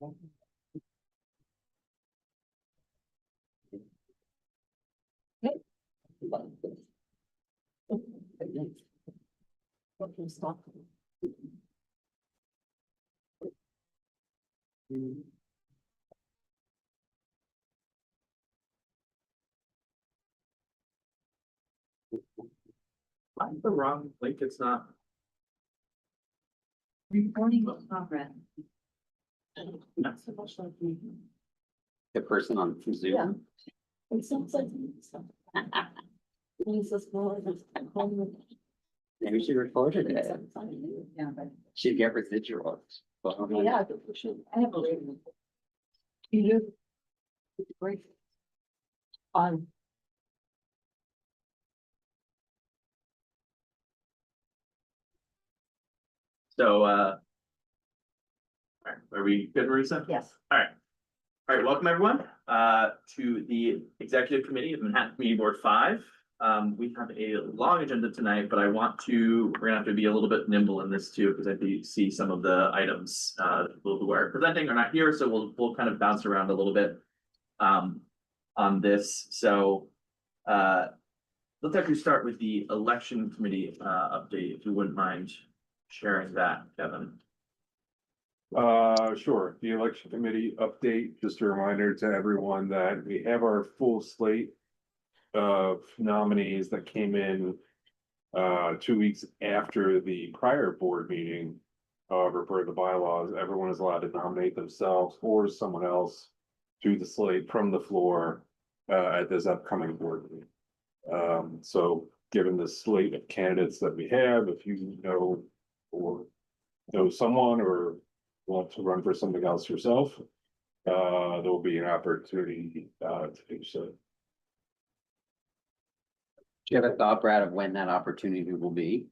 I'm the wrong link, it's not. Recording in progress. Not so much like me. The person on Yeah. Zoom. It sounds like. Maybe she recorded it. Yeah, but. She'd get residuals. Yeah, I think we should. I have a rating. You do? It's great. On. So, all right, are we good, Marisa? Yes. All right, welcome everyone, to the Executive Committee of Manhattan Community Board 5. We have a long agenda tonight, but we're gonna have to be a little bit nimble in this too, because I do see some of the items, people who are presenting are not here, so we'll kind of bounce around a little bit, on this. So, let's actually start with the Election Committee, update, if you wouldn't mind sharing that, Kevin. Sure. The election committee update, just a reminder to everyone that we have our full slate of nominees that came in 2 weeks after the prior board meeting. However, per the bylaws, everyone is allowed to nominate themselves or someone else through the slate from the floor at this upcoming board meeting. So given the slate of candidates that we have, if you know or know someone or want to run for something else yourself, there will be an opportunity to do so. Do you have a thought, Brad, of when that opportunity will be?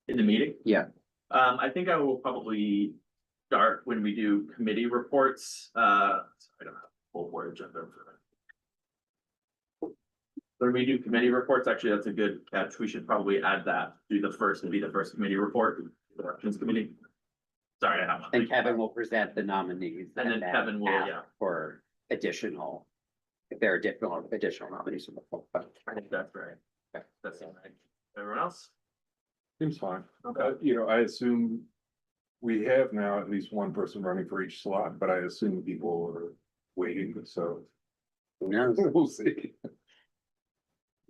In the meeting? Yeah. I think I will probably start when we do committee reports, I don't have a full board agenda for that. When we do committee reports, actually, that's a good catch, we should probably add that, be the first committee report, the elections committee. Sorry, I have one. And Kevin will present the nominees. And then Kevin will, ask yeah. For additional, if there are additional nominees from the floor. I think that's right. Okay. That's all right. Everyone else? Seems fine. Okay. I assume we have now at least one person running for each slot, but I assume people are waiting, so Who knows? we'll see.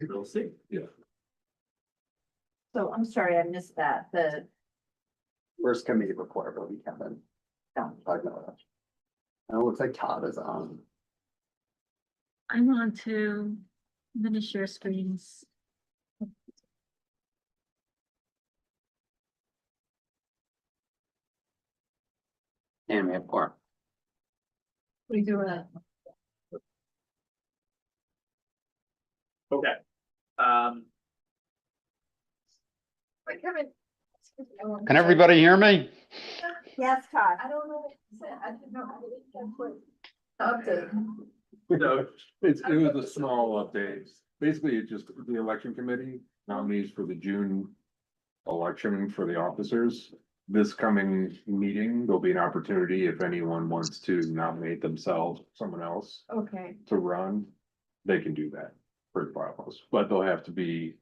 We'll see. So I'm sorry, I missed that. First committee report will be Kevin. Yeah. Talking about that. And it looks like Todd is on. I'm on to finish your screens. And we have Cora. We do it. Okay. Wait, Kevin. Can everybody hear me? Yes, Todd. I don't know what you said. I didn't know. Update. So, It was a small update. Basically, it just, the election committee nominees for the June election for the officers. This coming meeting, there'll be an opportunity if anyone wants to nominate themselves, someone else Okay, to run, they can do that for the bylaws, but they'll have to be.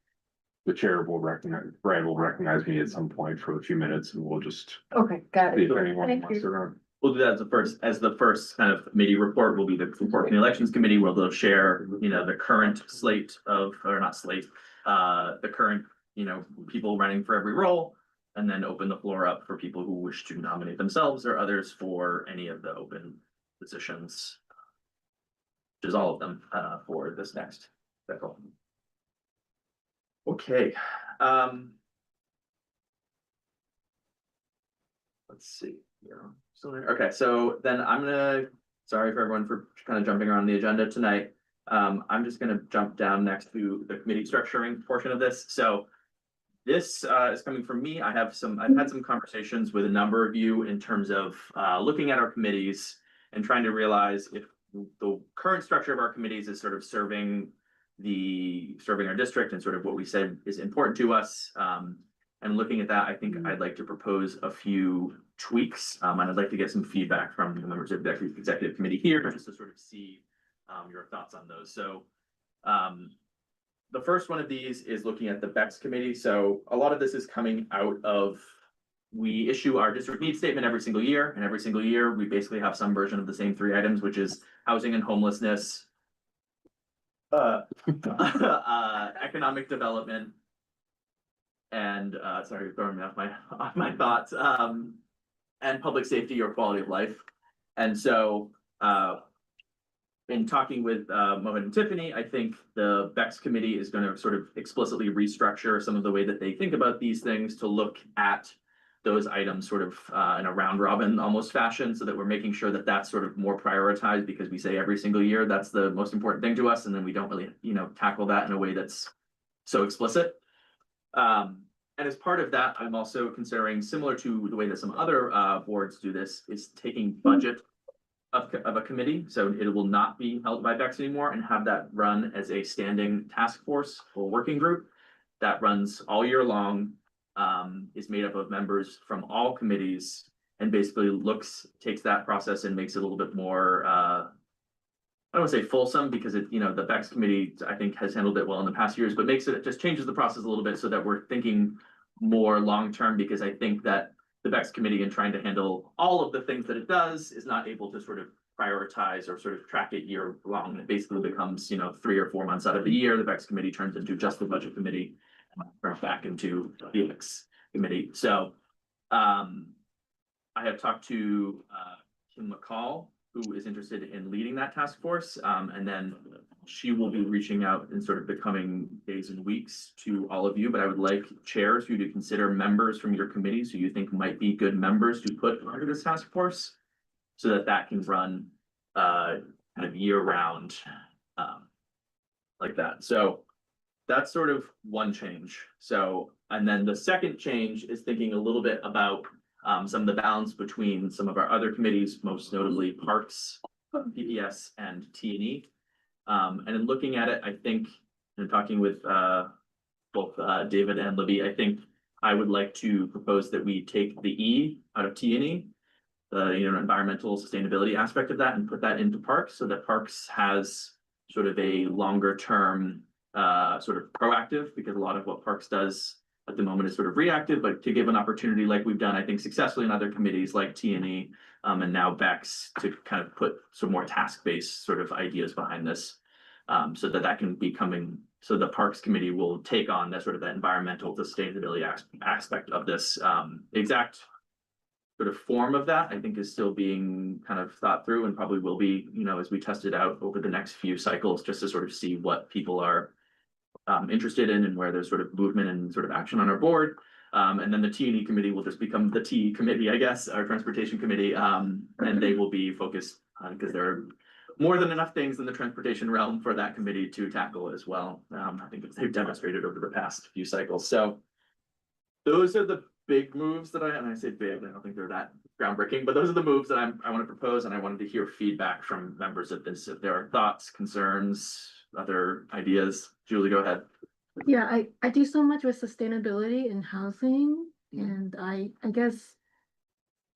The chair will recognize, Brad will recognize me at some point for a few minutes and we'll just okay, got see it. if anyone Thank wants you. to run. we'll do that as the first kind of committee report will be the report from the elections committee where they'll share, the current slate of, or not slate. The current, people running for every role. And then open the floor up for people who wish to nominate themselves or others for any of the open positions. Which is all of them, for this next cycle. Okay, let's see. Yeah, still there. Okay, so then sorry for everyone for kind of jumping around the agenda tonight. I'm just gonna jump down next to the committee structuring portion of this. So this is coming from me. I've had some conversations with a number of you in terms of looking at our committees and trying to realize if the current structure of our committees is sort of serving our district and sort of what we said is important to us. And looking at that, I think I'd like to propose a few tweaks, and I'd like to get some feedback from the members of the executive committee here, just to sort of see your thoughts on those. So the first one of these is looking at the BEX committee. So a lot of this is coming out of, we issue our district needs statement every single year, and every single year we basically have some version of the same three items, which is housing and homelessness, economic development, and sorry, you're throwing me off my thoughts, and public safety or quality of life. And so in talking with Mohit and Tiffany, I think the BEX committee is going to sort of explicitly restructure some of the way that they think about these things to look at those items sort of in a round robin almost fashion, so that we're making sure that that's sort of more prioritized, because we say every single year that's the most important thing to us, and then we don't really, tackle that in a way that's so explicit. And as part of that, I'm also considering, similar to the way that some other boards do this, is taking budget of a committee, so it will not be held by BEX anymore, and have that run as a standing task force or working group that runs all year long, is made up of members from all committees, and basically takes that process and makes it a little bit more, I don't want to say fulsome, because the BEX committee, I think, has handled it well in the past years, but it just changes the process a little bit so that we're thinking more long-term, because I think that the BEX committee, in trying to handle all of the things that it does, is not able to sort of prioritize or sort of track it year long. It basically becomes, 3 or 4 months out of the year, the BEX committee turns into just the budget committee, and back into the BEX committee. So I have talked to Kim McCall, who is interested in leading that task force, and then she will be reaching out in sort of the coming days and weeks to all of you. But I would like chairs for you to consider members from your committees who you think might be good members to put under this task force, so that that can run kind of year round, like that. So that's sort of one change. So, and then the second change is thinking a little bit about some of the balance between some of our other committees, most notably Parks, PPS, and T&E. And in looking at it, I think, and talking with both David and Libby, I think I would like to propose that we take the E out of T&E, the environmental sustainability aspect of that, and put that into Parks, so that Parks has sort of a longer term sort of proactive, because a lot of what Parks does at the moment is sort of reactive, but to give an opportunity, like we've done, I think, successfully in other committees like T&E, and now BEX, to kind of put some more task-based sort of ideas behind this, so that can be coming, so the Parks committee will take on that sort of that environmental sustainability aspect of this. Exact sort of form of that, I think, is still being kind of thought through, and probably will be, as we test it out over the next few cycles, just to sort of see what people are interested in, and where there's sort of movement and sort of action on our board. And then the T&E committee will just become the T committee, I guess, our transportation committee, and they will be focused on, because there are more than enough things in the transportation realm for that committee to tackle as well. I think they've demonstrated over the past few cycles. So those are the big moves that and I say big, I don't think they're that groundbreaking, but those are the moves that I want to propose, and I wanted to hear feedback from members of this, if there are thoughts, concerns, other ideas. Julie, go ahead. Yeah, I do so much with sustainability and housing, and I guess,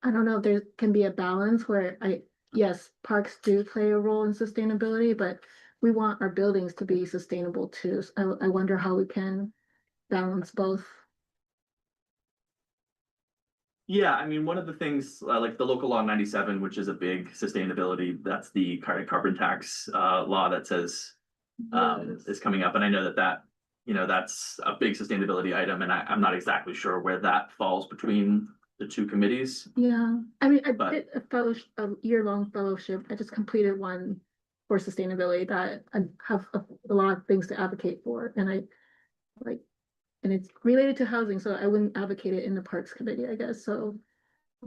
I don't know if there can be a balance where yes, parks do play a role in sustainability, but we want our buildings to be sustainable too. So I wonder how we can balance both. Yeah, I mean, one of the things, like the local law 97, which is a big sustainability, that's the carbon tax law that says is coming up. And I know that that's a big sustainability item, and I'm not exactly sure where that falls between the two committees. Yeah, I mean, I But- did a year-long fellowship. I just completed one for sustainability that I have a lot of things to advocate for, and and it's related to housing, so I wouldn't advocate it in the Parks Committee, I guess. So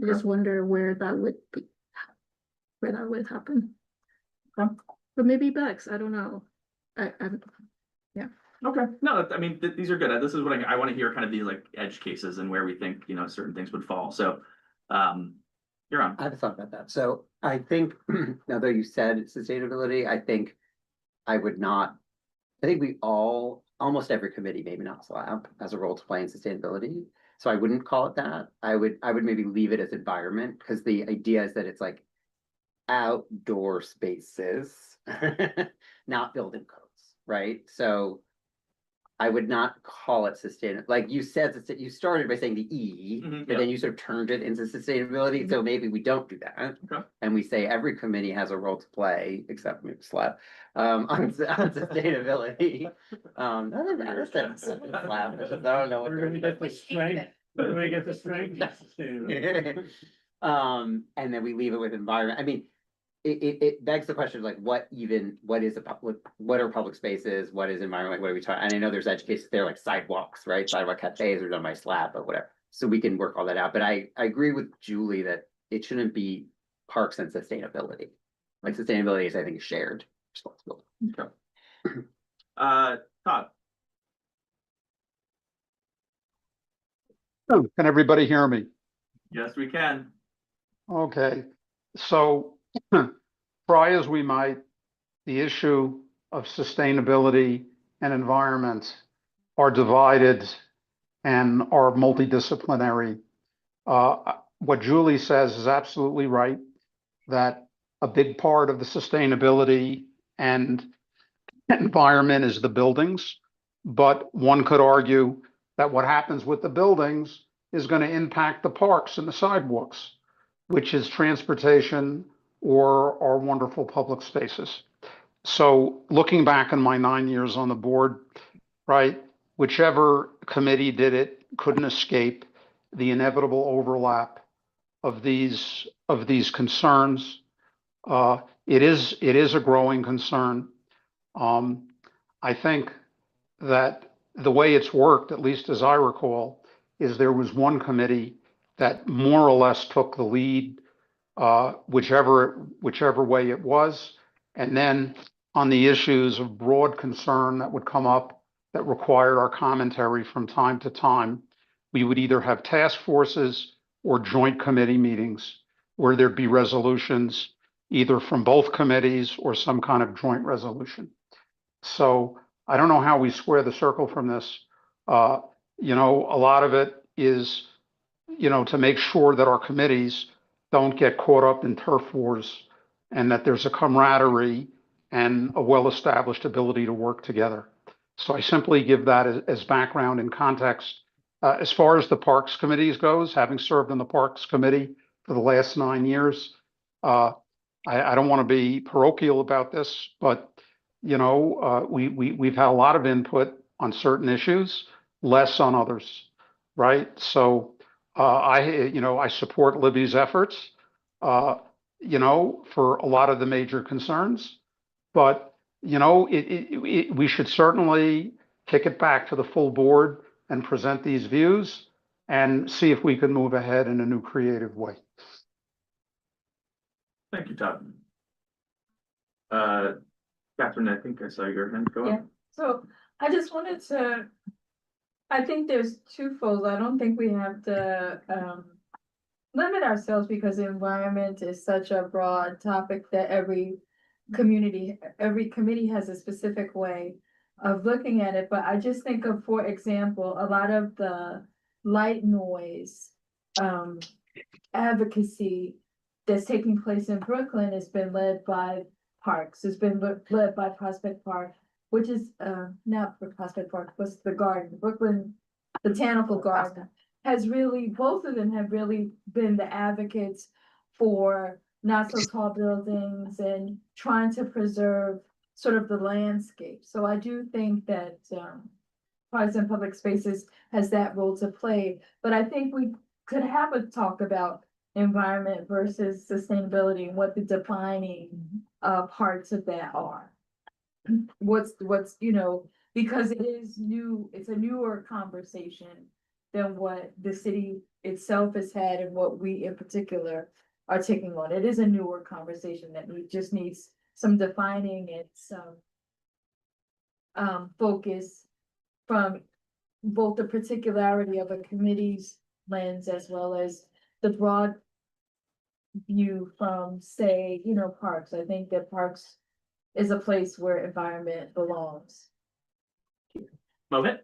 I just wonder where that would happen. Okay. But maybe BEX, I don't know. Okay, no, I mean, these are good. This is what I want to hear, kind of these like edge cases and where we think, certain things would fall. So, you're on. I have a thought about that. So I think, now though you said sustainability, I think we almost every committee, maybe not SLAB, has a role to play in sustainability. So I wouldn't call it that. I would maybe leave it as environment, because the idea is that it's like outdoor spaces, not building codes, right? So I would not call it sustainable. Like you said, you started by saying the E, Mhm, but then you sort of turned it into sustainability. So maybe we don't do that. Okay. And we say every committee has a role to play, except maybe SLAB, on sustainability. That's SLAB. I don't know what. We're gonna get the strength, we're gonna get the strength. And then we leave it with environment. I mean, it begs the question of like, what is a public, what are public spaces? What is environment? What are we talking? And I know there's education there, like sidewalks, right? Sidewalk cafes are done by SLAB, but whatever. So we can work all that out. But I agree with Julie that it shouldn't be parks and sustainability. Like sustainability is, I think, a shared responsibility. Okay. Todd, Oh, can everybody hear me? yes, we can. Okay, so try as we might, the issue of sustainability and environment are divided and are multidisciplinary. What Julie says is absolutely right, that a big part of the sustainability and environment is the buildings. But one could argue that what happens with the buildings is going to impact the parks and the sidewalks, which is transportation or our wonderful public spaces. So looking back on my 9 years on the board, right, whichever committee did it couldn't escape the inevitable overlap of these concerns. It is a growing concern. I think that the way it's worked, at least as I recall, is there was one committee that more or less took the lead, whichever way it was. And then on the issues of broad concern that would come up that required our commentary from time to time, we would either have task forces or joint committee meetings where there'd be resolutions either from both committees or some kind of joint resolution. So I don't know how we square the circle from this. A lot of it is, to make sure that our committees don't get caught up in turf wars and that there's a camaraderie and a well-established ability to work together. So I simply give that as background and context. As far as the Parks Committees goes, having served on the Parks Committee for the last 9 years, I don't want to be parochial about this, but we've had a lot of input on certain issues, less on others, right? So I support Libby's efforts, for a lot of the major concerns, but we should certainly kick it back to the full board and present these views and see if we can move ahead in a new creative way. Thank you, Todd. Catherine, I think I saw your hand go Yeah. up. So I just wanted to, I think there's twofold. I don't think we have to limit ourselves because the environment is such a broad topic that every community has a specific way of looking at it. But I just think of, for example, a lot of the light noise advocacy that's taking place in Brooklyn has been led by parks. It's been led by Prospect Park, which is not for Prospect Park, but the garden, Brooklyn Botanical Garden has really, both of them have really been the advocates for not so tall buildings and trying to preserve sort of the landscape. So I do think that Parks and Public Spaces has that role to play, but I think we could have a talk about environment versus sustainability and what the defining parts of that are. What's, because it is new, it's a newer conversation than what the city itself has had and what we in particular are taking on. It is a newer conversation that just needs some defining and some focus from both the particularity of a committee's lens as well as the broad view from, say, parks. I think that parks is a place where environment belongs. Mohit?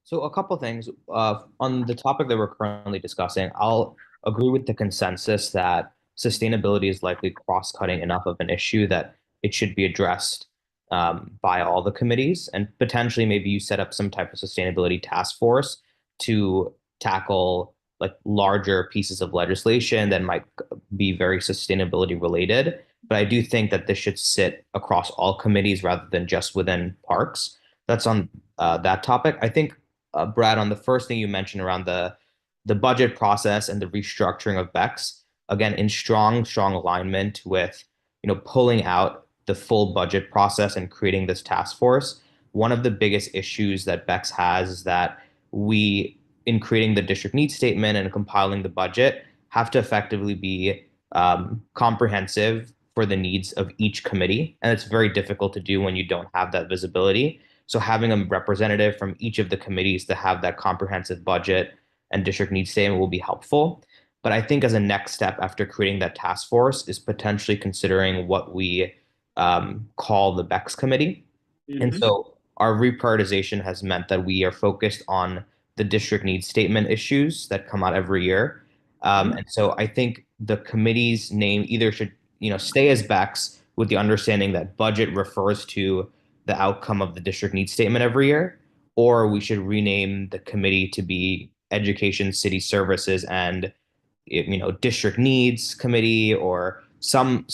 So a couple things, on the topic that we're currently discussing, I'll agree with the consensus that sustainability is likely cross-cutting enough of an issue that it should be addressed by all the committees, and potentially maybe you set up some type of sustainability task force to tackle like larger pieces of legislation that might be very sustainability related. But I do think that this should sit across all committees rather than just within parks. That's on that topic. I think Brad, on the first thing you mentioned around the budget process and the restructuring of BEX, again, in strong alignment with, pulling out the full budget process and creating this task force. One of the biggest issues that BEX has is that we, in creating the district needs statement and compiling the budget, have to effectively be comprehensive for the needs of each committee. And it's very difficult to do when you don't have that visibility. So having a representative from each of the committees to have that comprehensive budget and district needs statement will be helpful. But I think as a next step after creating that task force is potentially considering what we call the BEX committee. And so our reprioritization has meant that we are focused on the district needs statement issues that come out every year. And so I think the committee's name either should, stay as BEX with the understanding that budget refers to the outcome of the district needs statement every year, or we should rename the committee to be Education, City Services, and District Needs Committee, or some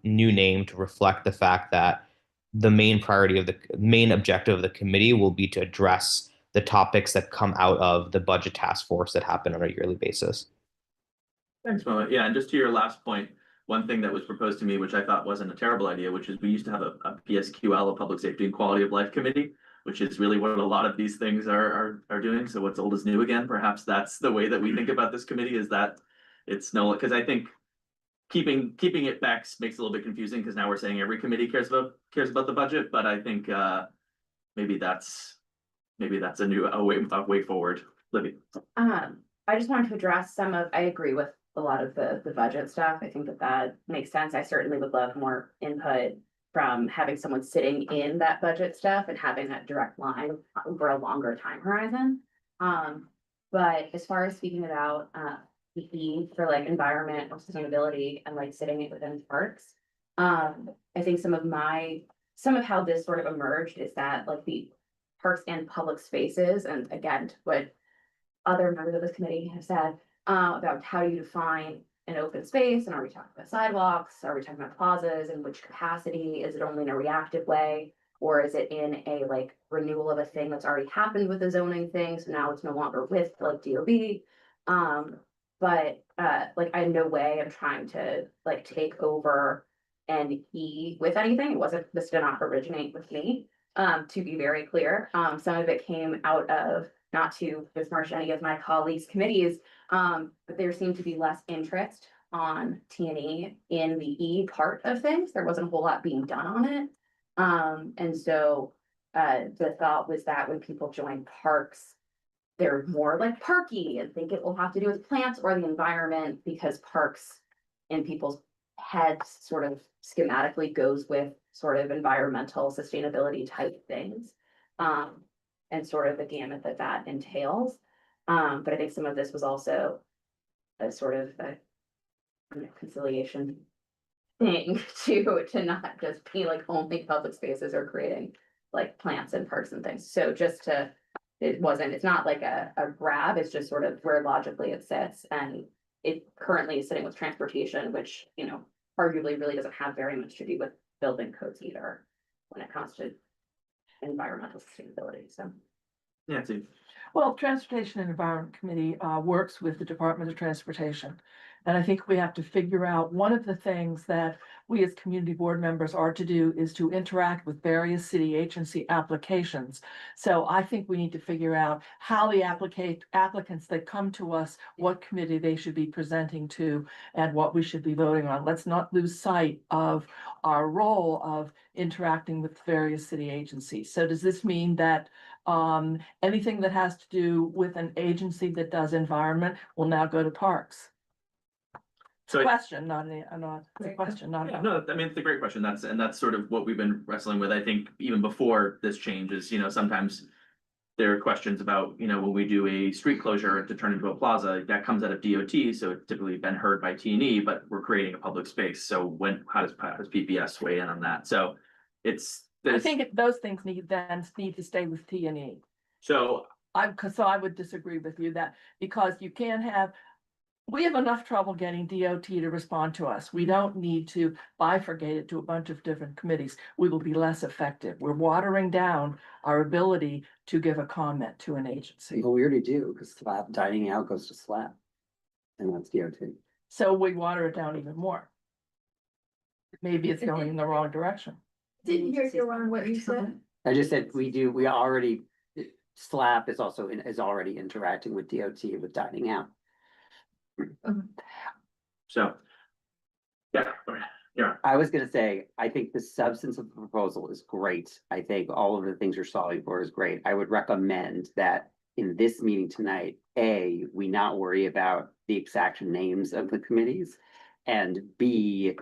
new name to reflect the fact that the main priority of the main objective of the committee will be to address the topics that come out of the budget task force that happen on a yearly basis. Thanks, Mo. Yeah, and just to your last point, one thing that was proposed to me, which I thought wasn't a terrible idea, which is we used to have a PSQL, a Public Safety and Quality of Life Committee, which is really what a lot of these things are doing. So what's old is new again. Perhaps that's the way that we think about this committee, is that it's no, because I think keeping it back makes it a little bit confusing, because now we're saying every committee cares about the budget, but I think maybe that's a new way forward. Libby. I just wanted to address I agree with a lot of the budget stuff. I think that makes sense. I certainly would love more input from having someone sitting in that budget stuff and having that direct line over a longer time horizon. But as far as speaking about the E for like environment or sustainability and like sitting it within parks, I think some of how this sort of emerged is that like the parks and public spaces, and again, what other members of this committee have said about how you define an open space, and are we talking about sidewalks, are we talking about plazas, in which capacity? Is it only in a reactive way, or is it in a like renewal of a thing that's already happened with the zoning thing, so now it's no longer with like DOB? But like I in no way am trying to like take over and E with anything. This did not originate with me, to be very clear. Some of it came out of, not to besmirch any of my colleagues' committees, but there seemed to be less interest on T&E in the E part of things. There wasn't a whole lot being done on it. And so the thought was that when people join parks, they're more like parky and think it will have to do with plants or the environment, because parks in people's heads sort of schematically goes with sort of environmental sustainability type things. And sort of the gamut that entails. But I think some of this was also a sort of a conciliation thing to not just be like only public spaces or creating like plants and parks and things. So it's not like a grab, it's just sort of where logically it sits. And it currently is sitting with transportation, which, arguably really doesn't have very much to do with building codes either when it comes to environmental sustainability, so. Yeah, Steve. Well, Transportation and Environment Committee works with the Department of Transportation. And I think we have to figure out, one of the things that we as community board members are to do is to interact with various city agency applications. So I think we need to figure out how the applicants that come to us, what committee they should be presenting to and what we should be voting on. Let's not lose sight of our role of interacting with various city agencies. So does this mean that anything that has to do with an agency that does environment will now go to parks? It's a question, not a question, not Yeah, a. no, I mean, it's a great question. That's sort of what we've been wrestling with. I think even before this change is, sometimes there are questions about, you know, when we do a street closure to turn into a plaza, that comes out of DOT, so it's typically been heard by T&E, but we're creating a public space, so how does PPS weigh in on that? So it's, I there's, think those things need to stay with T&E. so, So I would disagree with you that, because you can't have, we have enough trouble getting DOT to respond to us. We don't need to bifurcate it to a bunch of different committees. We will be less effective. We're watering down our ability to give a comment to an agency. Well, we already do, because SLAP, dining out goes to SLAP. And that's DOT. So we water it down even more. Maybe it's going in the wrong direction. Didn't hear you wrong what you said. I just said we already, SLAP is also is already interacting with DOT with dining out. so. Yeah, yeah, I was gonna say, I think the substance of the proposal is great. I think all of the things you're solving for is great. I would recommend that in this meeting tonight, A, we not worry about the exact names of the committees. And B,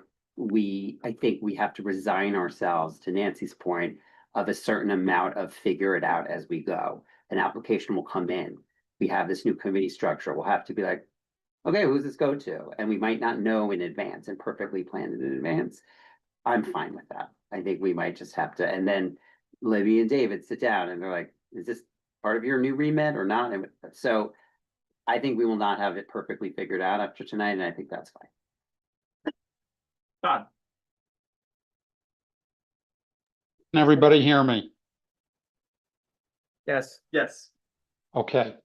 I think we have to resign ourselves, to Nancy's point, of a certain amount of figure it out as we go. An application will come in. We have this new committee structure. We'll have to be like, okay, who's this go to? And we might not know in advance and perfectly plan it in advance. I'm fine with that. I think we might just have to, and then Libby and David sit down and they're like, is this part of your new remit or not? And so I think we will not have it perfectly figured out after tonight, and I think that's fine. Todd, Can everybody hear me? Yes. yes, Okay.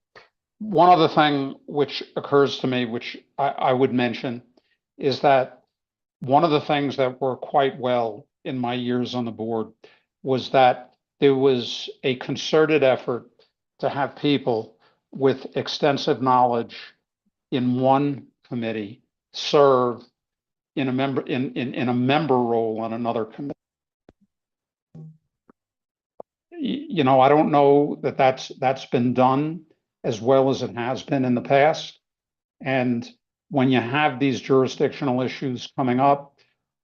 One other thing which occurs to me, which I would mention, is that one of the things that worked quite well in my years on the board was that there was a concerted effort to have people with extensive knowledge in one committee serve in a member in a member role on another committee. You know, I don't know that that's been done as well as it has been in the past. And when you have these jurisdictional issues coming up,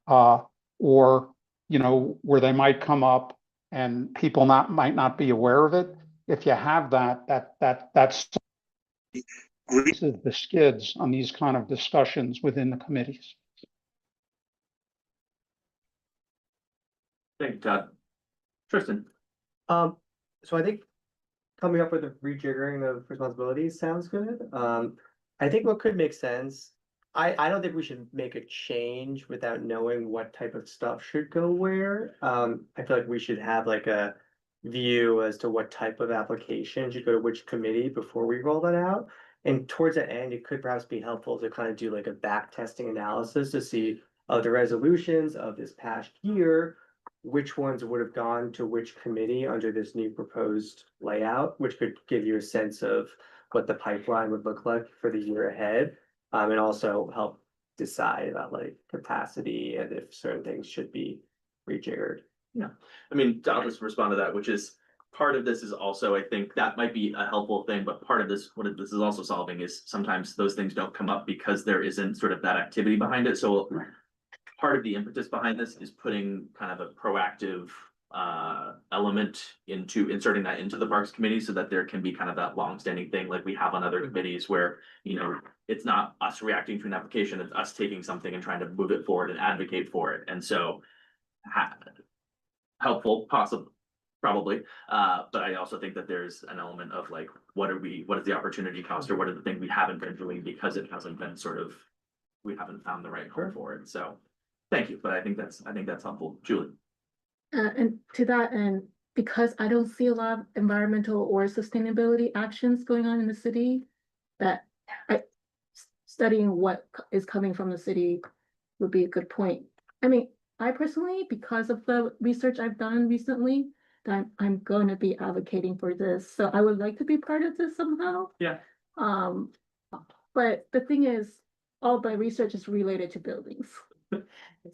or, you know, where they might come up and people might not be aware of it, if you have that's the skids on these kind of discussions within the committees. thank you, Todd. Tristan, So I think coming up with a rejiggering of responsibilities sounds good. I think what could make sense, I don't think we should make a change without knowing what type of stuff should go where. I feel like we should have like a view as to what type of application should go to which committee before we roll that out. And towards the end, it could perhaps be helpful to kind of do like a back testing analysis to see of the resolutions of this past year, which ones would have gone to which committee under this new proposed layout, which could give you a sense of what the pipeline would look like for the year ahead. And also help decide about like capacity and if certain things should be rejiggered. I mean, I'll just respond to that, which is part of this is also, I think that might be a helpful thing, but part of this, what this is also solving is sometimes those things don't come up because there isn't sort of that activity behind it. So part of the impetus behind this is putting kind of a proactive element into inserting that into the Parks Committee so that there can be kind of that longstanding thing like we have on other committees where, you know, it's not us reacting to an application, it's us taking something and trying to move it forward and advocate for it. And so helpful, possible, probably. But I also think that there's an element of like, what is the opportunity cost or what are the things we haven't been doing because it hasn't been we haven't found the right home for it. So thank you, but I think that's helpful. Julie. And to that end, because I don't see a lot of environmental or sustainability actions going on in the city, that studying what is coming from the city would be a good point. I mean, I personally, because of the research I've done recently, that I'm going to be advocating for this. So I would like to be part of this somehow. Yeah. But the thing is, all my research is related to buildings.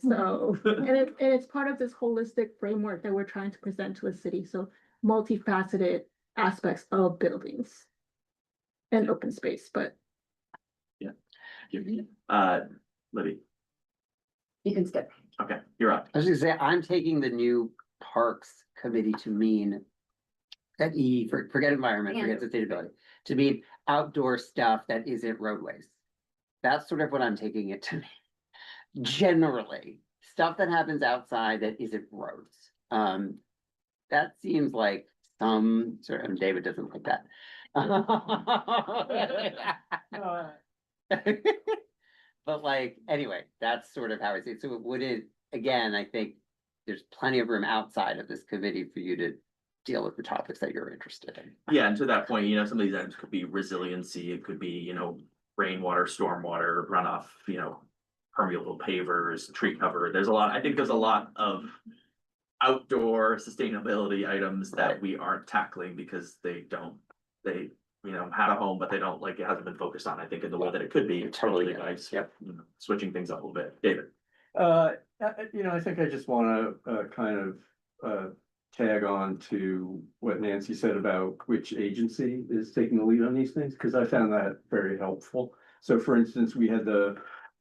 So, and it's part of this holistic framework that we're trying to present to a city. So multifaceted aspects of buildings and open space, but. Yeah. Libby, You can skip. okay, you're up. I was gonna say, I'm taking the new Parks Committee to mean That E, forget environment, forget And- sustainability, to mean outdoor stuff that isn't roadways. That's sort of what I'm taking it to mean. Generally, stuff that happens outside that isn't roads. That seems like some sort of, David doesn't like that. But like, anyway, that's sort of how I see it. So would it, again, I think there's plenty of room outside of this committee for you to deal with the topics that you're interested in. Yeah, and to that point, some of these items could be resiliency, it could be, rainwater, stormwater runoff, permeable pavers, tree cover. I think there's a lot of outdoor sustainability items that Right. we aren't tackling because they had a home, but they don't, like, it hasn't been focused on, I think, in the way that it could be. Totally. Nice. Yep. Switching things up a little bit. David. I think I just wanna, tag on to what Nancy said about which agency is taking the lead on these things, because I found that very helpful. So for instance, we had the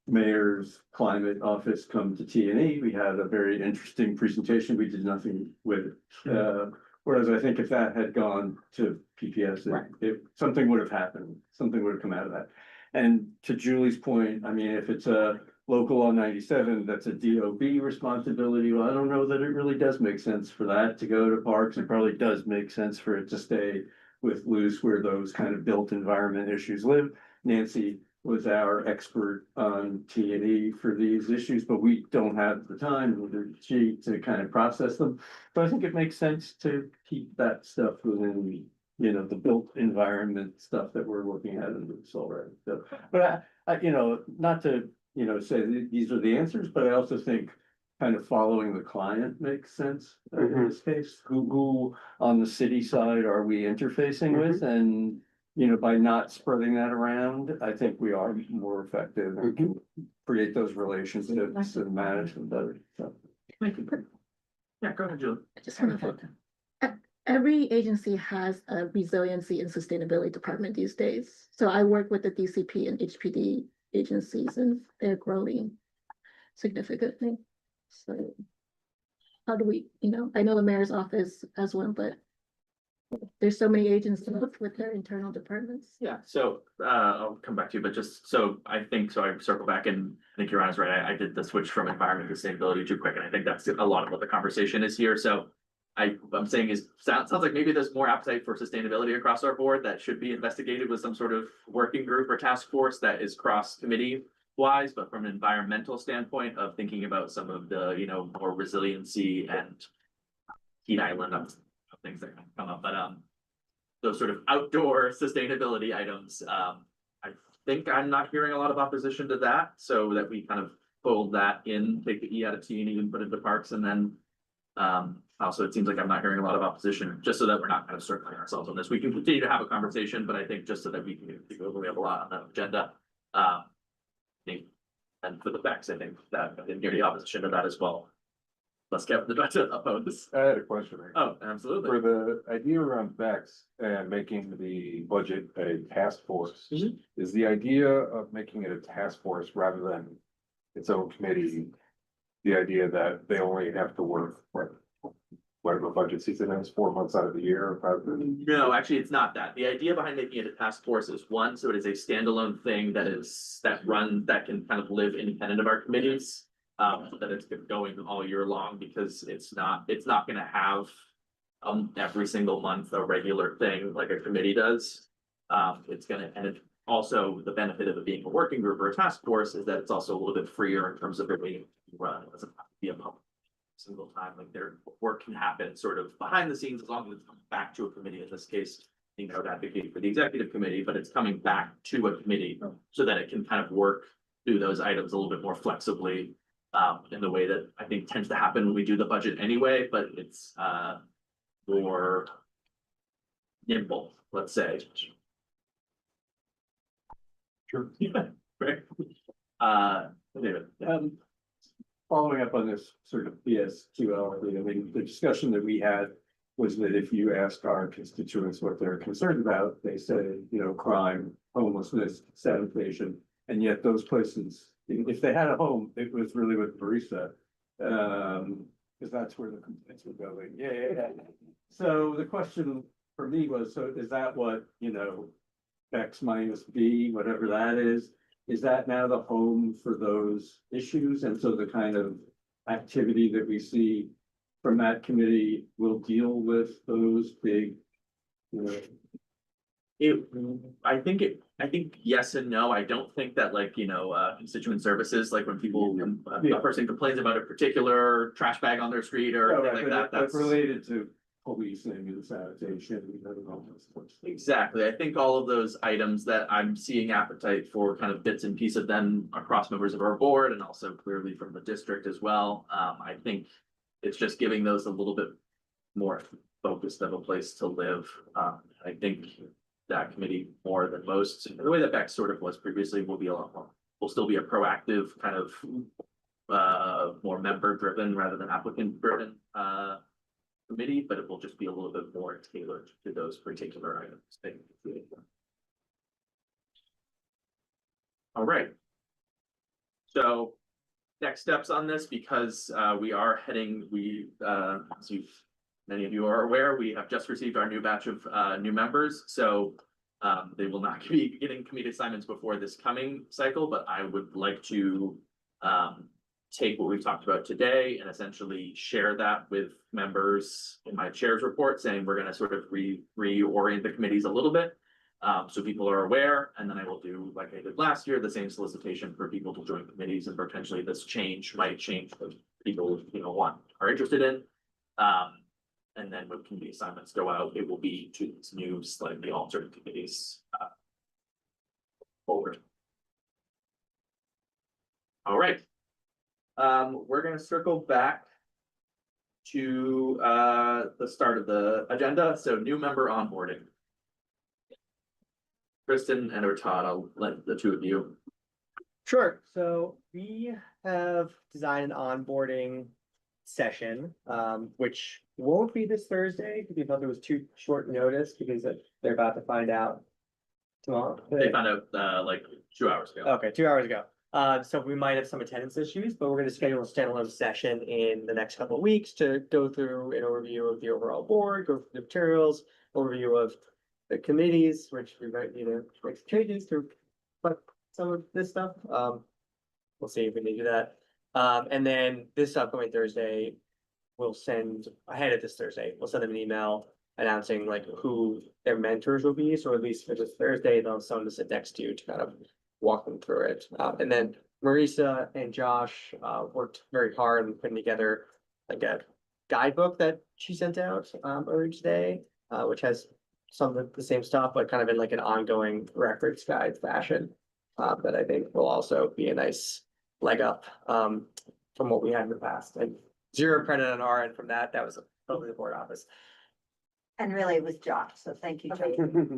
mayor's climate office come to T&E. We had a very interesting presentation. We did nothing with it. Whereas I think if that had gone to PPS, Right. something would have happened, something would have come out of that. And to Julie's point, I mean, if it's a local law 97, that's a DOB responsibility. Well, I don't know that it really does make sense for that to go to parks. It probably does make sense for it to stay with loose where those kind of built environment issues live. Nancy was our expert on T&E for these issues, but we don't have the time or the sheet to kind of process them. So I think it makes sense to keep that stuff within, the built environment stuff that we're looking at in this already. So, but not to, say these are the answers, but I also think kind of following the client makes sense in this case. Who on the city side are we interfacing with? And, by not spreading that around, I think we are more effective and can create those relationships and manage them better. So. Yeah, go ahead, Julie. I just want to. Every agency has a resiliency and sustainability department these days. So I work with the DCP and HPD agencies and they're growing significantly. So how do we, I know the mayor's office has one, but there's so many agencies with their internal departments. Yeah, so I'll come back to you, but just so I circle back and I think you're honest, right? I did the switch from environment to sustainability too quick, and I think that's a lot of what the conversation is here. So I'm saying sounds like maybe there's more appetite for sustainability across our board that should be investigated with some sort of working group or task force that is cross committee wise, but from an environmental standpoint of thinking about some of the, more resiliency and heat island of things that come up, but those sort of outdoor sustainability items, I think I'm not hearing a lot of opposition to that, so that we kind of fold that in, take the E out of T&E and put it into parks, and then also, it seems like I'm not hearing a lot of opposition, just so that we're not kind of circling ourselves on this. We can continue to have a conversation, but I think just so that we can, we have a lot on the agenda. And for the facts, I think that I didn't hear the opposition to that as well. Let's get the budget oppose. I had a question. Oh, absolutely. For the idea around Bex and making the budget a task force, is the idea of making it a task force rather than its own committee, the idea that they only have to work whatever budget season is 4 months out of the year? No, actually, it's not that. The idea behind making it a task force is one, so it is a standalone thing that can kind of live independent of our committees. So that it's going all year long, because it's not gonna have every single month a regular thing like a committee does. And also the benefit of it being a working group or a task force is that it's also a little bit freer in terms of it being run. It doesn't have to be a public single time, like their work can happen sort of behind the scenes as long as it's coming back to a committee. In this case, I would advocate for the executive committee, but it's coming back to a committee so that it can kind of work through those items a little bit more flexibly. In the way that I think tends to happen when we do the budget anyway, but it's more nimble, let's say. Sure. Right. David. Following up on this sort of PSQL, I mean, the discussion that we had was that if you asked our constituents what they're concerned about, they said, crime, homelessness, sanitation, and yet those places, if they had a home, it was really with barista. Because that's where the complaints were going. Yeah. So the question for me was, so is that what, you know, X minus B, whatever that is that now the home for those issues? And so the kind of activity that we see from that committee will deal with those big, you know, I think yes and no. I don't think that like, you know, constituent services, like when people, a person complains about a particular trash bag on their street or no, anything right, like but that, but that's. related to policing and sanitation, you know, and all those sorts of things. Exactly. I think all of those items that I'm seeing appetite for kind of bits and pieces of them across members of our board and also clearly from the district as well. I think it's just giving those a little bit more focused of a place to live. I think that committee more than most, the way that Beck sort of was previously will be a lot more, will still be a proactive kind of more member driven rather than applicant driven committee, but it will just be a little bit more tailored to those particular items. All right. So next steps on this, because we are heading, as many of you are aware, we have just received our new batch of new members. So they will not be getting committee assignments before this coming cycle, but I would like to take what we've talked about today and essentially share that with members in my chair's report, saying we're going to sort of reorient the committees a little bit. So people are aware, and then I will do, like I did last year, the same solicitation for people to join committees, and potentially this change might change what people, you know, are interested in. And then when committee assignments go out, it will be to these new slightly altered committees forward. All right. We're gonna circle back to the start of the agenda. So new member onboarding. Kristen and or Todd, I'll let the two of you. Sure, so we have designed an onboarding session, which won't be this Thursday, because we thought there was too short notice, because they're about to find out tomorrow. They found out like 2 hours ago. Okay, 2 hours ago. So we might have some attendance issues, but we're gonna schedule a standalone session in the next couple of weeks to go through an overview of the overall board, go through the materials, overview of the committees, which we might need to make some changes to reflect some of this stuff. We'll see if we can do that. And then this upcoming Thursday, we'll send, ahead of this Thursday, we'll send them an email announcing like who their mentors will be. So at least for this Thursday, they'll have someone to sit next to you to kind of walk them through it. And then Marisa and Josh worked very hard on putting together like a guidebook that she sent out earlier today, which has some of the same stuff, but kind of in like an ongoing reference guide fashion. That I think will also be a nice leg up from what we had in the past. And zero credit on our end from that. That was probably the board office. And really it was Josh, so thank you, Josh.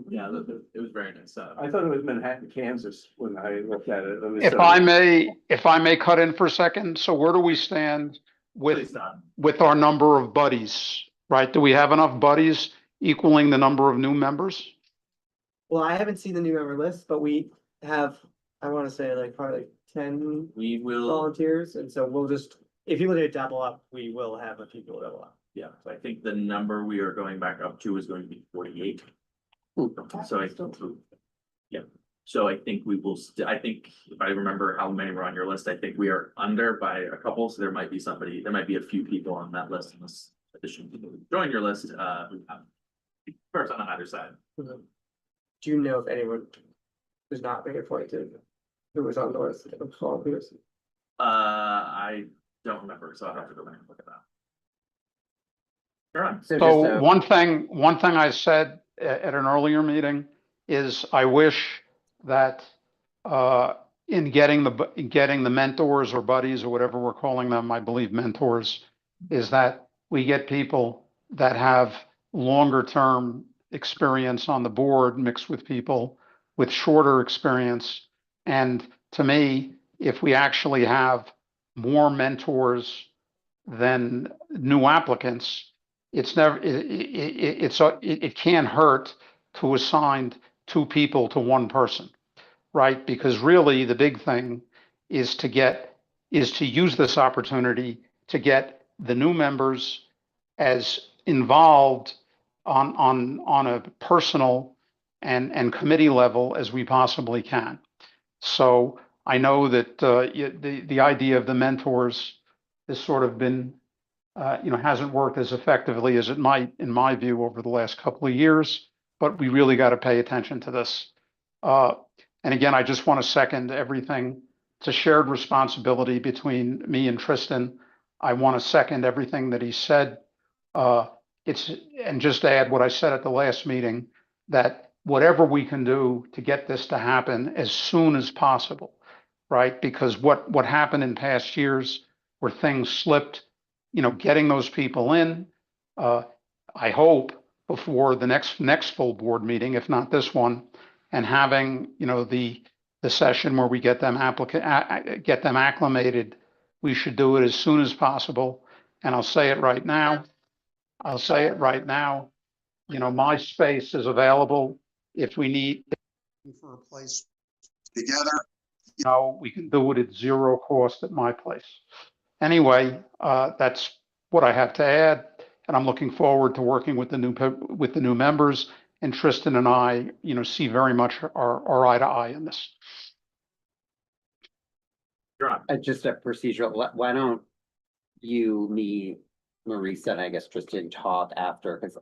Yeah, it was very nice. I thought it was Manhattan, Kansas when I looked at it. If I may cut in for a second, so where do we stand Please, Todd. with our number of buddies, right? Do we have enough buddies equaling the number of new members? Well, I haven't seen the new member list, but we have, I want to say like probably like 10 We will, volunteers. And so we'll just, if you want to double up, we will have a few people double up. yeah, so I think the number we are going back up to is going to be 48. So I think we will, I think if I remember how many were on your list, I think we are under by a couple, so there might be a few people on that list in this addition to join your list, who have person on either side. Do you know if anyone who's not being appointed, who was on the list of volunteers? I don't remember, so I'll have to go back and look at that. All right. So one thing I said at an earlier meeting is I wish that in getting the mentors or buddies or whatever we're calling them, I believe mentors, is that we get people that have longer term experience on the board mixed with people with shorter experience. And to me, if we actually have more mentors than new applicants, it can't hurt to assign 2 people to 1 person, right? Because really the big thing is to use this opportunity to get the new members as involved on a personal and committee level as we possibly can. So I know that the idea of the mentors has sort of been, hasn't worked as effectively as it might, in my view, over the last couple of years, but we really got to pay attention to this. And again, I just want to second everything. It's a shared responsibility between me and Tristan. I want to second everything that he said. And just to add what I said at the last meeting, that whatever we can do to get this to happen as soon as possible, right? Because what happened in past years where things slipped, getting those people in, I hope before the next full board meeting, if not this one, and having, the session where we get them acclimated, we should do it as soon as possible. And I'll say it right now. My space is available if we need for a place together. We can do it at zero cost at my place. Anyway, that's what I have to add, and I'm looking forward to working with the new members. And Tristan and I, see very much our eye to eye in this. Just a procedural, why don't you, me, Marisa, and I guess Tristan talk after, because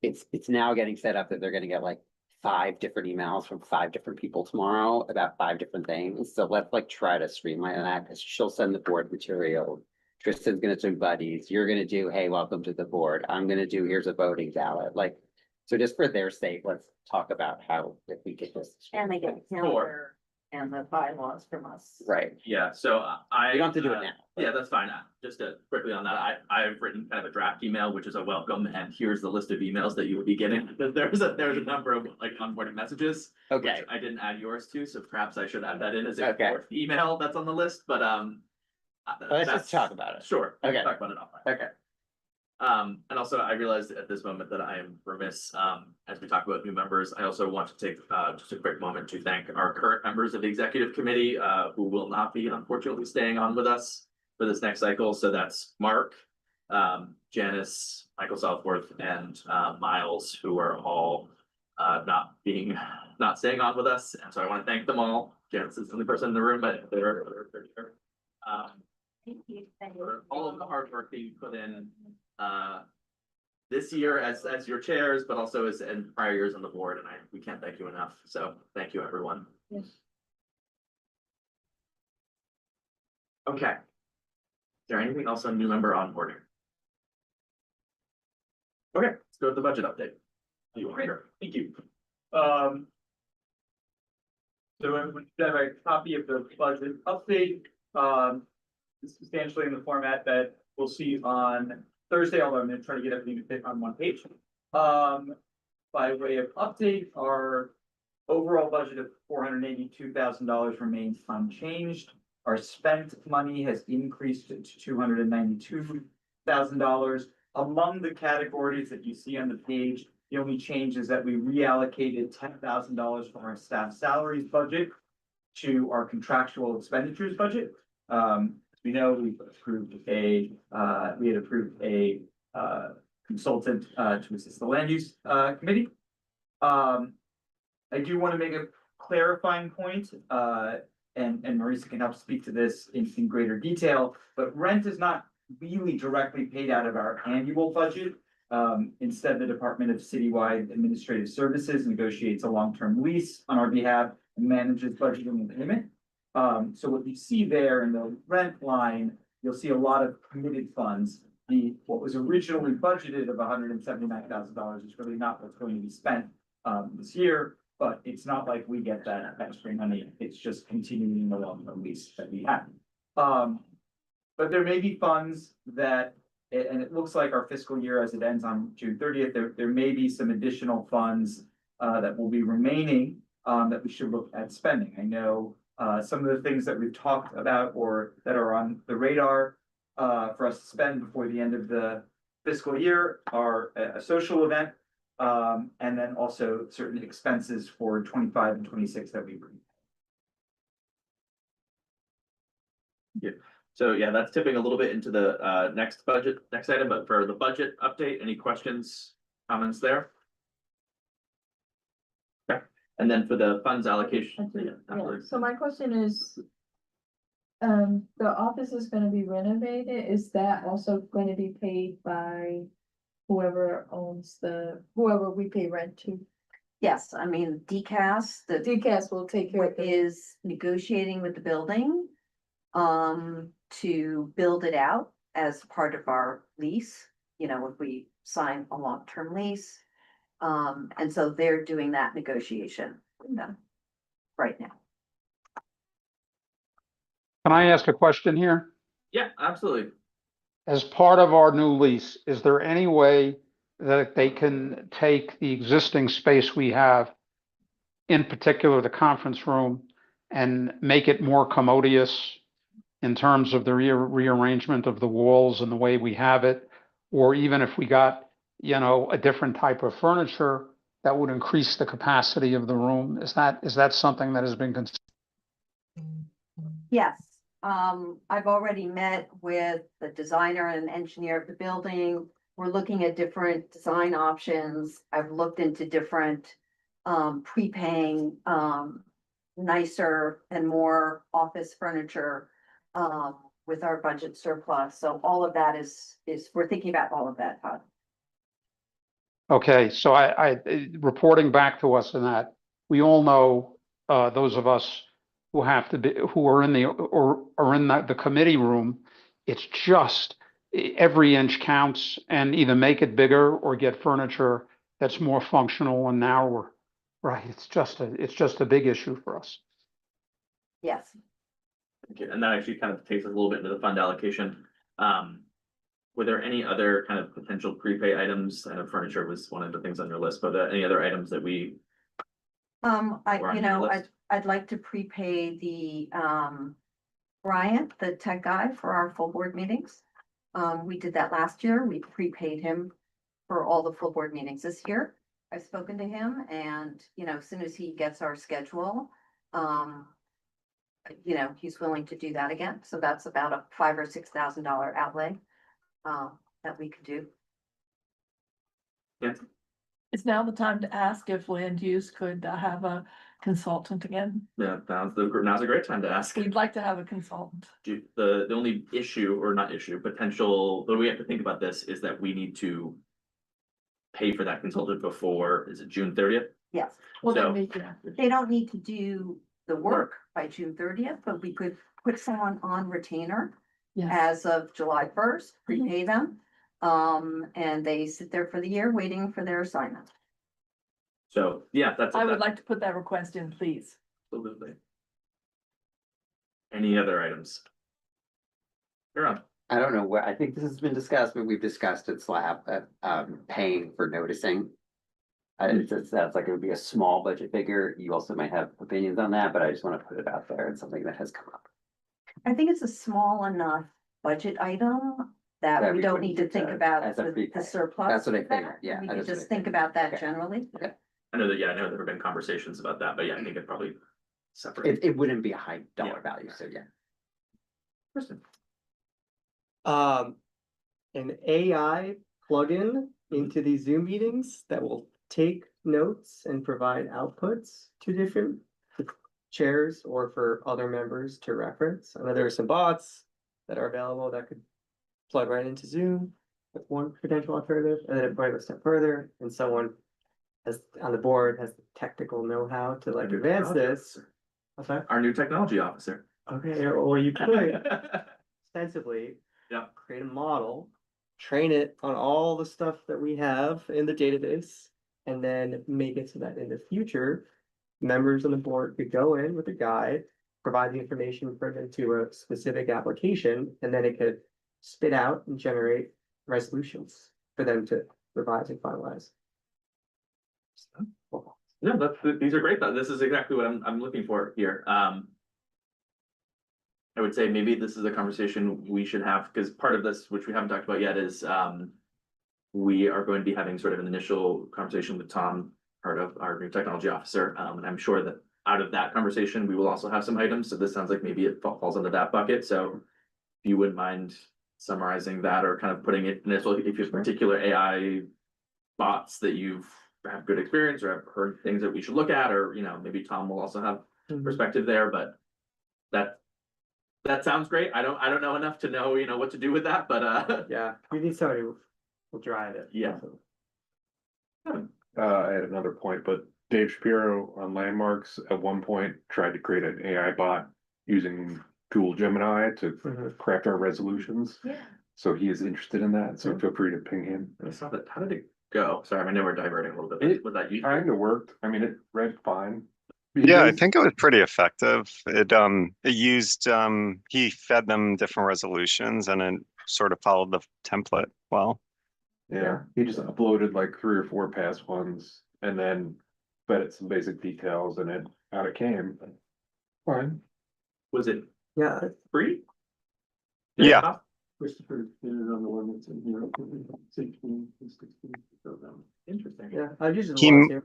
it's now getting set up that they're gonna get like 5 different emails from 5 different people tomorrow about 5 different things. So let's like try to streamline that, because she'll send the board material. Tristan's gonna do buddies. You're gonna do, hey, welcome to the board. I'm gonna do, here's a voting ballot. Like, so just for their sake, let's talk about how if we get this. And they get the calendar and the bylaws from us. Right. Yeah, so I. You don't have to do it now. Yeah, that's fine. Just quickly on that, I've written kind of a draft email, which is a welcome, and here's the list of emails that you will be getting. There's a number of like onboarding messages. Okay. Which I didn't add yours to, so perhaps I should add that in as a Okay. fourth email that's on the list, but Let's that's- just talk about it. Sure. we can Okay. Talk about it offline. Okay. And also I realized at this moment that I am remiss, as we talk about new members, I also want to take, just a quick moment to thank our current members of the executive committee, who will not be unfortunately staying on with us for this next cycle. So that's Mark, Janice, Michael Southworth, and, Miles, who are all, not staying on with us. And so I want to thank them all. Janice is the only person in the room, but they're here. Thank you. For all of the hard work being put in, this year as your chairs, but also as in prior years on the board, and we can't thank you enough. So thank you, everyone. Yes. Okay. Is there anything else on new member onboarding? Okay, let's go with the budget update. Thank you. So everyone should have a copy of the budget update, substantially in the format that we'll see on Thursday, although I'm gonna try to get everything to fit on one page. By way of update, our overall budget of $482,000 remains unchanged. Our spent money has increased to $292,000. Among the categories that you see on the page, the only change is that we reallocated $10,000 from our staff salaries budget to our contractual expenditures budget. We know we had approved a consultant to assist the land use committee. I do want to make a clarifying point, and Marisa can help speak to this in greater detail, but rent is not really directly paid out of our annual budget. Instead, the Department of Citywide Administrative Services negotiates a long-term lease on our behalf and manages budgeting and payment. So what you see there in the rent line, you'll see a lot of committed funds. What was originally budgeted of $179,000 is really not what's going to be spent this year, but it's not like we get that extra money. It's just continuing the long-term lease that we have. But there may be funds that, and it looks like our fiscal year as it ends on June 30th, there may be some additional funds that will be remaining that we should look at spending. I know some of the things that we've talked about or that are on the radar for us to spend before the end of the fiscal year are a social event, and then also certain expenses for 25 and 26 that we bring. Yeah. So yeah, that's tipping a little bit into the next item, but for the budget update, any questions comments there? Okay, and then for the funds allocation. Yeah, absolutely. so my question is. The office is gonna be renovated, is that also going to be paid by whoever whoever we pay rent to? Yes, I mean, DCAS, the DCAS will take care of it. is negotiating with the building. To build it out as part of our lease, you know, if we sign a long-term lease. And so they're doing that negotiation with them right now. Can I ask a question here? Yeah, absolutely. As part of our new lease, is there any way that they can take the existing space we have, in particular the conference room, and make it more commodious in terms of the rearrangement of the walls and the way we have it? Or even if we got, you know, a different type of furniture that would increase the capacity of the room? Is that something that has been considered? Yes, I've already met with the designer and engineer of the building. We're looking at different design options. I've looked into different prepaying nicer and more office furniture with our budget surplus. So all of that is we're thinking about all of that, Todd. Okay, so I reporting back to us in that, we all know, those of us who have to be, who are in the committee room, it's just every inch counts, and either make it bigger or get furniture that's more functional and narrower. Right, it's just a big issue for us. Yes. Okay, and that actually kind of takes us a little bit into the fund allocation. Were there any other kind of potential prepay items? I know furniture was one of the things on your list, but any other items that we? Or on your list? I'd like to prepay the Bryant, the tech guy for our full board meetings. We did that last year. We prepaid him for all the full board meetings this year. I've spoken to him, and, you know, as soon as he gets our schedule, you know, he's willing to do that again. So that's about a $5,000 or $6,000 outlay that we could do. Yeah, Is now the time to ask if land use could have a consultant again? yeah, now's a great time to ask. We'd like to have a consultant. The only issue, or not issue, potential, the way we have to think about this is that we need to pay for that consultant before, is it June 30th? Yes. Well, So- They don't need to do the work by June 30th, but we could put someone on retainer Yes. as of July 1st, prepay them. And they sit there for the year waiting for their assignment. So, yeah, that's. I would like to put that request in, please. Absolutely. Any other items? You're on. I don't know where, I think this has been discussed, but we've discussed it slab, paying for noticing. It sounds like it would be a small budget figure. You also might have opinions on that, but I just want to put it out there. It's something that has come up. I think it's a small enough budget item that That we we don't wouldn't need to use think that about as a the prepay. surplus. That's what I of that. figured, yeah, We that could is what I just think figured. about that Okay. generally. I know there have been conversations about that, but yeah, I think it probably separate. It wouldn't be a high dollar value, so yeah. Kristen. An AI plugin into these Zoom meetings that will take notes and provide outputs to different chairs or for other members to reference. I know there are some bots that are available that could plug right into Zoom. That's one potential alternative, and then if I go a step further and someone has on the board has the technical know-how to like advance this. What's that? Our new technology officer. Okay, or you could ostensibly Yeah. create a model, train it on all the stuff that we have in the database, and then make it so that in the future, members on the board could go in with a guide, provide the information for them to a specific application, and then it could spit out and generate resolutions for them to revise and finalize. No, these are great. This is exactly what I'm looking for here. I would say maybe this is a conversation we should have, because part of this, which we haven't talked about yet, is we are going to be having sort of an initial conversation with Tom, part of our new technology officer. And I'm sure that out of that conversation, we will also have some items. So this sounds like maybe it falls under that bucket. So if you wouldn't mind summarizing that or kind of putting it in this, if you have particular AI spots that you've had good experience or have heard things that we should look at, or, you know, maybe Tom will also have perspective there, but that sounds great. I don't know enough to know, you know, what to do with that, but Yeah, we need somebody who will drive it. yeah. I had another point, but Dave Shapiro on Landmarks at one point tried to create an AI bot using Google Gemini to Mhm. craft our resolutions. Yeah. So he is interested in that, so feel free to ping him. I saw that. How did it go? Sorry, I know we're diverting a little bit. It Was that you? Kinda worked, I mean, it read fine. Yeah, I Because- think it was pretty effective. It used, he fed them different resolutions and it sort of followed the template well. Yeah, he just uploaded like 3 or 4 past ones and then fed it some basic details and it out it came. Fine. Was it Yeah, free? Yeah. Christopher did it on the one that's in here, 16, 16, so, Interesting. yeah, I've used it He- once here.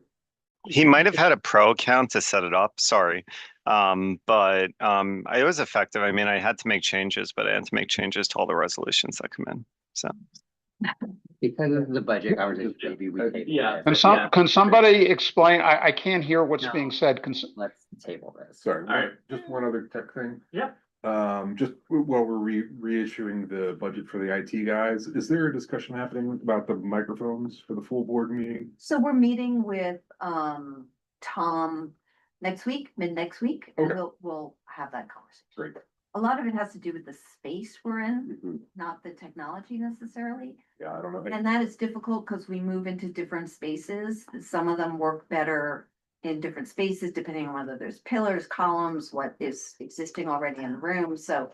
He might have had a pro account to set it up, sorry. But it was effective. I mean, I had to make changes, but I had to make changes to all the resolutions that come in. So Because of the budget conversation, maybe we table Yeah. this. Can somebody explain? I can't hear what's No. being said. Let's table this. Sorry, All right. just one other tech thing. Yeah. Just while we're reissuing the budget for the IT guys, is there a discussion happening about the microphones for the full board meeting? So we're meeting with, Tom next week, mid-next week, and Okay. we'll have that conversation. Great. A lot of it has to do with the space we're in, Mhm. not the technology necessarily. Yeah, I don't know. And that is difficult because we move into different spaces. Some of them work better in different spaces, depending on whether there's pillars, columns, what is existing already in the room, so.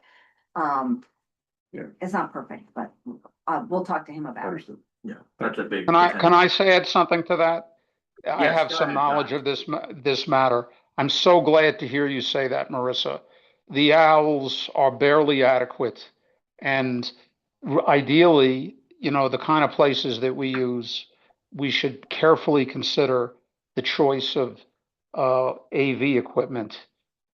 Yeah. It's not perfect, but we'll talk to him about it. Understood. Yeah, that's a big. Can I potential. say add something to that? I Yes, have go some ahead, knowledge John. of this matter. I'm so glad to hear you say that, Marissa. The owls are barely adequate. And ideally, you know, the kind of places that we use, we should carefully consider the choice of AV equipment.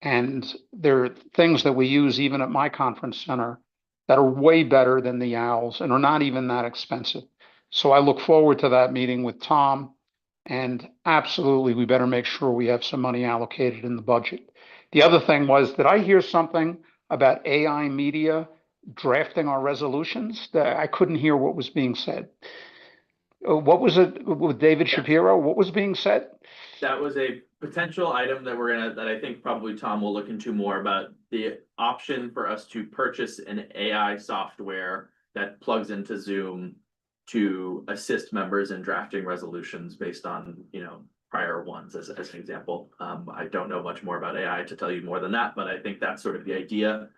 And there are things that we use even at my conference center that are way better than the owls and are not even that expensive. So I look forward to that meeting with Tom. And absolutely, we better make sure we have some money allocated in the budget. The other thing was, did I hear something about AI media drafting our resolutions? That I couldn't hear what was being said. What was it with David Shapiro? What was being said? That was a potential item that I think probably Tom will look into more about the option for us to purchase an AI software that plugs into Zoom to assist members in drafting resolutions based on, you know, prior ones as an example. I don't know much more about AI to tell you more than that, but I think that's sort of the idea.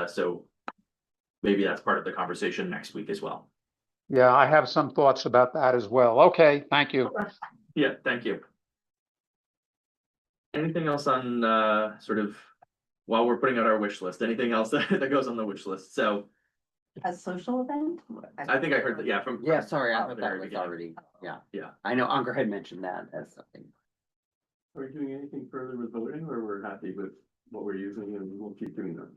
So maybe that's part of the conversation next week as well. Yeah, I have some thoughts about that as well. Okay, thank you. Yeah, thank you. Anything else on sort of, while we're putting out our wish list, anything else that goes on the wish list? So A social event? I think I heard that, yeah, from. Yeah, sorry, I from thought the that very was beginning. already, yeah. Yeah. I know Ankur had mentioned that as something. Are we doing anything further with voting, or we're happy with what we're using and we'll keep doing that?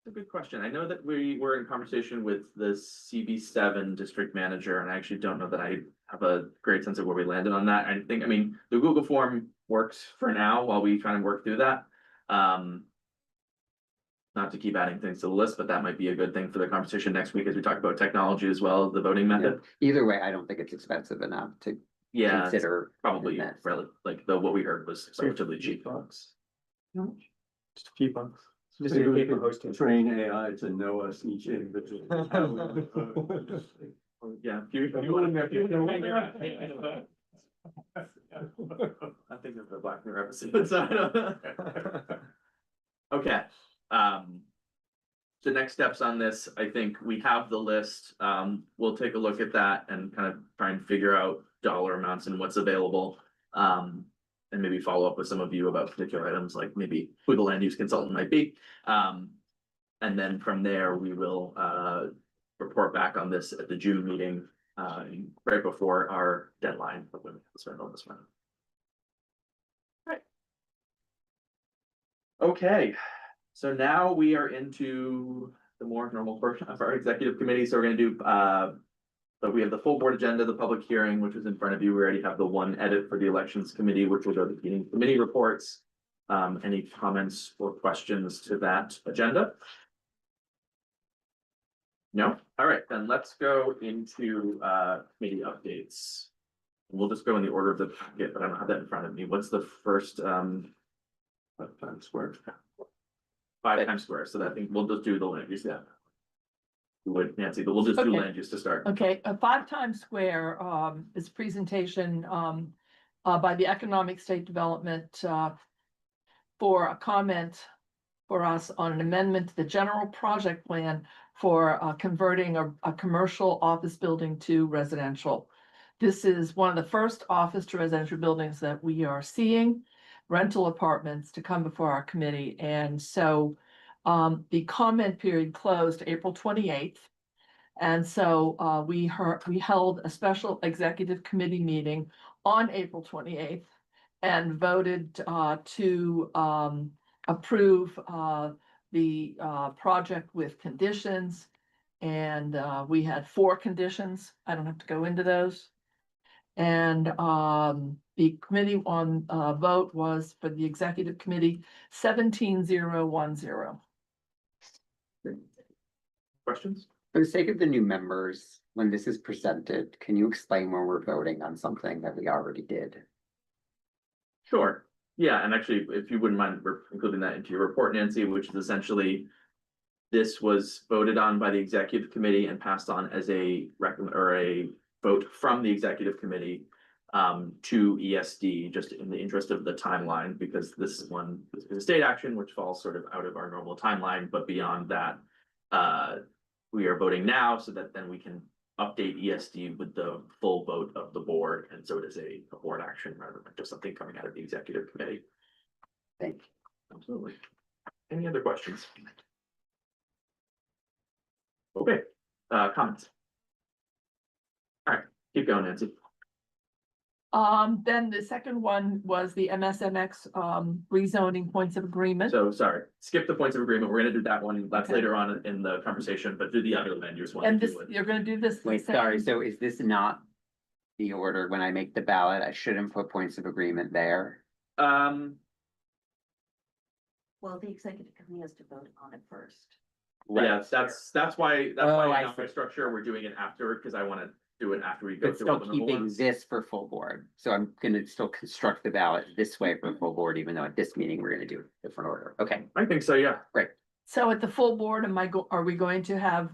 It's a good question. I know that we were in conversation with the CB7 district manager, and I actually don't know that I have a great sense of where we landed on that. I think, I mean, the Google form works for now while we try and work through that. Not to keep adding things to the list, but that might be a good thing for the conversation next week as we talk about technology as well as the voting method. Either way, I don't think it's expensive enough to Yeah, it's consider. probably that. like what we heard was relatively cheap. Bucks. Just a few bucks. Just Maybe to we pay for could hosting. train AI to know us each individually. Yeah. if you wanna- if you wanna- I think of the Black Mirror episode, so I don't. Okay, the next steps on this, I think we have the list, we'll take a look at that and kind of try and figure out dollar amounts and what's available. And maybe follow up with some of you about particular items, like maybe who the land use consultant might be. And then from there, we will, report back on this at the June meeting, right before our deadline, but when we spend on this one. Right. Okay, so now we are into the more normal portion of our executive committee, so we're gonna do But we have the full board agenda, the public hearing, which is in front of you. We already have the one edit for the elections committee, which will go to the committee reports. Any comments or questions to that agenda? No? All right, then let's go into committee updates. We'll just go in the order of the packet, but I don't have that in front of me. What's the first 5 Times Square? 5 Times Square, so that thing, we'll just do the land use, yeah. You would, Nancy, but we'll just do Okay. land use to start. Okay, 5 Times Square, is presentation, by the Economic State Development, for a comment for us on an amendment to the general project plan for, converting a commercial office building to residential. This is one of the first office to residential buildings that we are seeing, rental apartments to come before our committee. And so, the comment period closed April 28th. And so we held a special executive committee meeting on April 28th and voted to approve the project with conditions. And we had 4 conditions. I don't have to go into those. And the committee on vote was for the executive committee 17-0-1-0. Questions? For the sake of the new members, when this is presented, can you explain when we're voting on something that we already did? Sure. Yeah, and actually, if you wouldn't mind including that into your report, Nancy, which is essentially this was voted on by the executive committee and passed on as a vote from the executive committee to ESD, just in the interest of the timeline, because this one is a state action, which falls sort of out of our normal timeline, but beyond that, we are voting now so that then we can update ESD with the full vote of the board, and so it is a board action rather than just something coming out of the executive committee. Thank you. Absolutely. Any other questions? Okay, comments? All right, keep going, Nancy. Then the second one was the MSMX rezoning points of agreement. So sorry, skip the points of agreement. We're gonna do that one. That's Okay. later on in the conversation, but do the other land use one. And if you this, would. you're gonna do this. Wait, sorry, so is this not the order when I make the ballot? I shouldn't put points of agreement there. Um, Well, the executive committee has to vote on it first. yeah, that's why Oh, I I got my see. structure. We're doing it after, because I wanna do it after we go But through all still the number keeping ones. this for full board. So I'm gonna still construct the ballot this way for full board, even though at this meeting, we're gonna do a different order. Okay, I think so, yeah. So at the full board, are we going to have,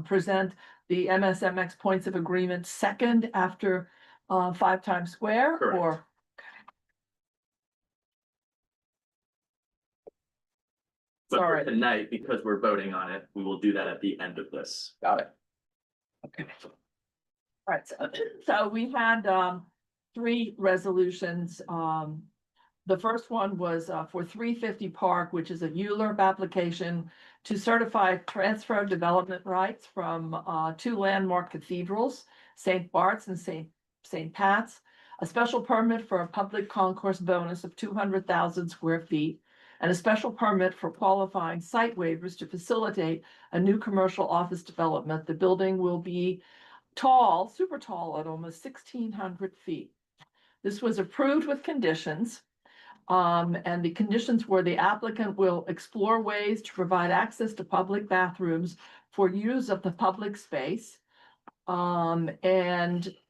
present the MSMX points of agreement second after, 5 Times Square? Correct. Or, But for sorry. tonight, because we're voting on it, we will do that at the end of this. got it. Okay. All right, so we had 3 resolutions. The first one was for 350 Park, which is a ULURP application to certify transfer of development rights from 2 landmark cathedrals, St. Bart's and St. Pat's. A special permit for a public concourse bonus of 200,000 square feet, and a special permit for qualifying site waivers to facilitate a new commercial office development. The building will be tall, super tall, at almost 1,600 feet. This was approved with conditions. And the conditions were the applicant will explore ways to provide access to public bathrooms for use of the public space. And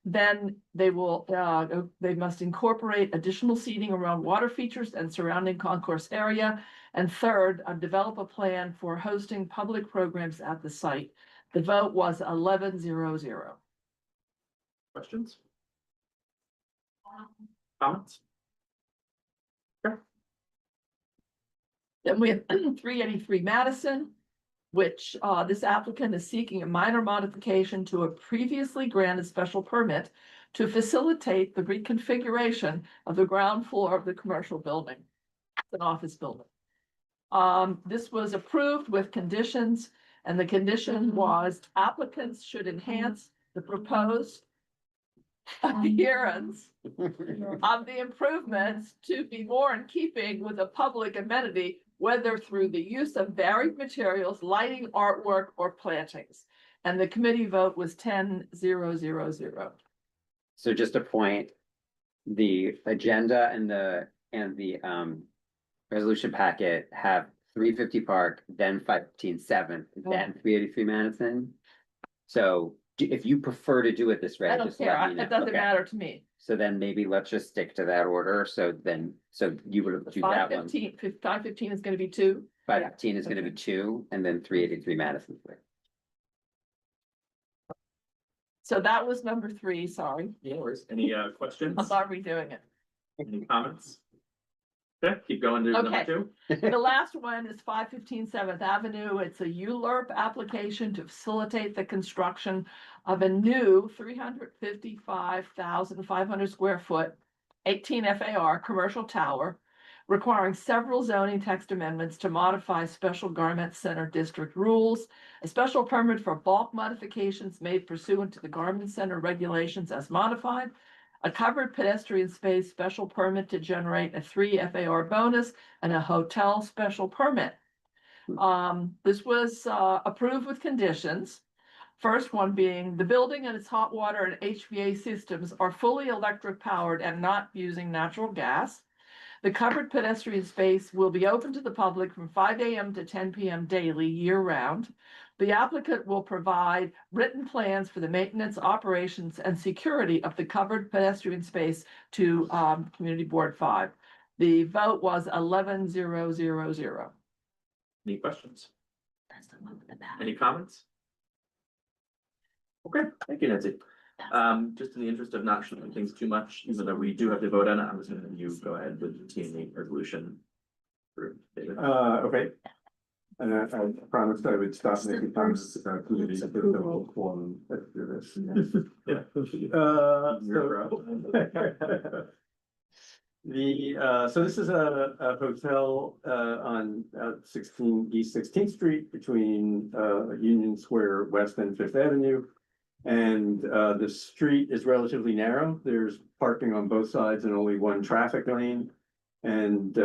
then they must incorporate additional seating around water features and surrounding concourse area. And third, develop a plan for hosting public programs at the site. The vote was 11-0-0. Questions? Comments? Then we have 383 Madison, which this applicant is seeking a minor modification to a previously granted special permit to facilitate the reconfiguration of the ground floor of the commercial building. It's an office building. This was approved with conditions, and the condition was applicants should enhance the proposed appearance of the improvements to be more in keeping with a public amenity, whether through the use of varied materials, lighting, artwork, or plantings. And the committee vote was 10-0-0-0. So just a point, the agenda and the resolution packet have 350 Park, then 515-7, then 383 Madison. So if you prefer to do it this way, I don't just let care, me know. it doesn't Okay. matter to me. So then maybe let's just stick to that order. So you would do that one. 515 is gonna be 2. 515 is gonna be Okay. 2, and then 383 Madison. So that was number 3, sorry. Yeah, worries. Any questions? I'm not redoing it. Any comments? Okay, keep going to number Okay. 2. The last one is 515 7th Avenue. It's a ULURP application to facilitate the construction of a new 355,500 square foot, 18 FAR commercial tower, requiring several zoning text amendments to modify special garment center district rules, a special permit for bulk modifications made pursuant to the garment center regulations as modified, a covered pedestrian space special permit to generate a 3 FAR bonus, and a hotel special permit. This was approved with conditions. First one being the building and its hot water and HVA systems are fully electric powered and not using natural gas. The covered pedestrian space will be open to the public from 5 AM to 10 PM daily, year round. The applicant will provide written plans for the maintenance, operations, and security of the covered pedestrian space to Community Board 5. The vote was 11-0-0-0. Any questions? That's the one with the back. Any comments? Okay, thank you, Nancy. Just in the interest of not showing things too much, even though we do have to vote on it, I'm just gonna have you go ahead with the T&E resolution. David. Okay. And I promised I would stop It's the making comments first- about committee, it's but approval. don't form after this. Yeah. So this is a hotel, on, 16 East 16th Street between, Union Square West and Fifth Avenue. And, the street is relatively narrow. There's parking on both sides and only one traffic lane. And,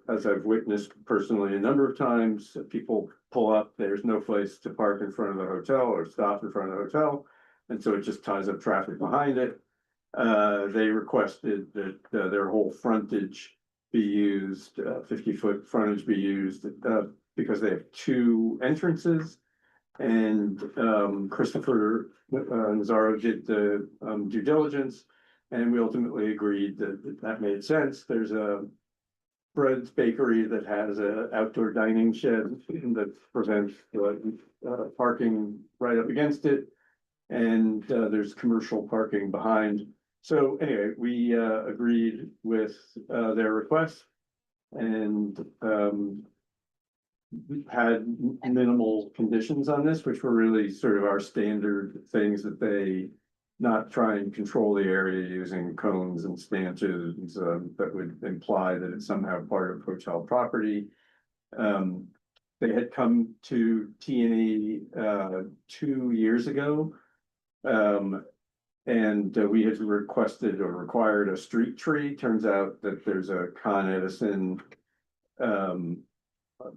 as I've witnessed personally a number of times, people pull up, there's no place to park in front of the hotel or stop in front of the hotel. And so it just ties up traffic behind it. They requested that their whole frontage be used, 50-foot frontage be used, because they have 2 entrances. And Christopher Nazaro did the due diligence, and we ultimately agreed that that made sense. There's a Bread's Bakery that has a outdoor dining shed that prevents parking right up against it. And there's commercial parking behind. So anyway, we agreed with their request and had minimal conditions on this, which were really sort of our standard things that they not try and control the area using cones and stanchions that would imply that it's somehow part of hotel property. They had come to T&E 2 years ago. And we had requested or required a street tree. Turns out that there's a Con Edison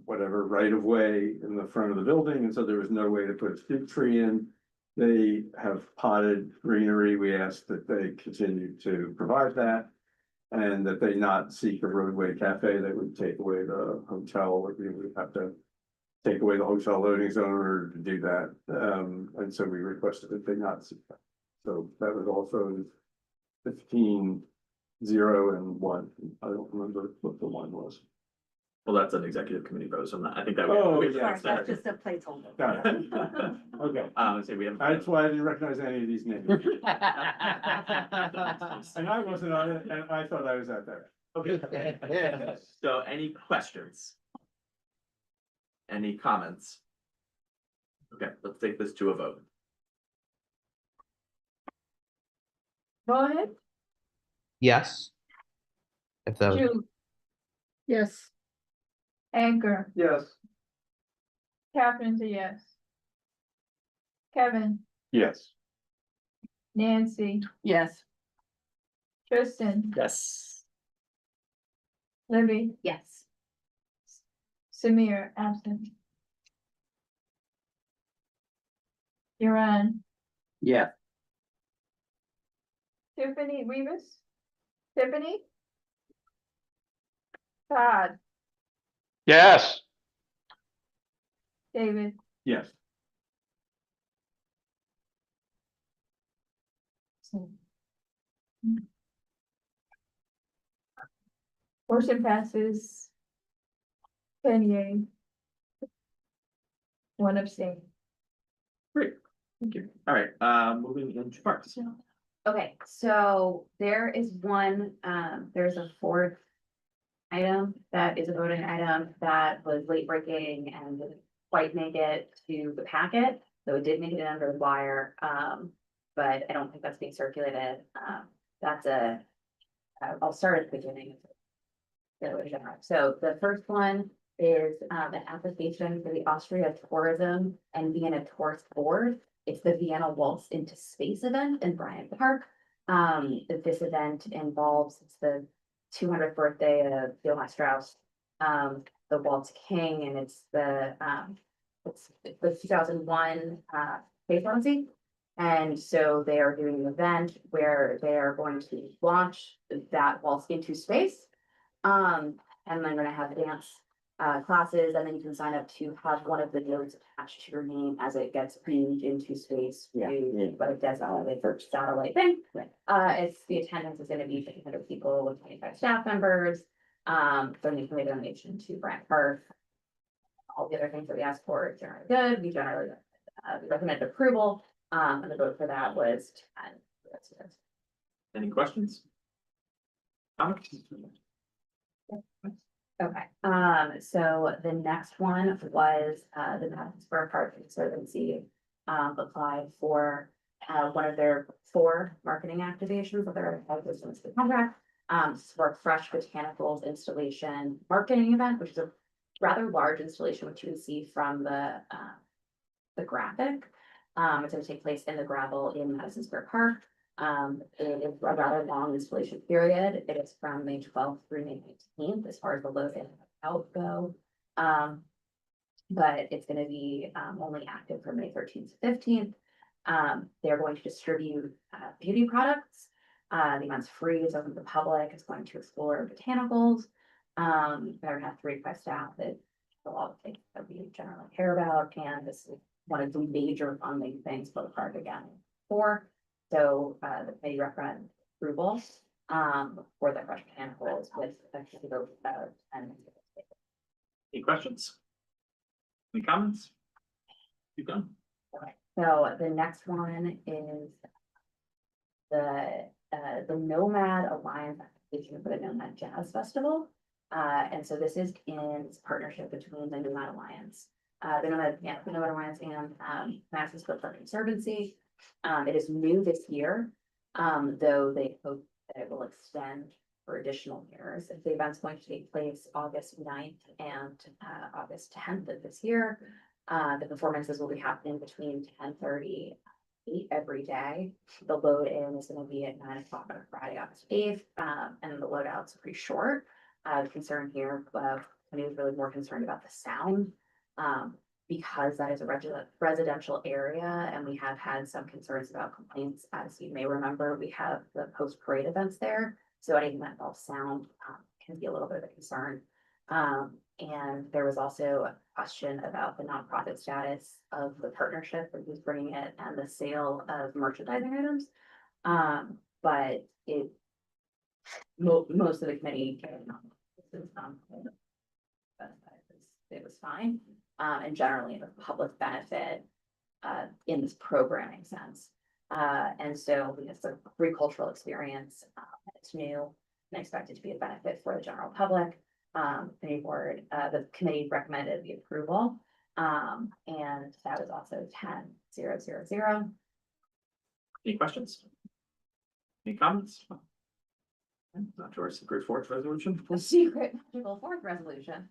whatever right of way in the front of the building, and so there was no way to put a street tree in. They have potted greenery. We asked that they continue to provide that. And that they not seek a roadway cafe that would take away the hotel, or we would have to take away the hotel loading zone in order to do that. And so we requested that they not seek that. So that was also 15-0 and 1. I don't remember what the 1 was. Well, that's an executive committee vote, so I'm not, I think that. Oh, we- yeah. Sorry, that's just a placeholder. Got it. Okay. Say we have. That's why I didn't recognize any of these names. And I wasn't on it, and I thought I was out there. Okay. So any questions? Any comments? Okay, let's take this to a vote. Go ahead, Yes. If that was, Jude, Yes. Anchor, Yes. Catherine's a yes. Kevin, Yes. Nancy, Yes. Tristan, Yes. Libby, Yes. Samir, absent. You're on. Yeah. Tiffany Rivas? Tiffany? Todd, Yes. David, Yes. motion passes. 10 yea. One abstain. Great, thank you. All right, moving into parks. Okay, so there is one, there's a fourth item that is a voting item that was late breaking and didn't quite make it to the packet. So it did make it under the wire, but I don't think that's being circulated. That's I'll start at the beginning. So the first one is an application for the Austria Tourism and Vienna Tourist Board. It's the Vienna Waltz into Space event in Bryant Park. This event involves, it's the 200th birthday of Johann Strauss, the Waltz King, and it's the 2001 Space Odyssey. And so they are doing an event where they are going to launch that waltz into space. And then they're gonna have dance classes, and then you can sign up to have one of the notes attached to your name as it gets beamed into space. But it does the first satellite thing. It's the attendance is gonna be 500 people with 25 staff members. So you can make a donation to Bryant Park. All the other things that we asked for are generally good. We generally recommend approval. And the vote for that was 10. Any questions? Comments? Okay, so the next one was, the Madison Square Park Conservancy, applied for, one of their 4 marketing activations that they're, the contract, for a Fresh Botanicals installation marketing event, which is a rather large installation, which you can see from the graphic. It's gonna take place in the gravel in Madison Square Park. It is a rather long installation period. It is from May 12th through May 19th as far as the load and out go. But it's gonna be only active from May 13th to 15th. They're going to distribute beauty products. The event's free, it's open to the public, it's going to explore botanicals. They're gonna have 3 to 5 staff that a lot of things that we generally care about, and this is one of the major funding things for the park again. So the committee recommend approval for the Fresh Botanicals with and Any questions? Any comments? Keep going. okay. So the next one is the Nomad Alliance application for the Nomad Jazz Festival. And so this is in partnership between the Nomad Alliance, the Nomad Alliance and Madison Square Park Conservancy. It is new this year, though they hope that it will extend for additional years. The event's going to take place August 9th and August 10th of this year. The performances will be happening between 10:30 and 8 every day. The load in is going to be at 9 o'clock on Friday, August 8th, and the load out's pretty short. The concern here, I was really more concerned about the sound. Because that is a residential area and we have had some concerns about complaints. As you may remember, we have the post-parade events there. So anything that involves sound can be a little bit of a concern. And there was also a question about the nonprofit status of the partnership and who's bringing it and the sale of merchandising items. But most of the committee, it was fine. And generally the public benefit in this programming sense. And so it's a free cultural experience. It's new and expected to be a benefit for the general public. The committee recommended the approval. And that was also 10-0-0-0. Any questions? Any comments? Not to our secret 4th resolution. The secret magical 4th resolution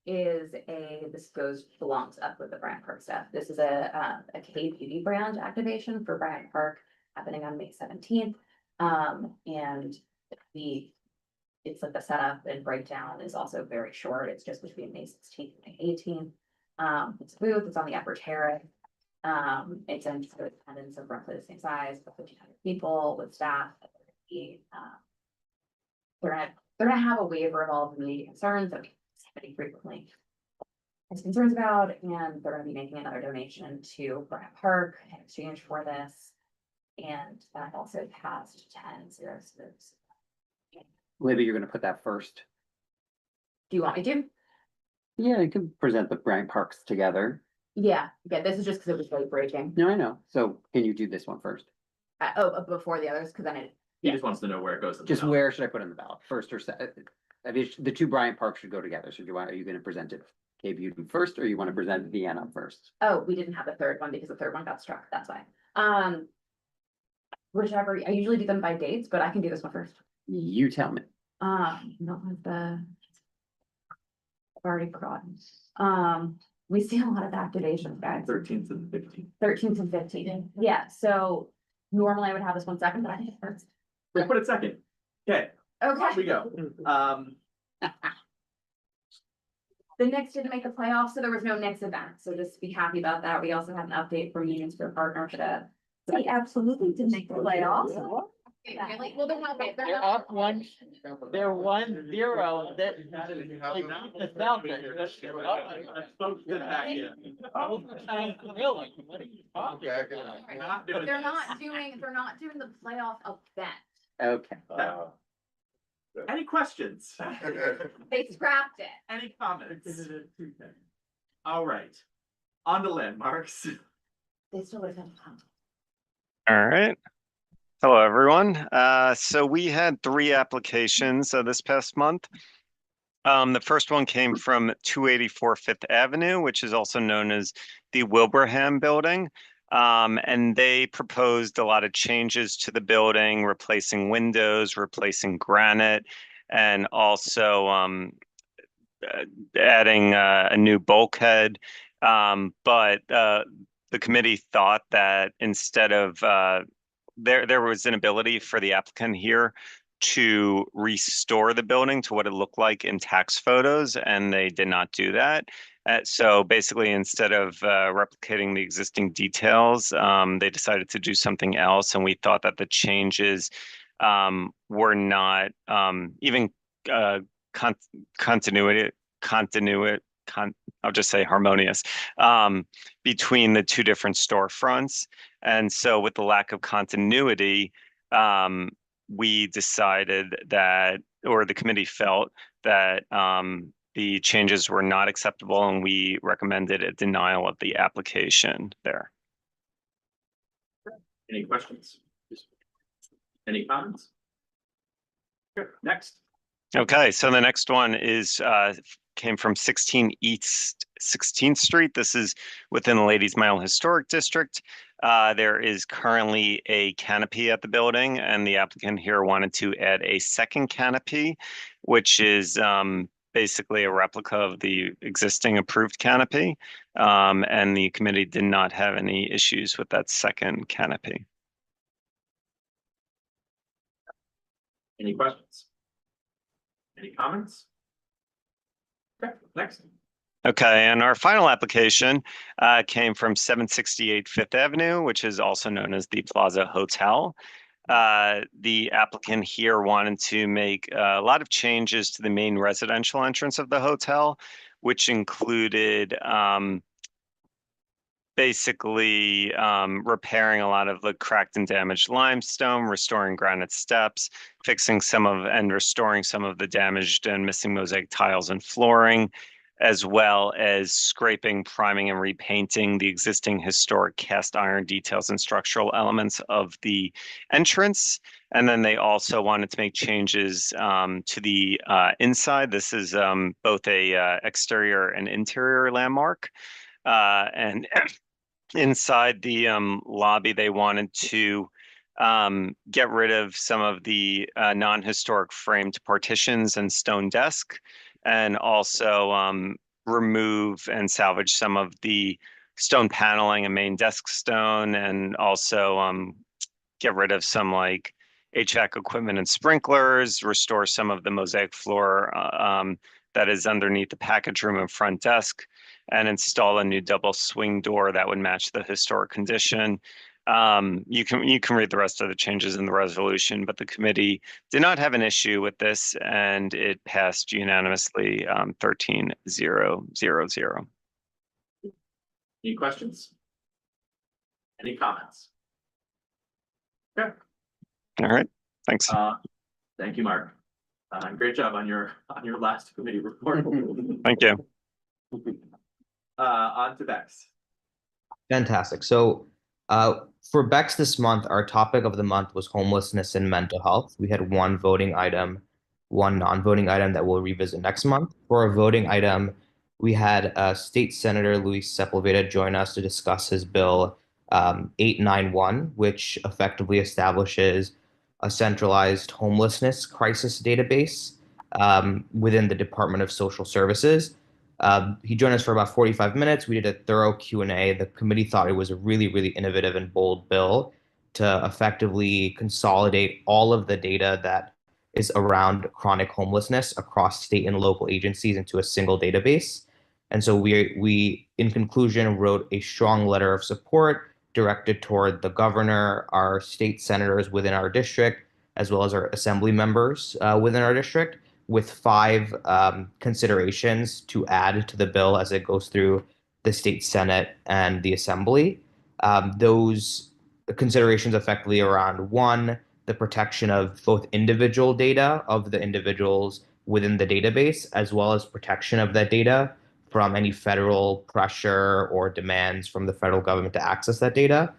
this belongs up with the Bryant Park stuff. This is a K Beauty brand activation for Bryant Park happening on May 17th. And it's like the setup and breakdown is also very short. It's just between May 16th and May 18th. It's a booth, it's on the upper terrace. It's in attendance of roughly the same size, about 1,500 people with staff. They're gonna have a waiver of all of the immediate concerns that we pretty frequently has concerns about, and they're gonna be making another donation to Bryant Park in exchange for this. And that also passed 10-0. Libby, you're gonna put that first. Do you want me to? Yeah, you can present the Bryant Parks together. Yeah, this is just because it was late breaking. No, I know. So can you do this one first? Before the others, because then it. He just wants to know where it goes. in the Just ballot. where should I put on the ballot? First or second? I mean, the two Bryant Parks should go together. So are you gonna present it? K Beauty first, or you wanna present Vienna first? Oh, we didn't have the third one because the third one got struck, that's why. Whichever, I usually do them by dates, but I can do this one first. You tell me. Not with the. I've already forgotten. We see a lot of activations, guys. 13th and 15th. 13th and 15th, yeah, so normally I would have this one second, but I think it first. We'll put it second. Okay, off we Okay. go. The Knicks didn't make the playoffs, so there was no Knicks event, so just be happy about that. We also had an update from Union Square Partner for the. They absolutely didn't make the playoffs. Really? Well, they're not. They're up one, they're 1-0, that. They're not doing the playoff event. Okay. Any questions? They scrapped it. Any comments? All right, on to landmarks. They still would have. All right. Hello, everyone. So we had 3 applications this past month. The first one came from 284 Fifth Avenue, which is also known as the Wilbraham Building. And they proposed a lot of changes to the building, replacing windows, replacing granite, and also adding a new bulkhead. But the committee thought that instead of there was an ability for the applicant here to restore the building to what it looked like in tax photos, and they did not do that. So basically, instead of replicating the existing details, they decided to do something else, and we thought that the changes were not even I'll just say harmonious between the two different storefronts. And so with the lack of continuity, we decided that, or the committee felt that the changes were not acceptable, and we recommended a denial of the application there. Any questions? Any comments? Good, next. Okay, so the next one is came from 16 East 16th Street. This is within the Ladies Mile Historic District. There is currently a canopy at the building, and the applicant here wanted to add a second canopy, which is basically a replica of the existing approved canopy. And the committee did not have any issues with that second canopy. Any questions? Any comments? Okay, next. Okay, and our final application came from 768 Fifth Avenue, which is also known as the Plaza Hotel. The applicant here wanted to make a lot of changes to the main residential entrance of the hotel, which included basically repairing a lot of the cracked and damaged limestone, restoring granite steps, fixing some of and restoring some of the damaged and missing mosaic tiles and flooring, as well as scraping, priming, and repainting the existing historic cast iron details and structural elements of the entrance. And then they also wanted to make changes to the inside. This is both a exterior and interior landmark. And inside the lobby, they wanted to get rid of some of the non-historic framed partitions and stone desk, and also remove and salvage some of the stone paneling and main desk stone, and also get rid of some like HVAC equipment and sprinklers, restore some of the mosaic floor that is underneath the package room and front desk, and install a new double swing door that would match the historic condition. You can read the rest of the changes in the resolution, but the committee did not have an issue with this and it passed unanimously, 13-0-0-0. Any questions? Any comments? Okay, All right, thanks. thank you, Mark. Great job on your last committee report. Thank you. On to Bex. Fantastic. So for Bex this month, our topic of the month was homelessness and mental health. We had one voting item, one non-voting item that we'll revisit next month. For a voting item, we had State Senator Luis Sepulveda join us to discuss his bill 891, which effectively establishes a centralized homelessness crisis database within the Department of Social Services. He joined us for about 45 minutes. We did a thorough Q&A. The committee thought it was a really, really innovative and bold bill to effectively consolidate all of the data that is around chronic homelessness across state and local agencies into a single database. And so we, in conclusion, wrote a strong letter of support directed toward the governor, our state senators within our district, as well as our assembly members within our district, with 5 considerations to add to the bill as it goes through the state Senate and the Assembly. Those considerations effectively around 1, the protection of both individual data of the individuals within the database, as well as protection of that data from any federal pressure or demands from the federal government to access that data.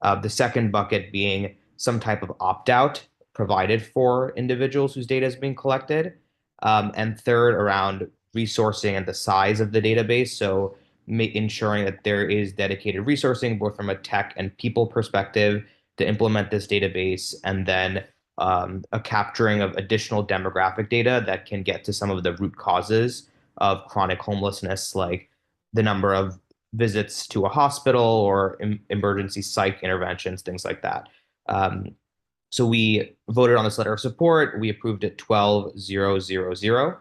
The second bucket being some type of opt-out provided for individuals whose data is being collected. And third, around resourcing and the size of the database. So ensuring that there is dedicated resourcing, both from a tech and people perspective, to implement this database, and then a capturing of additional demographic data that can get to some of the root causes of chronic homelessness, like the number of visits to a hospital or emergency psych interventions, things like that. So we voted on this letter of support. We approved it 12-0-0-0,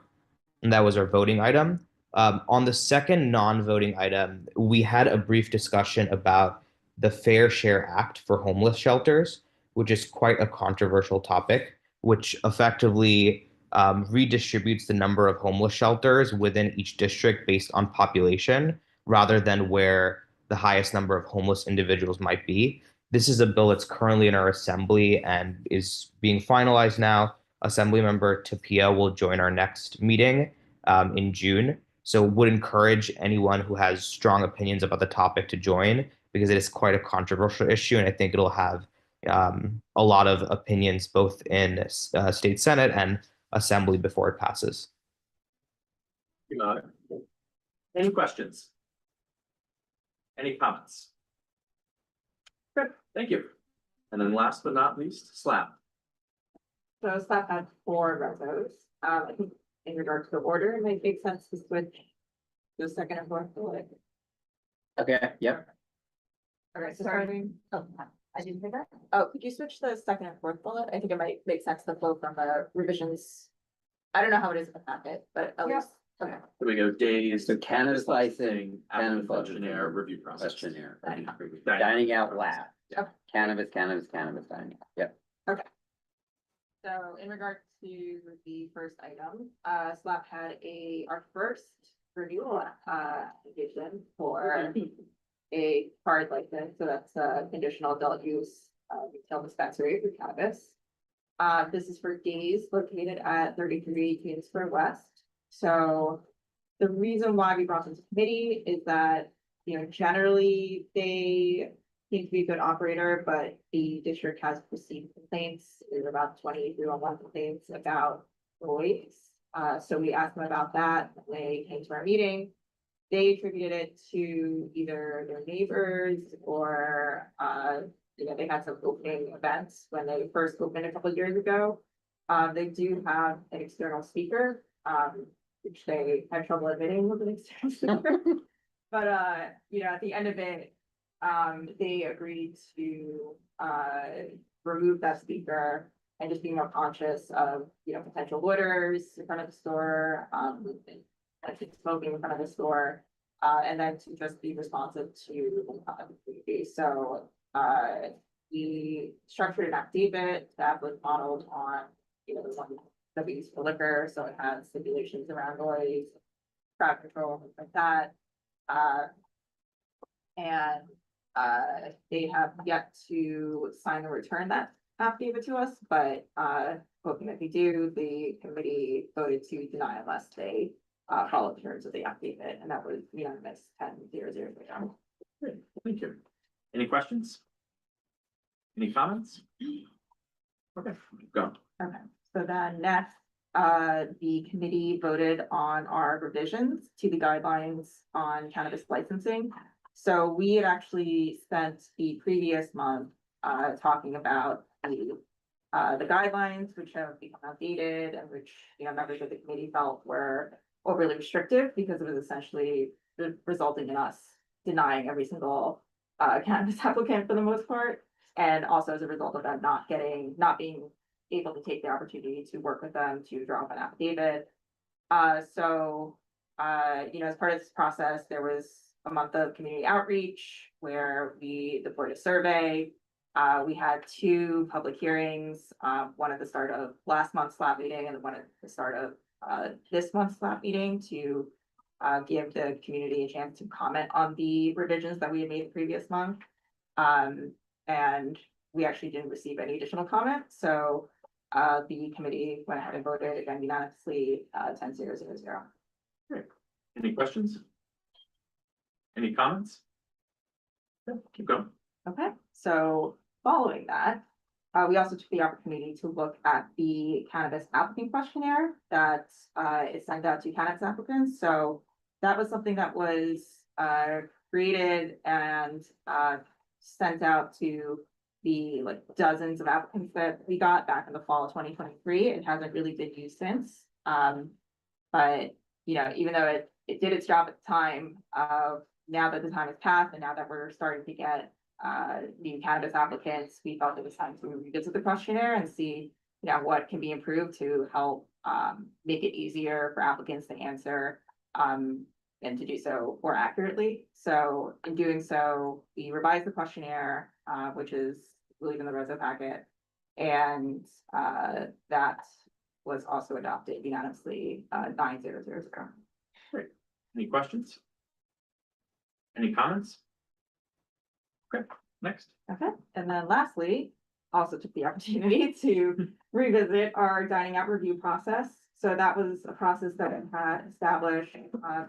and that was our voting item. On the second non-voting item, we had a brief discussion about the Fair Share Act for homeless shelters, which is quite a controversial topic, which effectively redistributes the number of homeless shelters within each district based on population, rather than where the highest number of homeless individuals might be. This is a bill that's currently in our assembly and is being finalized now. Assemblymember Tapia will join our next meeting in June. So would encourage anyone who has strong opinions about the topic to join, because it is quite a controversial issue, and I think it'll have a lot of opinions both in state Senate and Assembly before it passes. Any questions? Any comments? Good, thank you. And then last but not least, SLAP. So SLAP had 4 resos. I think in regard to the order, it might make sense to switch the second and fourth bullet. Okay, yep. Okay, so starting, oh, I didn't hear that. Oh, could you switch the second and fourth bullet? I think it might make sense to flow from the revisions. I don't know how it is in the packet, but at least, okay. Here we go, days. So cannabis licensing, After the cannabis questionnaire review process. questionnaire, Dining. dining out loud. Okay. Cannabis, dining. Yep. So in regard to the first item, SLAP had our first renewal application for a card like this. So that's a conditional adult use retail dispensary for cannabis. This is for days located at 33 Queen Square West. So the reason why we brought this to committee is that, generally they seem to be a good operator, but the district has received complaints. There's about 23 complaints about noise. So we asked them about that when they came to our meeting. They attributed it to either their neighbors or, they had some opening events when they first opened a couple of years ago. They do have an external speaker, which they had trouble admitting was an external speaker. But, at the end of it, they agreed to remove that speaker and just be more conscious of, potential loiters in front of the store, smoking in front of the store. and then to just be responsive to the community. So, we structured an affidavit that was modeled on, the one that we use for liquor, so it has stipulations around noise, crowd control, things like that. And they have yet to sign or return that affidavit to us, but hoping that they do, the committee voted to deny unless they follow the terms of the affidavit, and that was unanimous 10-0-0. Great, thank you. Any questions? Any comments? Okay, go. Okay, so then next, the committee voted on our revisions to the guidelines on cannabis licensing. So we had actually spent the previous month, talking about the guidelines, which have become outdated and which, members of the committee felt were overly restrictive because it was essentially resulting in us denying every single cannabis applicant for the most part. And also as a result of that, not being able to take the opportunity to work with them to draw up an affidavit. So, as part of this process, there was a month of community outreach where we deployed a survey. We had 2 public hearings, one at the start of last month's SLAP meeting and one at the start of this month's SLAP meeting to give the community a chance to comment on the revisions that we had made the previous month. And we actually didn't receive any additional comments, so the committee went ahead and voted again unanimously 10-0-0-0. Great. Any questions? Any comments? Yeah, keep going. Okay, so following that, we also took the opportunity to look at the cannabis applicant questionnaire that is sent out to cannabis applicants. So that was something that was created and sent out to the dozens of applicants that we got back in the fall of 2023. It hasn't really been used since. But even though it did its job at the time, now that the time has passed and now that we're starting to get new cannabis applicants, we felt it was time to revisit the questionnaire and see what can be improved to help make it easier for applicants to answer and to do so more accurately. So in doing so, we revised the questionnaire, which is in the reso packet, and that was also adopted unanimously 9-0-0-0. Great. Any questions? Any comments? Okay, next. Okay, and then lastly, also took the opportunity to revisit our dining out review process. So that was a process that we had established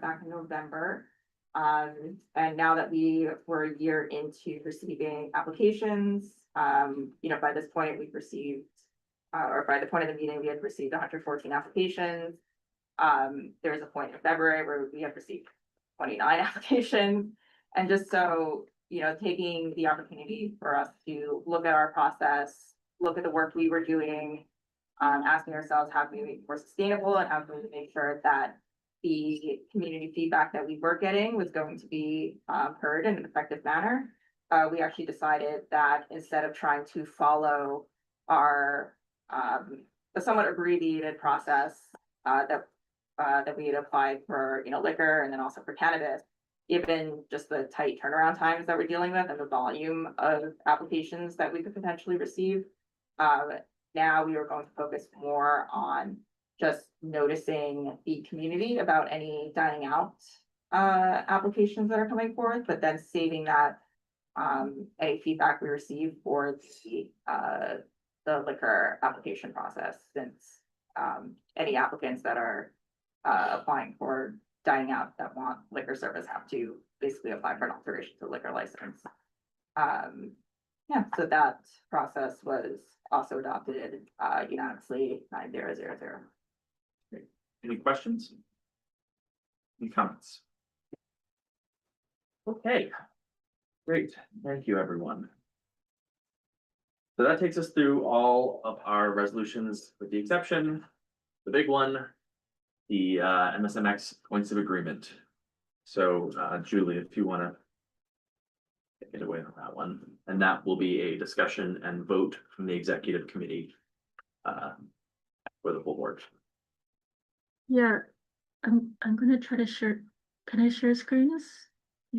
back in November. And now that we were a year into receiving applications, by this point we've received, or by the point of the meeting, we had received 114 applications. There was a point in February where we had received 29 applications. And just so, taking the opportunity for us to look at our process, look at the work we were doing, asking ourselves how can we make it more sustainable and how can we make sure that the community feedback that we were getting was going to be heard in an effective manner. We actually decided that instead of trying to follow our a somewhat abbreviated process that we had applied for liquor and then also for cannabis, given just the tight turnaround times that we're dealing with and the volume of applications that we could potentially receive. Now we are going to focus more on just noticing the community about any dining out applications that are coming forth, but then saving that any feedback we receive for the liquor application process, since any applicants that are applying for dining out that want liquor service have to basically apply for an alteration to liquor license. So that process was also adopted unanimously 9-0-0-0. Great. Any questions? Any comments? Okay, great. Thank you, everyone. So that takes us through all of our resolutions with the exception, the big one, the MSMX points of agreement. So Julie, if you want to take it away on that one, and that will be a discussion and vote from the executive committee for the full board. Yeah, I'm gonna try to share Can I share screens?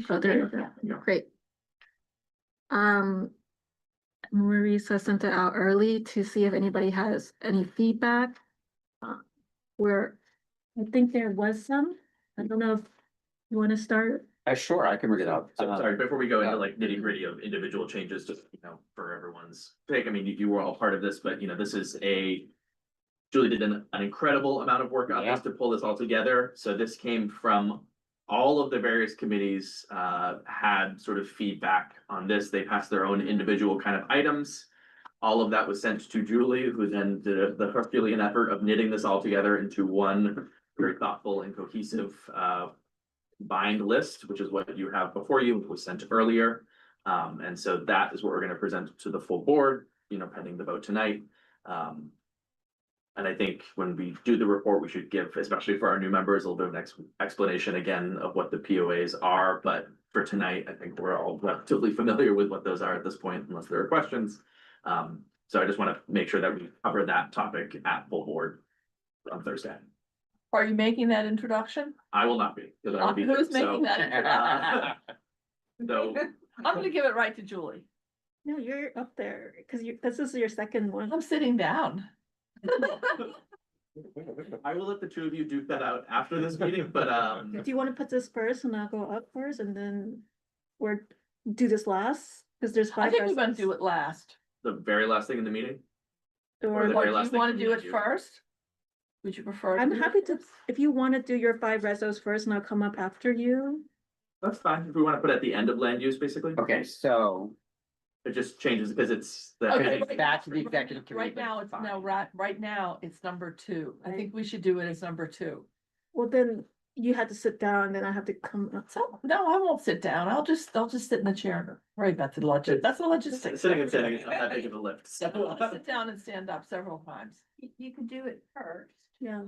Oh, there you go. Yeah. Great. Marisa sent it out early to see if anybody has any feedback. Where I think there was some. I don't know if you want to start. Sure, I can read it out. So sorry, before we go into like nitty gritty of individual changes, just, for everyone's sake, I mean, you were all part of this, but this is Julie did an incredible amount of work on this to pull this all together. So this came from all of the various committees, had sort of feedback on this. They passed their own individual kind of items. All of that was sent to Julie, who then did the Herculean effort of knitting this all together into one very thoughtful and cohesive, bind list, which is what you have before you, was sent earlier. And so that is what we're going to present to the full board, pending the vote tonight. And I think when we do the report, we should give, especially for our new members, a little bit of an explanation again of what the POAs are. But for tonight, I think we're all relatively familiar with what those are at this point, unless there are questions. So I just want to make sure that we cover that topic at full board on Thursday. Are you making that introduction? I will not be. Because I will be Who's there, making that introduction? So I'm gonna give it right to Julie. No, you're up there because this is your second one. I'm sitting down. I will let the two of you duke that out after this meeting, but Do you want to put this first and I'll go up first and then do this last? Because there's I five. think we're gonna residents. do it last. the very last thing in the meeting. Or the Or very do last you thing wanna we do need it to do. first? Would you prefer? I'm do it happy to, first? if you want to do your five resos first and I'll come up after you. That's fine. If we want to put it at the end of land use, basically. Okay, so It just changes because it's the. Okay, it's back to the executive committee. Right now, but it's fine. no, right now, it's number 2. I think we should do it as number 2. Well, then you had to sit down and then I have to come up. So, no, I won't sit down. I'll just sit in the chair. Right, that's the logistics. Sitting and standing is not that big of a lift. I'll sit down and stand up several times. You could do it first, Yeah.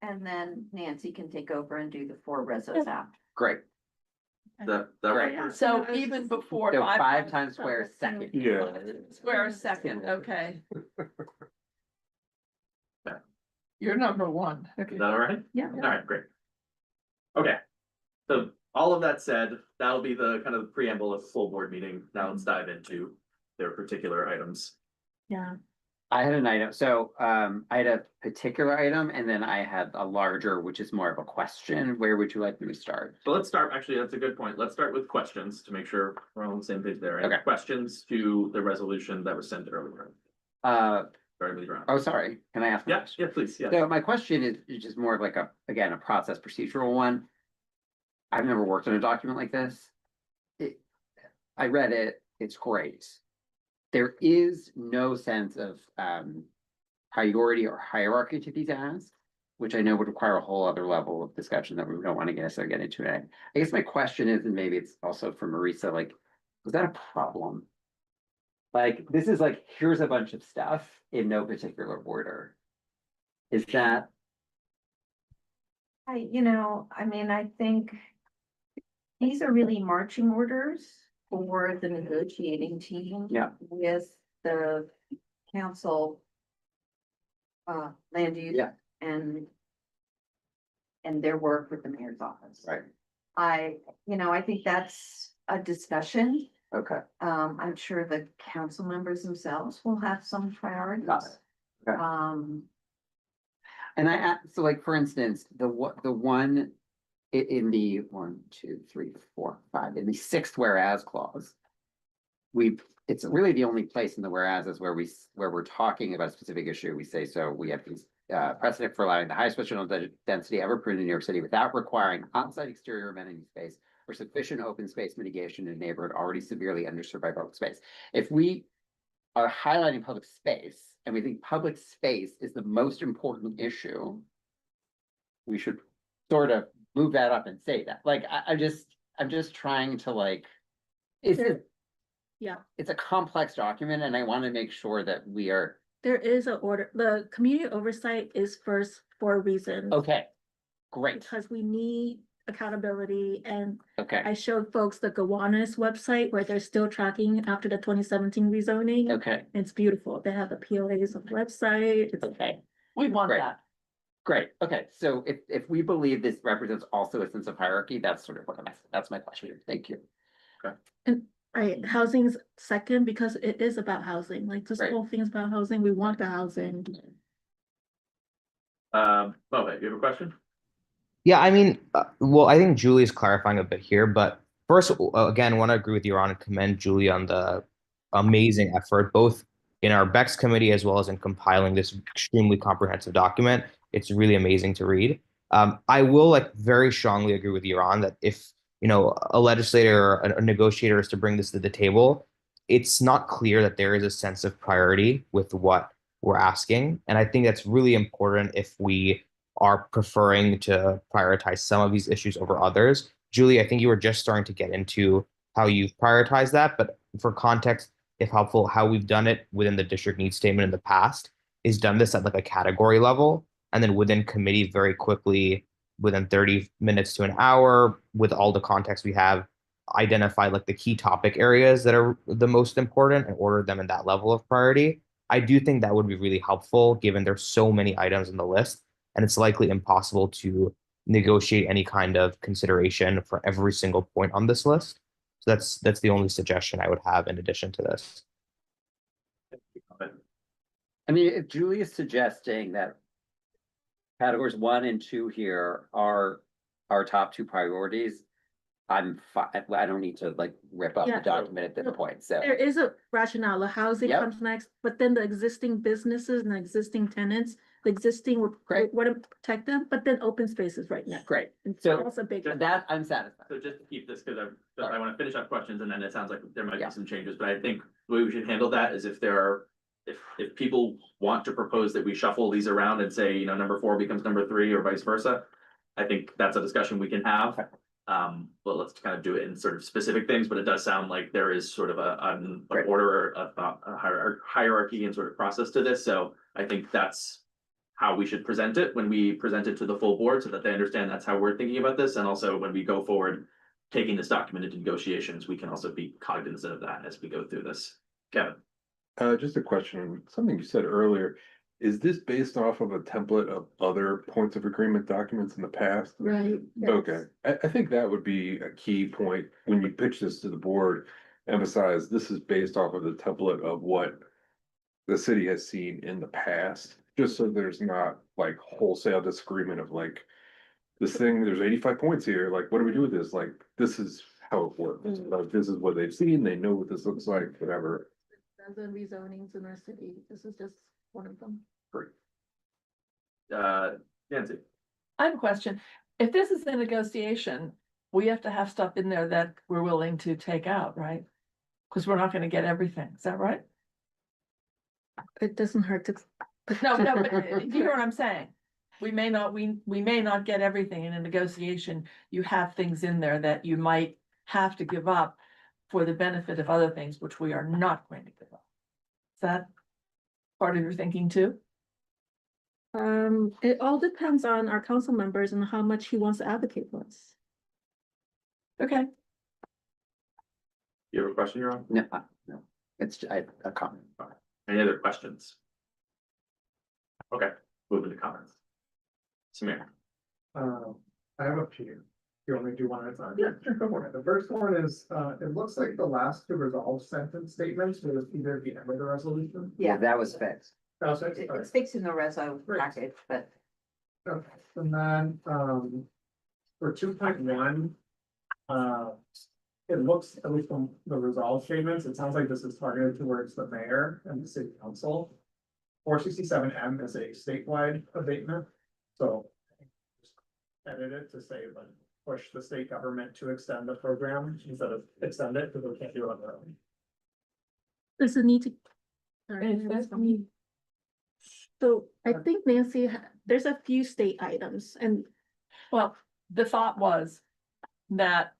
and then Nancy can take over and do the 4 resos after. Great. That Great. works. So even before. So 5 times square is second. Yeah. Square a second, okay. Okay. You're number 1. Is that all right? Yeah. All right, great. Okay, so all of that said, that'll be the kind of preamble of the full board meeting. Now let's dive into their particular items. Yeah. I had an item, so I had a particular item and then I had a larger, which is more of a question. Where would you like me to start? So let's start, actually, that's a good point. Let's start with questions to make sure we're all on the same page there. Any Okay. questions to the resolution that was sent earlier? Sorry, Ms. Brown. Oh, sorry, can I ask? a Yeah, question? yeah, please, yeah. So my question is just more of like again, a process procedural one. I've never worked on a document like this. I read it, it's great. There is no sense of priority or hierarchy to these asks, which I know would require a whole other level of discussion that we don't want to necessarily get into today. I guess my question is, and maybe it's also for Marisa, like, was that a problem? Like, this is like, here's a bunch of stuff in no particular order. Is that? I think these are really marching orders for the negotiating team. Yeah. With the council. Land use. Yeah. And their work with the mayor's office. Right. I think that's a discussion. Okay. I'm sure the council members themselves will have some priorities. Got it. Okay. And so like, for instance, the one in the 1, 2, 3, 4, 5, in the 6th whereas clause. It's really the only place in the whereas where we're talking about a specific issue. We say, so we have these precedent for allowing the highest residential density ever approved in New York City without requiring on-site exterior amenity space or sufficient open space mitigation in a neighborhood already severely underserved by public space. If we are highlighting public space and we think public space is the most important issue, we should sort of move that up and say that. Like, I'm just trying to like, Yeah, it's a complex document and I want to make sure that we are, there is an order. The community oversight is first for a reason. okay, great, Because we need accountability, and okay, I showed folks the Gowanus website where they're still tracking after the 2017 rezoning. okay, It's beautiful. They have the POAs on the website. It's okay. We want Great. that. Great, okay, so if we believe this represents also a sense of hierarchy, that's sort of what that's my question, thank you. Right, housing is second because it is about housing, like this Right. whole thing is about housing, we want the housing. Okay, you have a question? Yeah, I mean, well, I think Julie's clarifying a bit here, but first, again, want to agree with you, Ron, and commend Julie on the amazing effort, both in our BEX committee as well as in compiling this extremely comprehensive document. It's really amazing to read. I will like very strongly agree with you, Ron, that if a legislator or a negotiator is to bring this to the table, it's not clear that there is a sense of priority with what we're asking, and I think that's really important if we are preferring to prioritize some of these issues over others. Julie, I think you were just starting to get into how you've prioritized that, but for context, if helpful, how we've done it within the district needs statement in the past is done this at like a category level, and then within committee very quickly, within 30 minutes to an hour, with all the context we have, identify like the key topic areas that are the most important and order them in that level of priority. I do think that would be really helpful given there's so many items in the list and it's likely impossible to negotiate any kind of consideration for every single point on this list. So that's the only suggestion I would have in addition to this. I mean, if Julie is suggesting that categories 1 and 2 here are our top 2 priorities, I'm fine. I don't need to like rip up the Yeah. document at this point, so. There is a rationale, the housing Yep. comes next, but then the existing businesses and the existing tenants, the existing, we Great. want to protect them, but then open spaces right next. Great, And so that's a big. that I'm satisfied. So just to keep this, because I want to finish up questions and then it sounds like there might Yeah. be some changes, but I think the way we should handle that is if there are. If people want to propose that we shuffle these around and say, number 4 becomes number 3 or vice versa. I think that's a discussion we can have. But let's kind of do it in sort of specific things, but it does sound like there is sort of an Great. order, a hierarchy and sort of process to this, so I think that's. How we should present it when we present it to the full board so that they understand that's how we're thinking about this, and also when we go forward. Taking this document into negotiations, we can also be cognizant of that as we go through this. Kevin. Just a question, something you said earlier, is this based off of a template of other points of agreement documents in the past? Right. yes. Okay, I think that would be a key point when you pitch this to the board, emphasize this is based off of the template of what the city has seen in the past, just so there's not like wholesale disagreement of like, this thing, there's 85 points here, like, what do we do with this? Like, this is how it works, like, this is what they've seen, they know what this looks like, whatever. Dozen rezonings in our city, this is just one of them. Nancy. I have a question. If this is a negotiation, we have to have stuff in there that we're willing to take out, right? Because we're not gonna get everything, is that right? It doesn't hurt to. No, but you hear what I'm saying? We may not get everything in a negotiation. You have things in there that you might have to give up for the benefit of other things, which we are not going to give up. Is that part of your thinking too? It all depends on our council members and how much he wants to advocate for us. Okay. You have a question, you're on? No, no, it's a comment. Any other questions? Okay, moving to comments. Samir. I have a few. You want me to do one at a time? Yeah, sure, go for it. The first one is, it looks like the last 2 resolve sentence statements was either the end of the resolution. Yeah, That was fixed. Oh, so it's- it's fixed in the reso Great. package, but Okay, and then, for 2.1. It looks, at least from the resolve statements, it sounds like this is targeted towards the mayor and the city council. 467M is a statewide abatement, so. just Edit it to say, like, push the state government to extend the program instead of extend it, because we can't do it on their own. Does it need to? Sorry, So I think Nancy, there's a few state items and Well, the thought was that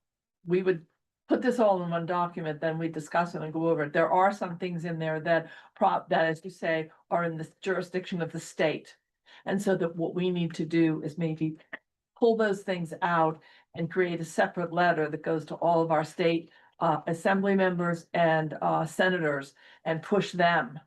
we would put this all in one document, then we discuss it and go over it. There are some things in there that that, as you say, are in the jurisdiction of the state. And so that what we need to do is maybe pull those things out and create a separate letter that goes to all of our state assembly members and senators and push them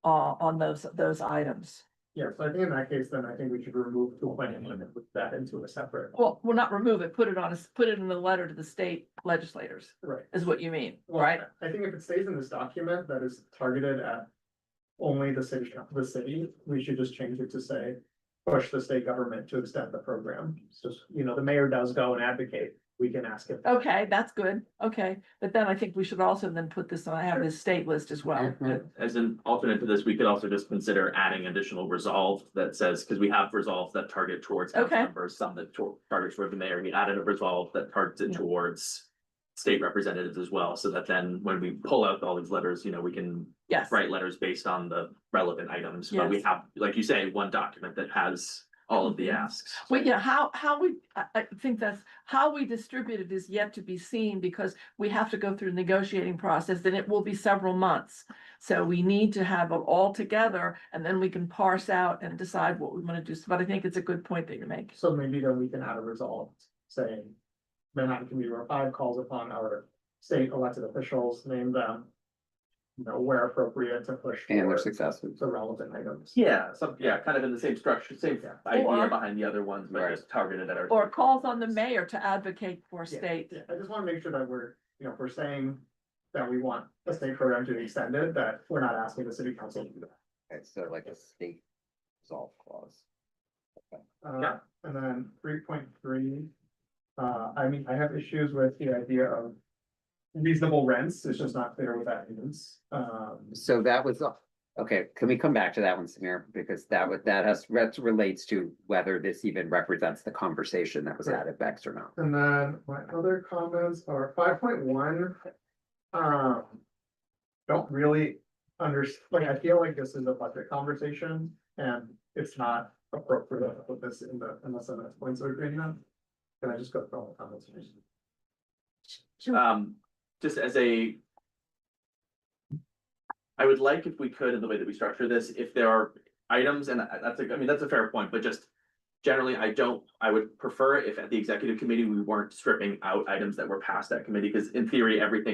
on those items. Yeah, so I think in that case, then I think we should remove the planning limit, put that into a separate. Well, we'll not remove it, put it on put it in the letter to the state legislators, Right. is what you mean, Well, right? I think if it stays in this document that is targeted at only the city, we should just change it to say, push the state government to extend the program. So, you know, the mayor does go and advocate, we can ask him. Okay, that's good, okay, but then I think we should also then put this on, have this state list as well. As an alternate to this, we could also just consider adding additional resolve that says, because we have resolves that target towards council Okay. members, some that targets toward the mayor. We added a resolve that targets it towards state representatives as well, so that then when we pull out all these letters, you know, we can Yes, write letters based on the relevant items. But we Yes. have, like you say, one document that has all of the asks. well, yeah, how we, I think that's, how we distribute it is yet to be seen, because we have to go through the negotiating process, and it will be several months. So we need to have it all together, and then we can parse out and decide what we want to do, but I think it's a good point that you're making. So maybe then we can add a resolve saying, Manhattan Community Board 5 calls upon our state elected officials, name them. You know, where appropriate to push. And their forward successors. The relevant items. Yeah, kind of in the same structure, same idea Or- behind the other ones, but just targeted at our. Or calls on the mayor to advocate for Yeah, state. yeah, I just wanna make sure that we're, you know, if we're saying that we want a state program to be extended, that we're not asking the city council to do that. Okay, so like a state resolve clause. And then 3.3. I mean, I have issues with the idea of reasonable rents, it's just not clear what that means. So that was, okay, can we come back to that one, Samir? Because that relates to whether this even represents the conversation that was had at Bex or not. And then my other comments are 5.1. Don't really like, I feel like this is a budget conversation and it's not appropriate to put this in the, unless I'm at points of agreement. Can I just go through all the comments? Just as a. I would like if we could, in the way that we structure this, if there are items, and that's a fair point, but just. Generally, I would prefer if at the executive committee, we weren't stripping out items that were passed that committee, because in theory, every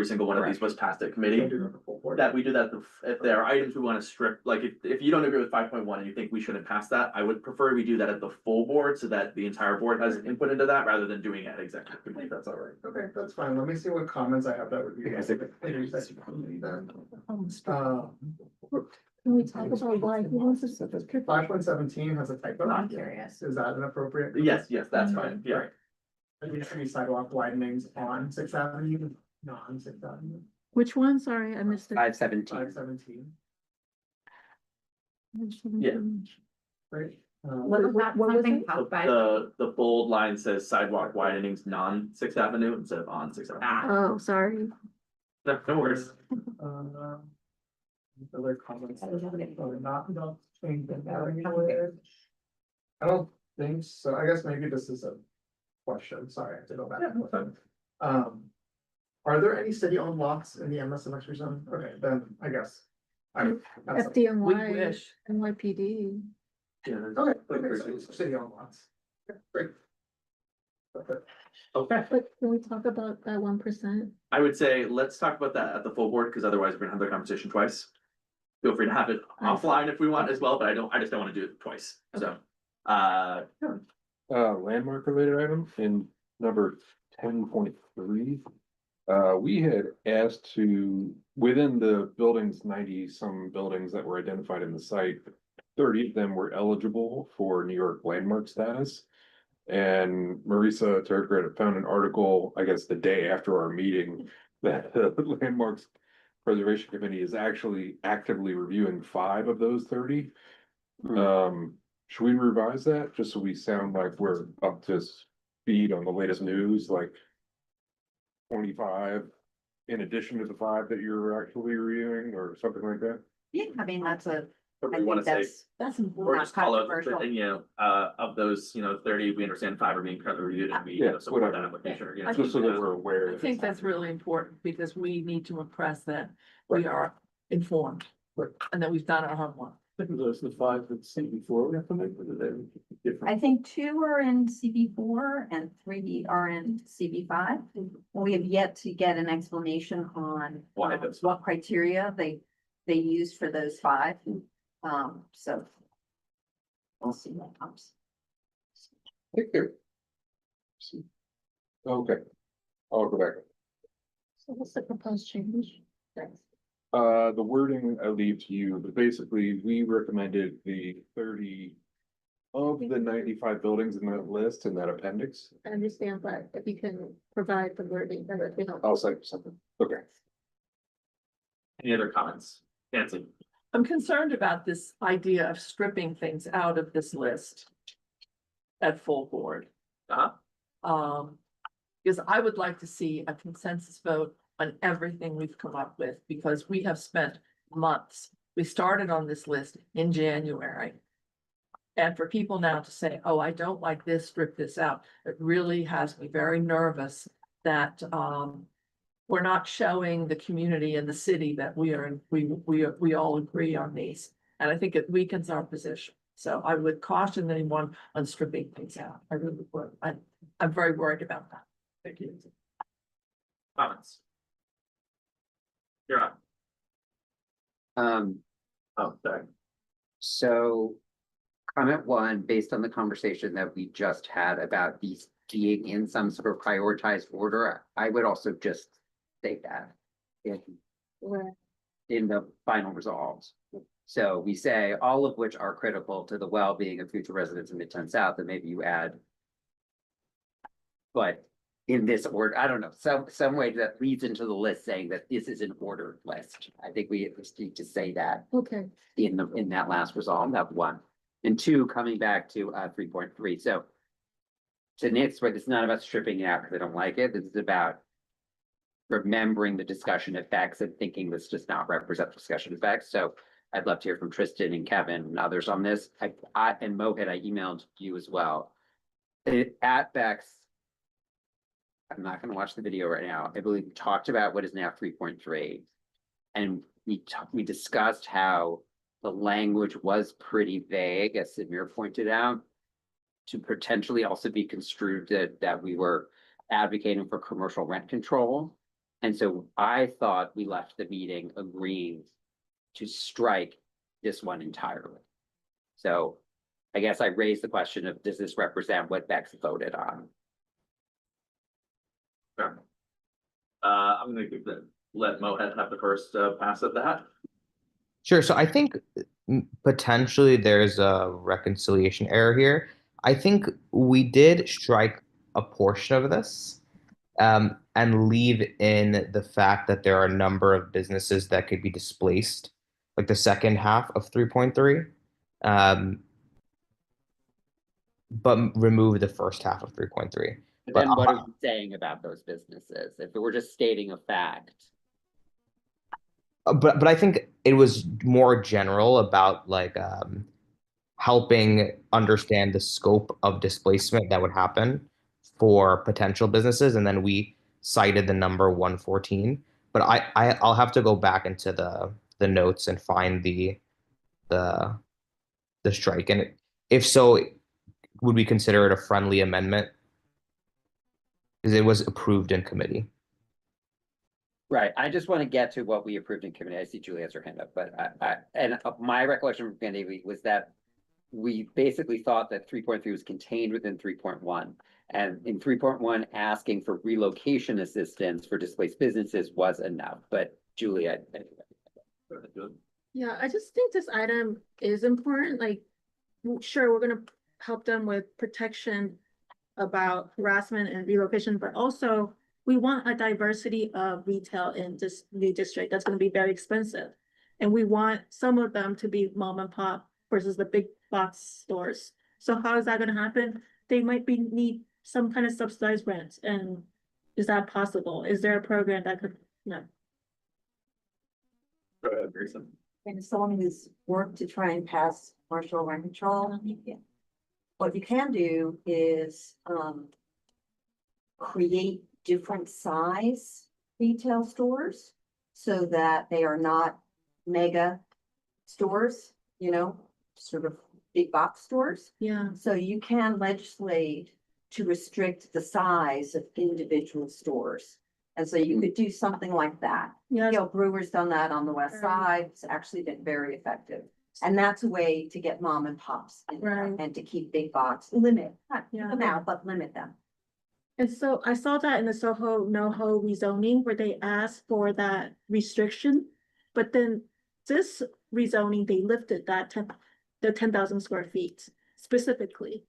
single one of these was passed at committee. That we do that, if there are items we want to strip, like if you don't agree with 5.1 and you think we shouldn't pass that, I would prefer we do that at the full board so that the entire board has input into that rather than doing it at executive committee, if that's all right. Okay, that's fine. Let me see what comments I have that would be. Because if- Can we talk about why he wants to? 5.17 has a typo. I'm curious. Is that an appropriate? Yes, that's fine, yeah. Right. I think it should be sidewalk widenings on 6th Avenue, not on 6th Avenue. Which one? Sorry, I missed it. 517. 517, Yeah. right? What was that, what was something it? popped by? The bold line says sidewalk widenings non-6th Avenue instead of on 6th Avenue. Oh, sorry. No worries. Other comments. Not change the narrative. I don't think so. I guess maybe this is a question. Sorry, I have to go back. Are there any city-owned lots in the MSMX zone? Okay, then I guess. That's- We FDNY, wish. NYPD. Okay, so city-owned lots. Great. Okay, But can we talk about that 1%? I would say, let's talk about that at the full board, because otherwise we're gonna have the conversation twice. Feel free to have it offline if we want as well, but I just don't wanna do it twice, so. Landmark related item in number 10.3. We had asked to, within the buildings, 90 some buildings that were identified in the site. 30 of them were eligible for New York landmark status. And Marisa Turkred found an article, I guess, the day after our meeting, that the Landmarks Preservation Committee is actually actively reviewing 5 of those 30. Should we revise that, just so we sound like we're up to speed on the latest news, like 25 in addition to the 5 that you're actually reviewing, or something like that? Yeah, I mean, that's a, Or I we wanna think say, That's or important. just call out, controversial. and of those, 30, we understand 5 are being currently reviewed and we, Yeah, support that whatever. application. or, I Just so that that we're aware. I that think it's- that's really important, because we need to impress that we are informed. Right. And that we've done our homework. I think those are the 5 that see before we have to make, or are they different? I think 2 are in CB4 and 3 are in CB5. We have yet to get an explanation on Why those what criteria they used for those 5. So We'll see what comes. Okay. I'll go back. So what's the proposed change? The wording I leave to you, but basically, we recommended the 30 of the 95 buildings in that list in that appendix. I understand, but if you can provide the wording, that would be helpful. I'll say something. Okay. Any other comments? Nancy? I'm concerned about this idea of stripping things out of this list at full board. Because I would like to see a consensus vote on everything we've come up with, because we have spent months. We started on this list in January. And for people now to say, oh, I don't like this, strip this out, it really has me very nervous that we're not showing the community and the city that we all agree on these. And I think it weakens our position. So I would caution anyone on stripping things out. I really would. I'm very worried about that. Thank you. Comments? You're up. Oh, sorry. So comment one, based on the conversation that we just had about these being in some sort of prioritized order, I would also just say that in the final resolves. So we say all of which are critical to the well-being of future residents in Midtown South, and maybe you add, but in this order, I don't know, some way that leads into the list saying that this is an ordered list. I think we at least need to say that Okay. in that last resolve, that one. And two, coming back to 3.3. So to Nick's point, it's not about stripping it out because I don't like it. This is about remembering the discussion effects and thinking this does not represent discussion effects. So I'd love to hear from Tristan and Kevin and others on this. I and Mohit, I emailed you as well. At Bex, I'm not going to watch the video right now. I believe we talked about what is now 3.3. And we discussed how the language was pretty vague, as Samir pointed out, to potentially also be construed that we were advocating for commercial rent control. And so I thought we left the meeting agreeing to strike this one entirely. So I guess I raised the question of, does this represent what Bex voted on? Sure. I'm gonna let Mohit have the first pass at that. Sure. So I think potentially there's a reconciliation error here. I think we did strike a portion of this and leave in the fact that there are a number of businesses that could be displaced, like the second half of 3.3, but remove the first half of 3.3. But then what are we saying about those businesses? If we're just stating a fact. But I think it was more general about like helping understand the scope of displacement that would happen for potential businesses, and then we cited the number 114. But I'll have to go back into the notes and find the strike, and if so, would we consider it a friendly amendment? Because it was approved in committee. Right, I just want to get to what we approved in committee. I see Julie has her hand up, but my recollection from committee was that we basically thought that 3.3 was contained within 3.1. And in 3.1, asking for relocation assistance for displaced businesses was enough, but Julie, Yeah, I just think this item is important. Like, sure, we're gonna help them with protection about harassment and relocation, but also we want a diversity of retail in this new district. That's gonna be very expensive. And we want some of them to be mom and pop versus the big box stores. So how is that gonna happen? They might need some kind of subsidized rent. And is that possible? Is there a program that could, no? Go ahead, Grayson. And as someone who's worked to try and pass commercial rent control, what you can do is create different size retail stores so that they are not mega stores, you know, sort of big box stores. Yeah. So you can legislate to restrict the size of individual stores. And so you could do something like that. Yeah. You know, Brewer's done that on the west side. It's actually been very effective. And that's a way to get mom and pops in there Right. and to keep big box, limit, not keep Yeah. them out, but limit them. And so I saw that in the Soho NoHo rezoning where they asked for that restriction. But then this rezoning, they lifted the 10,000 square feet specifically.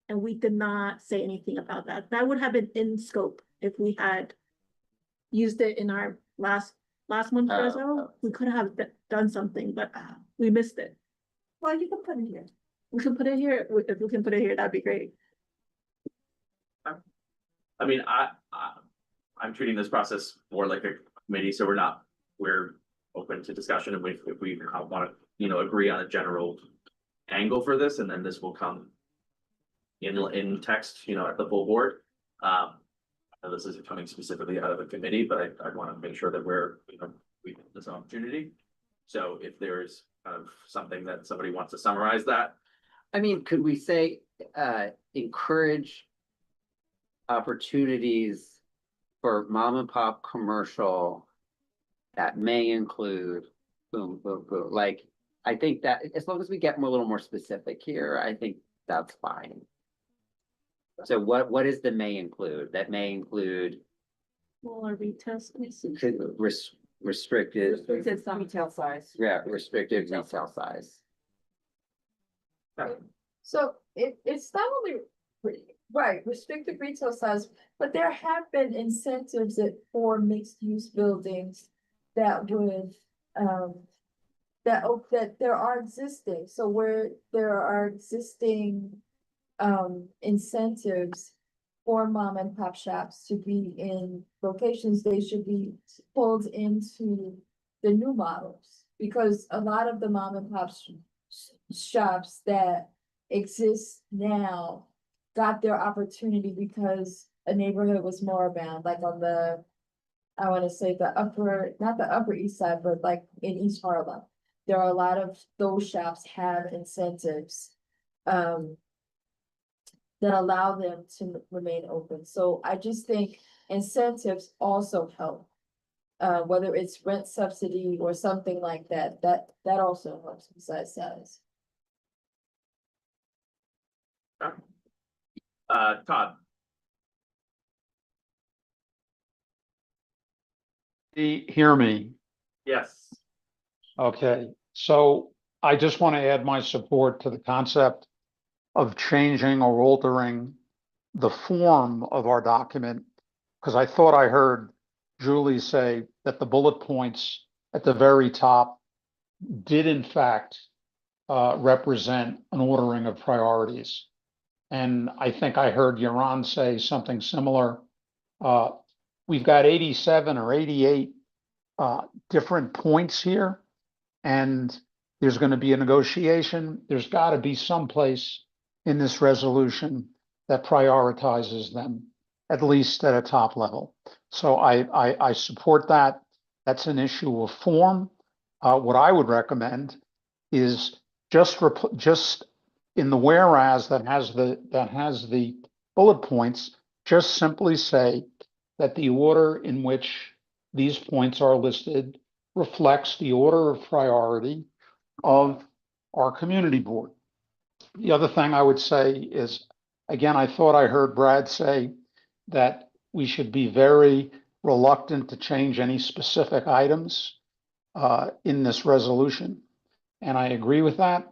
And we did not say anything about that. That would have been in scope if we had used it in our last month or so. We could have done something, but we missed it. Well, you can put it here. We can put it here. If we can put it here, that'd be great. I mean, I'm treating this process more like a committee, so we're open to discussion, and if we want to, agree on a general angle for this, and then this will come in text, at the full board. I know this is coming specifically out of the committee, but I want to make sure that we get this opportunity. So if there's kind of something that somebody wants to summarize that. I mean, could we say, encourage opportunities for mom and pop commercial that may include boom, boom, boom, like, I think that as long as we get a little more specific here, I think that's fine. So what is the may include? That may include Smaller retail spaces. restricted, Retail size. yeah, restricted retail size. So it's not only, right, restricted retail size, but there have been incentives for mixed use buildings that would, that there are existing, so where there are existing incentives for mom and pop shops to be in locations, they should be pulled into the new models. Because a lot of the mom and pop shops that exist now got their opportunity because a neighborhood was moribund, like on the, I wanna say not the Upper East Side, but like in East Harlem. There are a lot of those shops have incentives, that allow them to remain open. So I just think incentives also help. Whether it's rent subsidy or something like that, that also helps besides size. Todd. Hear me. Yes. Okay, so I just want to add my support to the concept of changing or altering the form of our document, because I thought I heard Julie say that the bullet points at the very top did in fact represent an ordering of priorities. And I think I heard Yaron say something similar. We've got 87 or 88 different points here, and there's going to be a negotiation. There's got to be some place in this resolution that prioritizes them, at least at a top level. So I support that. That's an issue of form. What I would recommend is just in the whereas that has the bullet points, just simply say that the order in which these points are listed reflects the order of priority of our community board. The other thing I would say is, again, I thought I heard Brad say that we should be very reluctant to change any specific items in this resolution. And I agree with that.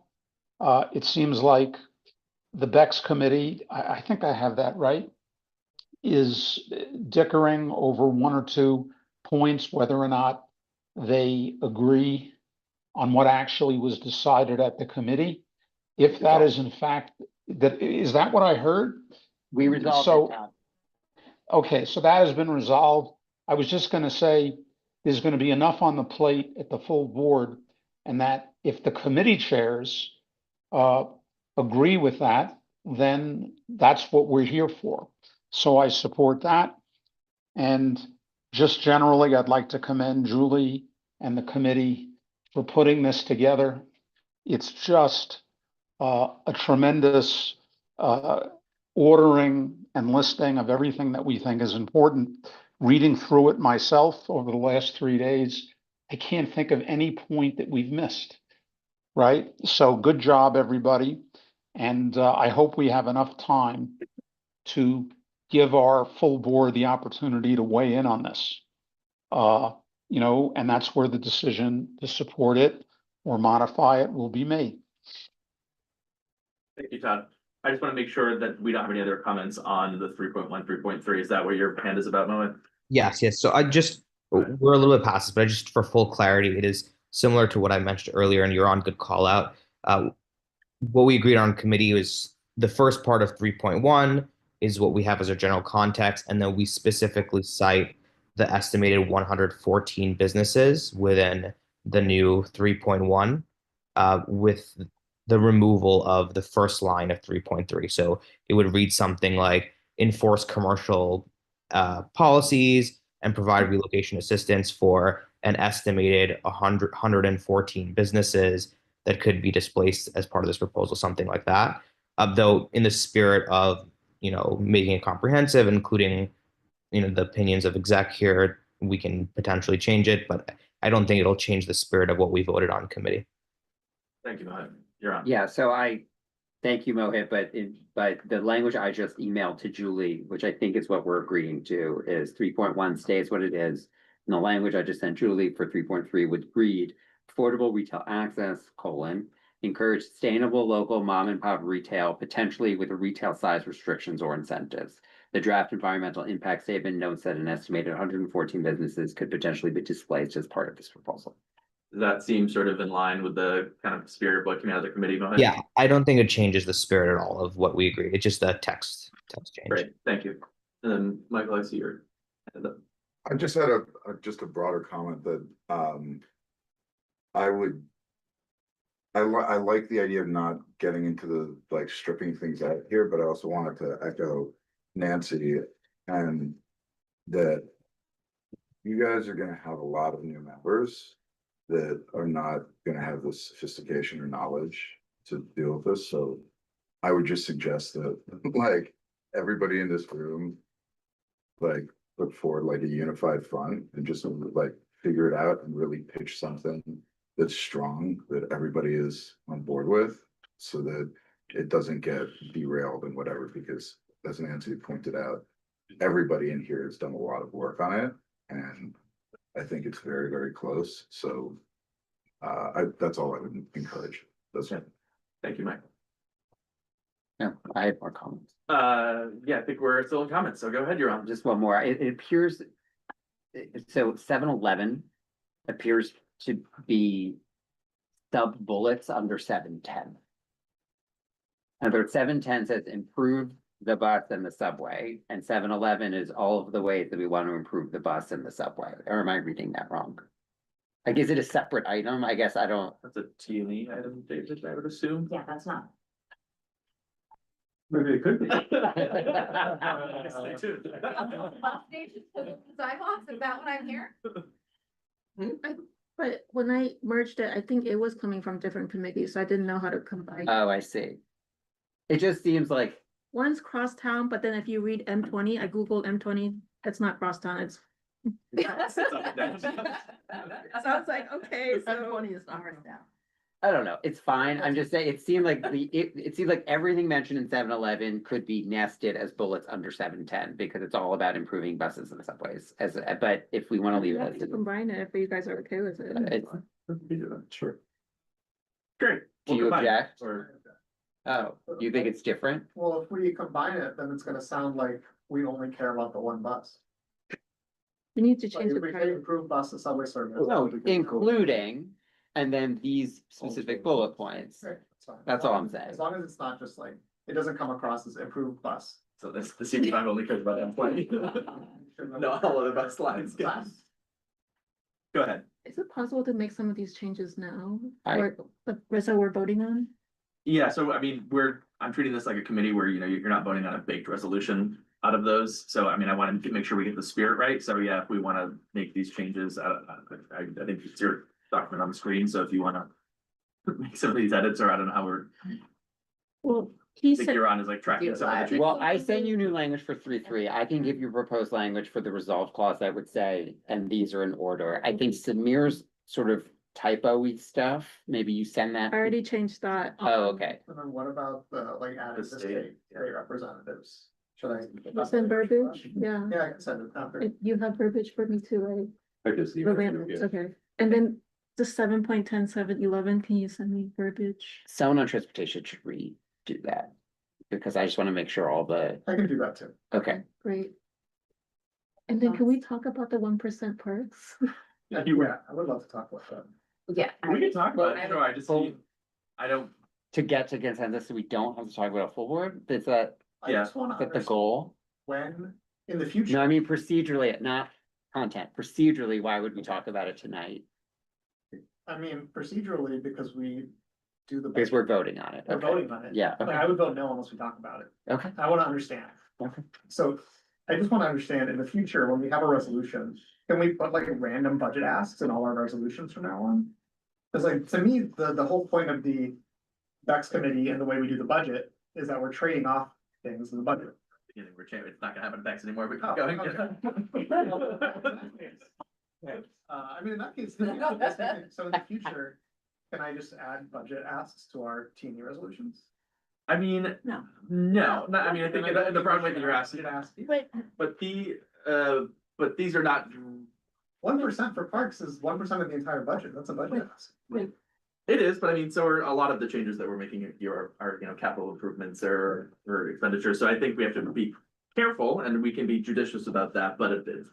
It seems like the Bex committee, I think I have that right, is dickering over one or two points, whether or not they agree on what actually was decided at the committee. If that is in fact, is that what I heard? We resolved So, it, Todd. okay, so that has been resolved. I was just gonna say, there's gonna be enough on the plate at the full board, and that if the committee chairs agree with that, then that's what we're here for. So I support that. And just generally, I'd like to commend Julie and the committee for putting this together. It's just a tremendous ordering and listing of everything that we think is important. Reading through it myself over the last 3 days, I can't think of any point that we've missed. right? So good job, everybody. And I hope we have enough time to give our full board the opportunity to weigh in on this. And that's where the decision to support it or modify it will be made. Thank you, Todd. I just want to make sure that we don't have any other comments on the 3.1, 3.3. Is that what your hand is about, Mohit? Yes. So we're a little bit past this, but just for full clarity, it is similar to what I mentioned earlier, and you're on good call out. What we agreed on committee was the first part of 3.1 is what we have as our general context, and then we specifically cite the estimated 114 businesses within the new 3.1 with the removal of the first line of 3.3. So it would read something like enforce commercial policies and provide relocation assistance for an estimated 114 businesses that could be displaced as part of this proposal, something like that. Though in the spirit of, making it comprehensive, including, the opinions of exec here, we can potentially change it, but I don't think it'll change the spirit of what we voted on committee. Thank you, Mohit. You're on. Yeah, so thank you, Mohit, but the language I just emailed to Julie, which I think is what we're agreeing to, is 3.1 stays what it is. And the language I just sent Julie for 3.3 would read affordable retail access, encourage sustainable local mom and pop retail, potentially with retail size restrictions or incentives. The draft environmental impact statement notes that an estimated 114 businesses could potentially be displaced as part of this proposal. Does that seem sort of in line with the kind of spirit of what came out of the committee, Mohit? Yeah, I don't think it changes the spirit at all of what we agreed. It's just a text change. Great, thank you. And then Michael, I see your hand up. I just had a broader comment that I like the idea of not getting into the stripping things out here, but I also wanted to echo Nancy and that you guys are gonna have a lot of new members that are not gonna have the sophistication or knowledge to deal with this. So I would just suggest that everybody in this room put forward a unified front and just figure it out and really pitch something that's strong that everybody is on board with so that it doesn't get derailed and whatever, because as Nancy pointed out, everybody in here has done a lot of work on it. And I think it's very, very close. So that's all I would encourage. That's it. Thank you, Mike. No, I have more comments. Yeah, I think we're still in comments, so go ahead, you're on. Just one more. It appears, so 7-Eleven appears to be sub bullets under 710. And their 710 says improve the bus and the subway, and 7-Eleven is all of the ways that we want to improve the bus and the subway. Or am I reading that wrong? Is it a separate item? I guess I don't. That's a T&E item, David, I would assume. Yeah, that's not. Maybe it could be. Sidewalks, is that what I'm hearing? But when I merged it, I think it was coming from different committees, so I didn't know how to combine. Oh, I see. It just seems like. One's crosstown, but then if you read M20, I Googled M20, it's not crosstown, it's. So I was like, okay, so. M20 is not crosstown. I don't know, it's fine, I'm just saying, it seemed like it seemed like everything mentioned in 7-Eleven could be nested as bullets under 710, because it's all about improving buses and subways, but if we wanna leave it. To combine it, if you guys are okay with it. Sure. Great. Do you We'll combine it, object? or- Oh, you think it's different? Well, if we combine it, then it's gonna sound like we only care about the one bus. We need to Like, change if the we can title. improve bus and subway service. No, including, and then these specific bullet points. Right, fine. That's all I'm saying. As long as it's not just it doesn't come across as improved bus. So this, the senior time only cares about M20. No, all other bus lines. Go ahead. Is it possible to make some of these changes now? I- Or, so we're voting on? Yeah, so I mean, I'm treating this like a committee where, you're not voting on a baked resolution out of those. So I mean, I want to make sure we get the spirit right. So yeah, if we want to make these changes, I think it's your document on the screen. So if you want to make some of these edits, or I don't know how Well, he I think said, you're on is tracking some of the changes. Well, I sent you new language for 3.3. I can give you proposed language for the resolve clause, I would say, and these are in order. I think Samir's sort of typo-y stuff, maybe you send that. I already changed that. Oh, okay. And then what about the, like, adding the state representatives? Should I? You send verbiage? Yeah. Yeah, I can send it after. If you have verbiage for me too, right? I just. The language, okay. And then the 7.10, 7.11, can you send me verbiage? Someone on transportation should redo that, because I just wanna make sure all the, I can do that too. okay. Great. And then can we talk about the 1% perks? Yeah, I would love to talk about that. Yeah. We can talk about it, sure, I just, I don't, To get to consensus, so we don't have to talk about a full board, is that, I just wanna is that the understand goal? when, in the future. No, I mean procedurally, not content, procedurally, why would we talk about it tonight? I mean, procedurally, because we do the. Because we're voting on it. We're Okay. voting on it. Yeah, Like, okay, I would vote no unless we talk about it. okay, I wanna understand. okay. So I just wanna understand in the future, when we have a resolution, can we put like random budget asks in all our resolutions from now on? Cause like, to me, the whole point of the Bex committee and the way we do the budget is that we're trading off things in the budget. beginning, we're changing, it's not gonna happen in Bex anymore, but Oh, keep going. okay. I mean, in that case, so in the future, can I just add budget asks to our teeny resolutions? I mean, No. I mean, I think in the broad way that you're asking, Wait, but but these are not. 1% for parks is 1% of the entire budget, that's a budget ask. It is, but I mean, so are a lot of the changes that we're making here are, you know, capital improvements or expenditures, so I think we have to be careful and we can be judicious about that, but it is.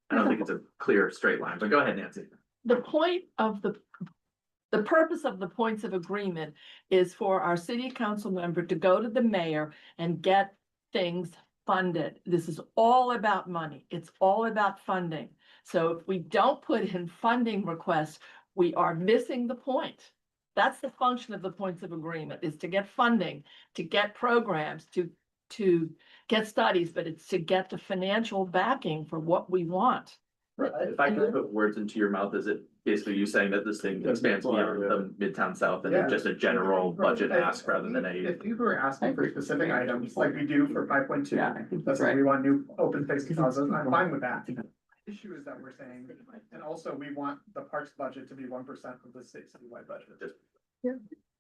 I don't think it's a clear straight line, but go ahead, Nancy. The point of the purpose of the points of agreement is for our city council member to go to the mayor and get things funded. This is all about money. It's all about funding. So if we don't put in funding requests, we are missing the point. That's the function of the points of agreement, is to get funding, to get programs, to get studies, but it's to get the financial backing for what we want. If I could put words into your mouth, is it basically you saying that this thing expands beyond the Midtown South and it's just a general budget ask rather than a? If you were asking for specific items, like we do for 5.2, Yeah, I think that's that's like right. we want new open space plazas, I'm fine with that. Issue is that we're saying, and also we want the parks budget to be 1% of the citywide budget. yeah.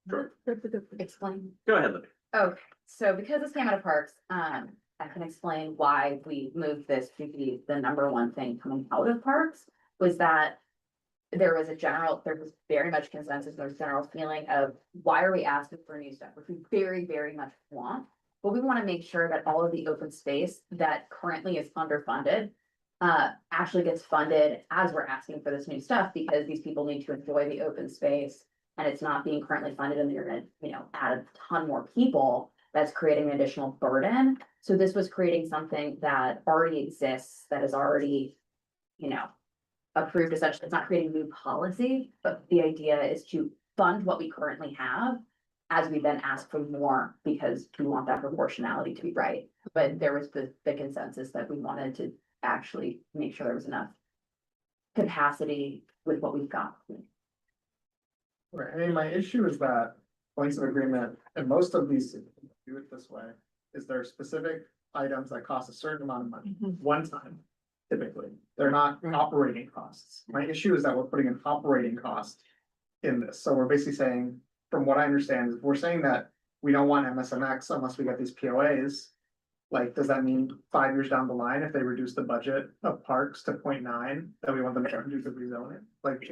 Sure. That's a good. Explain. Go ahead, Libby. Okay, so because this came out of Parks, I can explain why we moved this to be the number one thing coming out of Parks. Was that there was very much consensus, there was general feeling of why are we asking for new stuff, which we very, very much want. But we want to make sure that all of the open space that currently is underfunded actually gets funded as we're asking for this new stuff, because these people need to enjoy the open space. And it's not being currently funded, and you're gonna, you know, add a ton more people, that's creating an additional burden. So this was creating something that already exists, that is already, you know, approved essentially. It's not creating new policy, but the idea is to fund what we currently have as we then ask for more, because we want that proportionality to be right. But there was the consensus that we wanted to actually make sure there was enough capacity with what we've got. Right, I mean, my issue is that points of agreement, and most of these do it this way, is there are specific items that cost a certain amount of money, one time. Typically, they're not operating costs. My issue is that we're putting an operating cost in this, so we're basically saying, from what I understand, is we're saying that we don't want MSMX unless we get these POAs. Like, does that mean 5 years down the line, if they reduce the budget of parks to 0.9, that we want them to do the rezoning? Like,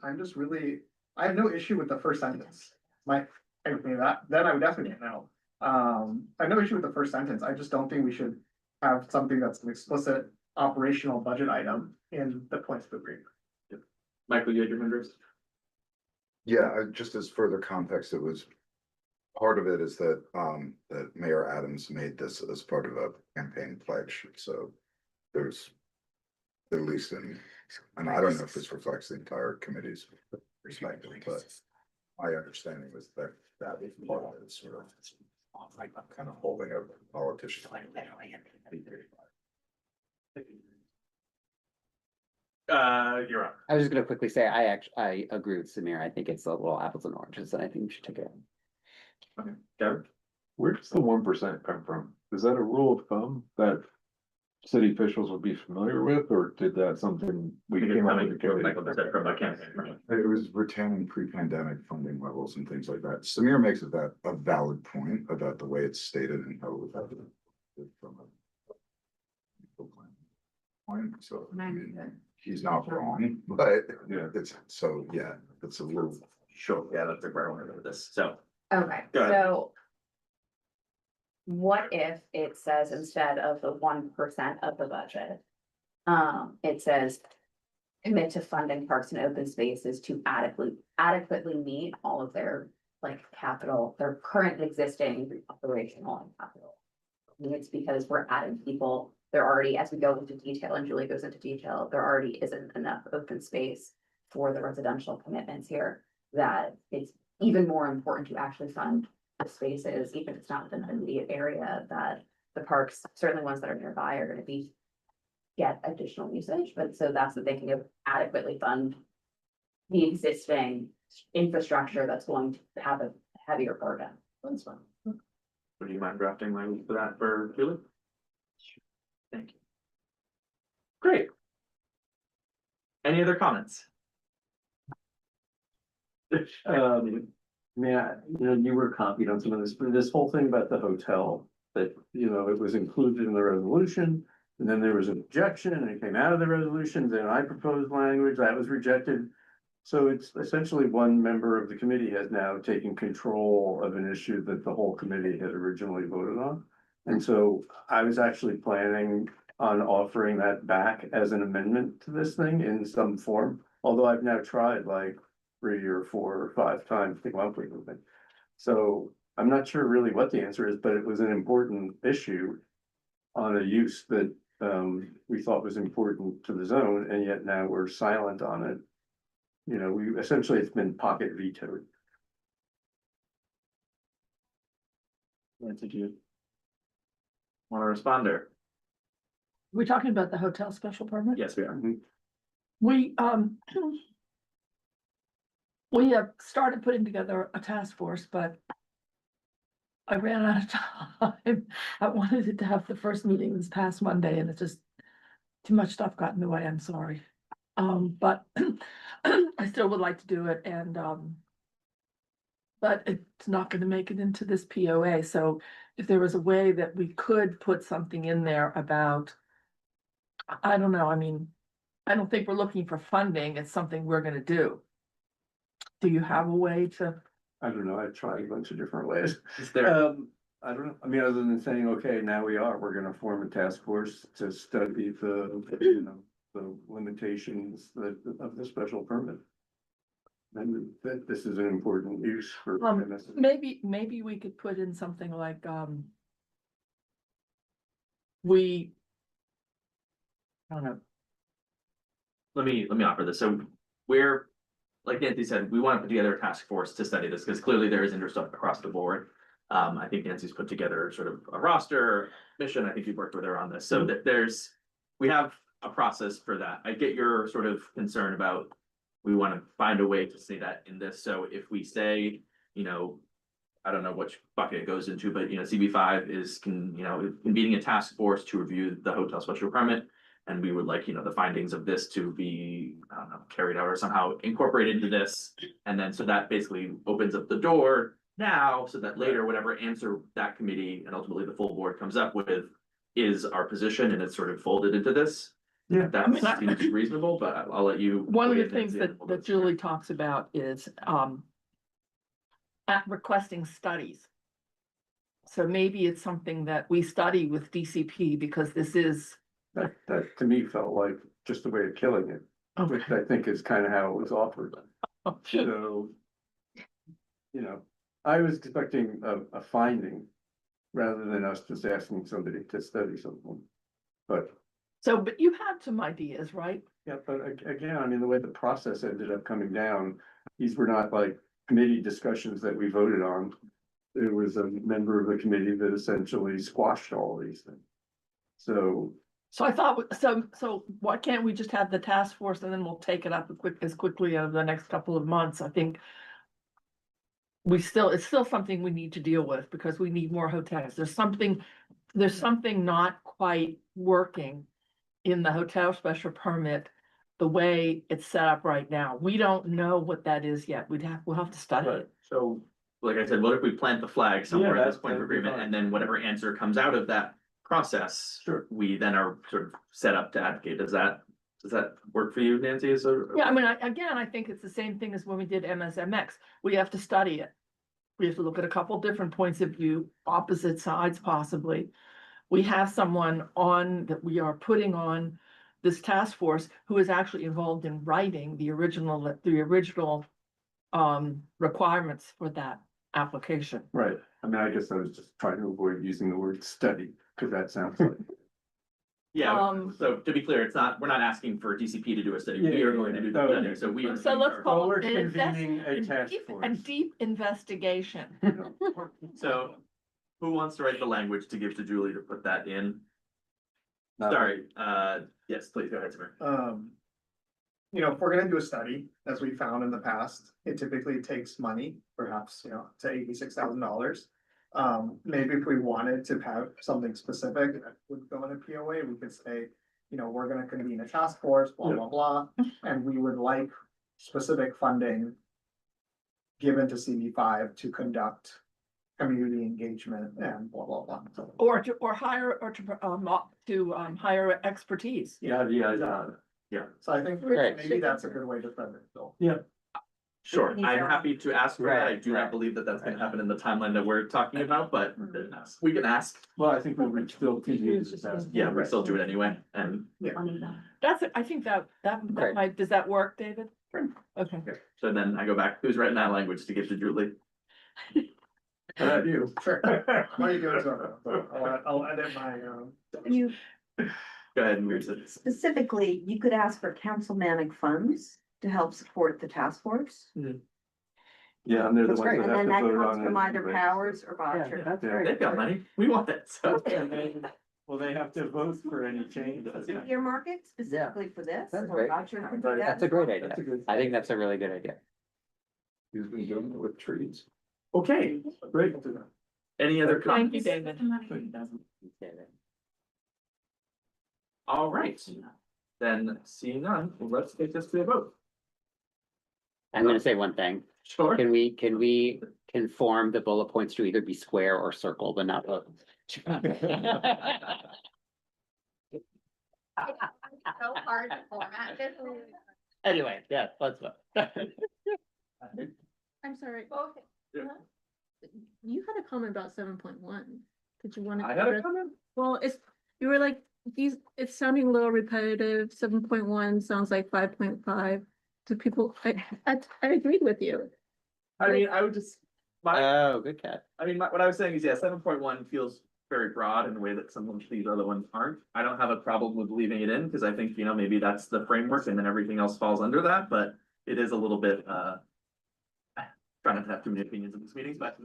I'm just really, I have no issue with the first sentence. I mean, then I would definitely no. I have no issue with the first sentence. I just don't think we should have something that's an explicit operational budget item in the points of agreement. Michael, you had your hand raised? Yeah, just as further context, it was, part of it is that, that Mayor Adams made this as part of a campaign pledge, so there's at least and I don't know if this reflects the entire committee's perspective, but my understanding was that that was part of it, sort of kind of holding a politician. You're up. I was just gonna quickly say, I agree with Samir, I think it's a little apples and oranges, and I think we should take it. Gavin? Where does the 1% come from? Is that a rule of thumb that city officials would be familiar with, or did that something we I think it's came up coming with? from, like what I said, from a campaign. It was retaining pre-pandemic funding levels and things like that. Samir makes it that a valid point about the way it's stated and how it was happening from a point. So I mean, he's not wrong, but Yeah. it's so, yeah, it's a little. Sure, yeah, that's where I want to go with this, so. Okay, Go ahead. so. What if it says instead of the 1% of the budget? It says. Commit to funding parks and open spaces to adequately meet all of their like capital, their current existing operational and capital. It's because we're adding people, there already, as we go into detail and Julie goes into detail, there already isn't enough open space for the residential commitments here. That it's even more important to actually fund the spaces, even if it's not within an immediate area, that the parks, certainly ones that are nearby, are gonna be. Get additional usage, but so that's the thinking of adequately fund. The existing infrastructure that's going to have a heavier burden. That's fine. Would you mind drafting language for that for Julie? Thank you. Great. Any other comments? Yeah, you were copied on some of this, but this whole thing about the hotel, that, it was included in the resolution. And then there was an objection and it came out of the resolution, then I proposed language that was rejected. So it's essentially one member of the committee has now taken control of an issue that the whole committee had originally voted on. And so I was actually planning on offering that back as an amendment to this thing in some form. Although I've now tried like 3 or 4 or 5 times to come up with something. So I'm not sure really what the answer is, but it was an important issue on a use that we thought was important to the zone, and yet now we're silent on it. We essentially, it's been pocket vetoed. Did you? Want to respond or? We're talking about the hotel special permit? Yes, we are. We, we have started putting together a task force, but I ran out of time. I wanted it to have the first meeting this past Monday and it's just too much stuff got in the way. I'm sorry. But I still would like to do it and, but it's not gonna make it into this POA. So if there was a way that we could put something in there about, I don't know, I mean, I don't think we're looking for funding. It's something we're gonna do. Do you have a way to? I don't know, I've tried a bunch of different ways. Is there? I don't know, I mean, other than saying, okay, now we're gonna form a task force to study the limitations of the special permit. And that this is an important use for. Maybe we could put in something like, I don't know. Let me offer this. So we're, like Nancy said, we want to put together a task force to study this because clearly there is interest across the board. I think Nancy's put together sort of a roster mission. I think you've worked with her on this. So we have a process for that. I get your sort of concern about, we want to find a way to say that in this. So if we say, I don't know which bucket it goes into, but CB5 is convening a task force to review the hotel special permit. And we would like, the findings of this to be, I don't know, carried out or somehow incorporated into this. And then, so that basically opens up the door now, so that later, whatever answer that committee and ultimately the full board comes up with is our position and it's sort of folded into this. Yeah, That seems reasonable, but I'll let you. One of weigh the in, things Nancy, and that Julie talks about is, at requesting studies. So maybe it's something that we study with DCP because this is. That to me felt like just a way of killing it, which I think is kind of how it was offered. So, I was expecting a finding rather than us just asking somebody to study something. But you had some ideas, right? yeah, but again, I mean, the way the process ended up coming down, these were not like committee discussions that we voted on. There was a member of the committee that essentially squashed all these things. So I thought, so why can't we just have the task force and then we'll take it up as quickly over the next couple of months? I think. It's still something we need to deal with because we need more hotels. There's something there's something not quite working in the hotel special permit, the way it's set up right now. We don't know what that is yet. We'll have to study it. So, like I said, what if we plant the flag somewhere at this point of that'd be agreement, fine. and then whatever answer comes out of that process. Sure. We then are sort of set up to advocate. Does that work for you, Nancy? Is there? Yeah, I mean, I think it's the same thing as when we did MSMX. We have to study it. We have to look at a couple different points of view, opposite sides possibly. We have someone on that we are putting on this task force who is actually involved in writing the original requirements for that application. Right, I mean, I guess I was just trying to avoid using the word study, because that sounds like. Yeah, so to be clear, we're not asking for DCP to do a study. We are going to do the study, so we. So let's call we're it an convening a task a deep investigation. So who wants to write the language to give to Julie to put that in? Sorry, yes, please go ahead, Samir. You know, if we're gonna do a study, as we found in the past, it typically takes money, perhaps, you know, to $86,000. Maybe if we wanted to have something specific that would go in a POA, we could say, you know, we're gonna convene a task force, blah, blah, blah, and we would like specific funding given to CB5 to conduct community engagement and blah, blah, blah. Or to hire expertise. Yeah. So I think Right. maybe that's a good way to spend it, Bill. Yeah. Sure, I'm happy to ask for that. I Right, do not right. believe that that's gonna happen in the timeline that we're talking about, but we can ask. Well, I think we'll still continue to ask. Yeah, we still do it anyway, and I think that Great. might, does that work, David? Okay. so then I go back, who's writing that language to give to Julie? How about you? Sure. Why are you doing so? I'll edit my, You Go ahead and read it. specifically, you could ask for councilmanic funds to help support the task force. Yeah, and they're the That's ones great. that And have then to that vote comes on from it. either right? Powers or Boucher. That's Yeah. great. They've got money, we want it, so. Will they have to vote for any change? Yeah. Earmark it specifically for this, That's or great. Boucher could do that. That's a great idea. That's a good. I think that's a really good idea. He's been doing it with trees. Okay, Great. any other Thank you, comments? David. All right, then seeing none, let's take this to a vote. I'm gonna say one thing. Sure. Can we conform the bullet points to either be square or circle, but not both? So hard to format this. Anyway, yeah, let's vote. I'm sorry. Yeah. You had a comment about 7.1. Did you want to? I had a comment? Well, you were like, it's sounding a little repetitive. 7.1 sounds like 5.5. Do people, I agreed with you. I mean, I would just, Oh, good catch. what I was saying is, yeah, 7.1 feels very broad in a way that some of these other ones aren't. I don't have a problem with leaving it in, because I think, you know, maybe that's the framework and then everything else falls under that, but it is a little bit, trying not to have too many opinions in these meetings, but,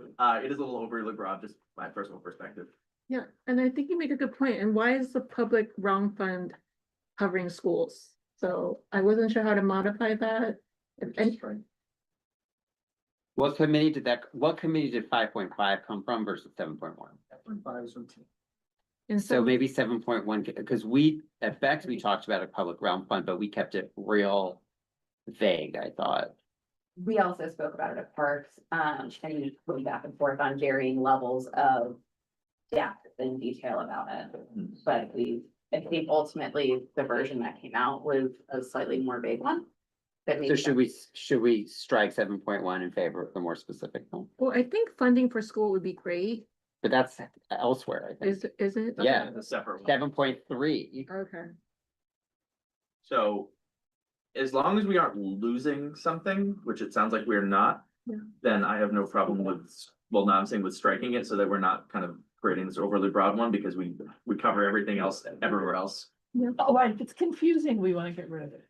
it is a little overly broad, just my personal perspective. Yeah, and I think you make a good point. And why is the public realm fund covering schools? So I wasn't sure how to modify that. And What committee did 5.5 come from versus 7.1? and So maybe 7.1, because at Bex, we talked about a public realm fund, but we kept it real vague, I thought. We also spoke about it at Parks, and going back and forth on varying levels of depth and detail about it. But I think ultimately the version that came out was a slightly more vague one. So should we strike 7.1 in favor of the more specific one? Well, I think funding for school would be great. But that's elsewhere, I think. Is it? Yeah. A separate one. 7.3. Okay. So as long as we aren't losing something, which it sounds like we're not, Yeah. then I have no problem with, well, now I'm saying with striking it so that we're not kind of creating this overly broad one, because we cover everything else everywhere else. Oh, right, if it's confusing, we want to get rid of it.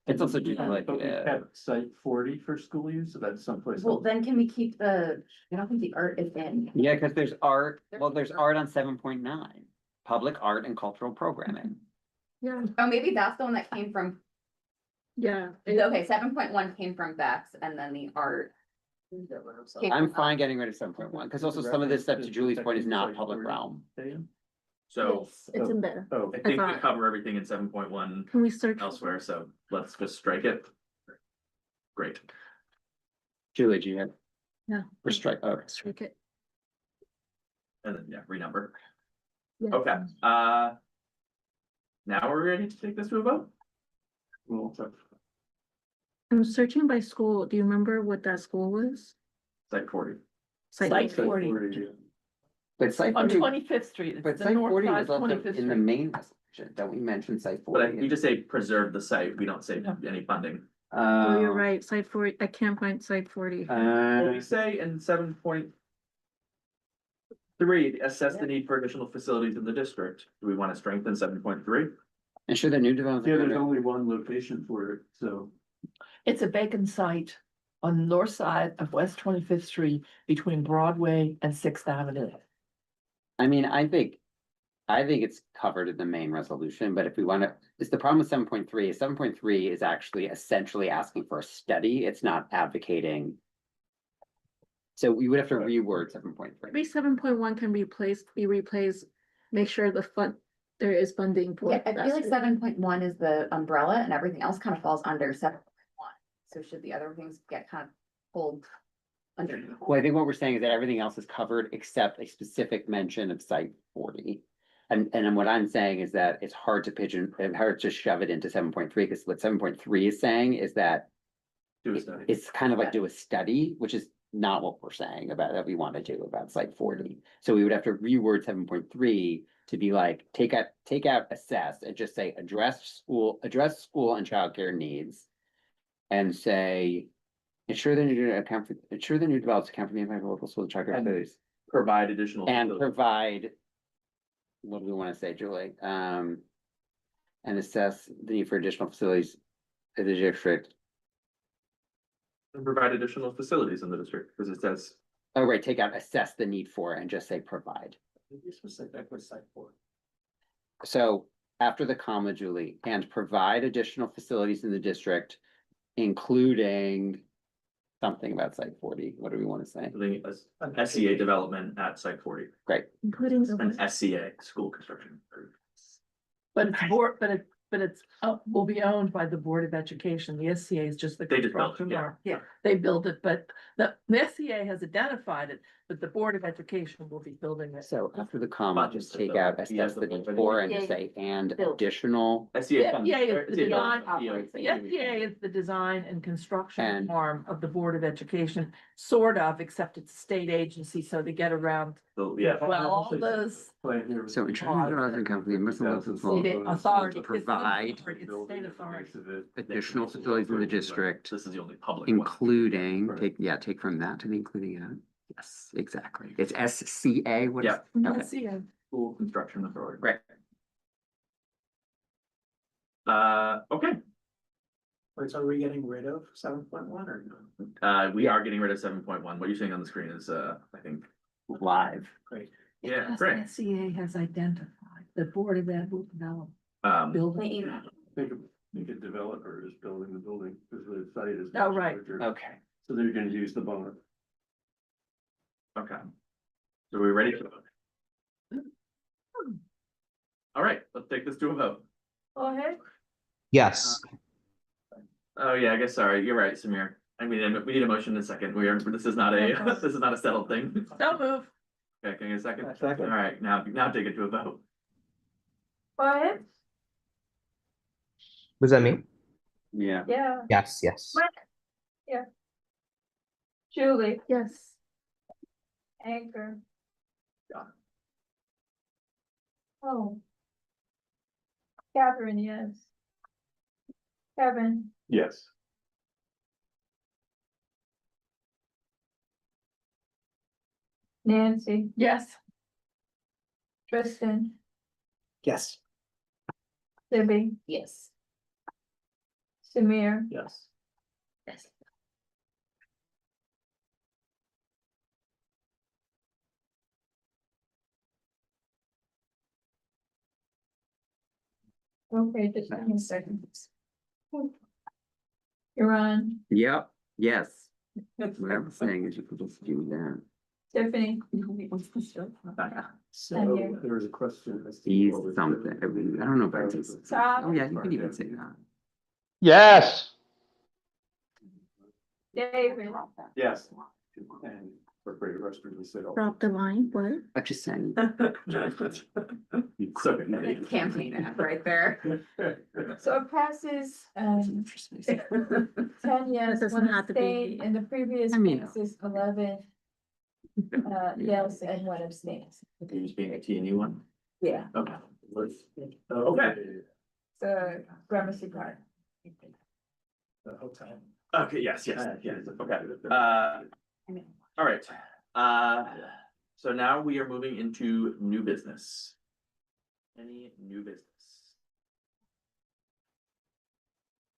It's also just like, But we kept site 40 for school use, so that's someplace. Well, else. then can we keep I don't think the art is in. yeah, because there's art on 7.9, public art and cultural programming. Yeah, Oh, maybe that's the one that came from, yeah. okay, 7.1 came from Bex, and then the art. came I'm from fine getting rid of 7.1, because also some of this stuff, to Julie's point, is not public realm. So Yes, it's in there. Oh, I think we thought- cover everything in 7.1 Can we search? elsewhere, so let's just strike it. Great. Julie, do you have? No. Or strike, oh, Strike it. And then, yeah, renumber. Yeah. Okay, now we're ready to take this to a vote? I'm searching by school. Do you remember what that school was? Site 40. Site 40. but site On 40, 25th Street. It's but the site north 40 side was of also 25th in the Street. main resolution, don't we mention site But 40? we just say preserve the site, we don't say No. any funding. Oh, you're right. Site 40. I can't find site 40. What we say in 7.3, assess the need for additional facilities in the district. Do we want to strengthen 7.3? Ensure that new development. Yeah, there's only one location for it, so. It's a vacant site on the north side of West 25th Street between Broadway and Sixth Avenue. I mean, I think it's covered in the main resolution, but if we wanna, it's the problem with 7.3. 7.3 is actually essentially asking for a study, it's not advocating. So we would have to reword 7.3. Maybe 7.1 can be replaced, make sure there is funding for. Yeah, I that feel like street. 7.1 is the umbrella and everything else kind of falls under 7.1. So should the other things get kind of pulled underneath? Well, I think what we're saying is that everything else is covered except a specific mention of site 40. And then what I'm saying is that it's hard to shove it into 7.3, because what 7.3 is saying is that Do a study. it's kind of like do a study, which is not what we're saying about that we want to do about site 40. So we would have to reword 7.3 to be like, take out assess and just say address school and childcare needs. And say, ensure the new develops account for the impact of local school childcare And facilities. Provide additional. And facilities. provide. What do we want to say, Julie? And assess the need for additional facilities in the district. And provide additional facilities in the district, because it says. Oh, right, take out assess the need for and just say provide. Be specific with site 40. So after the comma, Julie, and provide additional facilities in the district, including something about site 40. What do we want to say? An SCA development at site 40, Great. Including an SCA, school construction. But it's will be owned by the Board of Education. The SCA is just the. They just built it, construction yeah. arm. Yeah, they build it, but the SCA has identified it, but the Board of Education will be building it. So after the comma, Funds just to take build out it. assess the Yeah, need the for and just Yeah. say and Build. additional. SCA funds. SCA is or the it's in design the- The SCA is the design and construction And- arm of the Board of Education, sort of, except it's a state agency, so to get around. So, yeah. Well, all those. So in terms of development company, must State authority. to provide It's state authority. additional facilities in the district, This is the only public one. including, Right. take from that to the including it. Yes, exactly. It's SCA, what is? Yeah. Okay. SCA. School construction authority. Right. Okay, Wait, so are we getting rid of 7.1 or no? we are getting rid of 7.1. What you're seeing on the screen is, I think, Live. Great. yeah, Because great. SCA has identified, the Board of Ed will develop building. Think a developer is building the building, because the site is. Oh, much right. larger. Okay. So they're gonna use the bond. Okay. So we're ready to vote. All right, let's take this to a vote. Go ahead. Yes. Oh, yeah, I guess, sorry, you're right, Samir. I mean, we need a motion in a second. This is not a, this is not a settled thing. Don't move. Okay, can I get a second? Second. All right, now take it to a vote. Go ahead. Was that me? Yeah. Yeah. Yes, yes. Yeah. Julie, Yes. Anchor. Oh. Catherine, yes. Kevin, Yes. Nancy, Yes. Tristan, Yes. Libby, Yes. Samir, Yes. Yes. okay, just give me a second. You're on. Yep, yes. What I'm saying is you can just do that. Tiffany. So And you. there was a question. as to He's what was something, the- I don't know if I can. Tom? Oh, yeah, you can even say that. Yes. David. Yes. And for greater restroom, we said. Drop the line, what? I'm just saying. So good. Campaign ad right there. So it passes, 10 yes, doesn't one have to be- abstain, and the previous I mean- passes 11. Yes, and one abstains. You're just being a T and U one? Yeah, Okay. Okay, so Gramercy Park. The hotel. okay, yes, okay, all right, so now we are moving into new business. Any new business?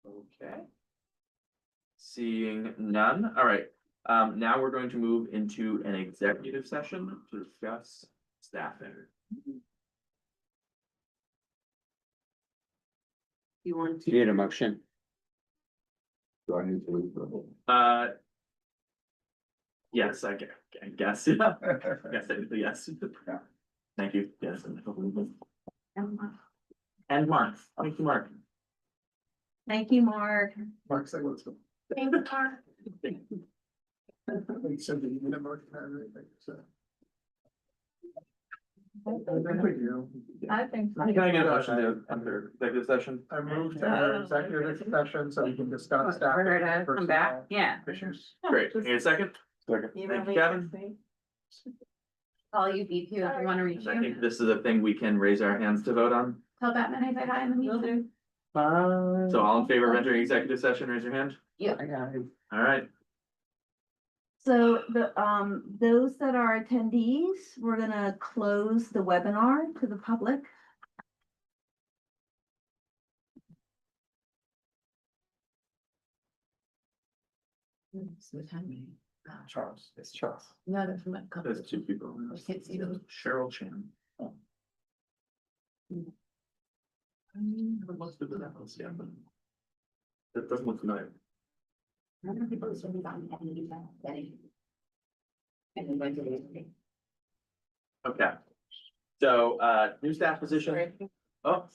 Okay. Seeing none, all right, now we're going to move into an executive session to discuss staffing. You want to? You need a motion. Do I need to leave? the- Yes, I guess, yeah. Yes, yes. Thank you, yes. And Mark, thank you, Mark. Thank you, Mark. Mark, say what's. Thank you, Mark. I think we do. I think. Can I get a motion to enter executive session? I moved to our executive session so we can discuss staff. For her to come back, yeah. Issues. Great, need a second? Second. Thank you, Kevin. Call you B2 if you want to reach I you. think this is a thing we can raise our hands to vote on. Tell Batman I said hi in the meeting. So all in favor of entering executive session, raise your hand. I got it. All right, So those that are attendees, we're gonna close the webinar to the public. Charles, it's Charles. No, there's a couple. there's two people. I can't see them. Cheryl Chan. What must be the difference, yeah, but. That doesn't look familiar. Okay. So, new staff position. Oh,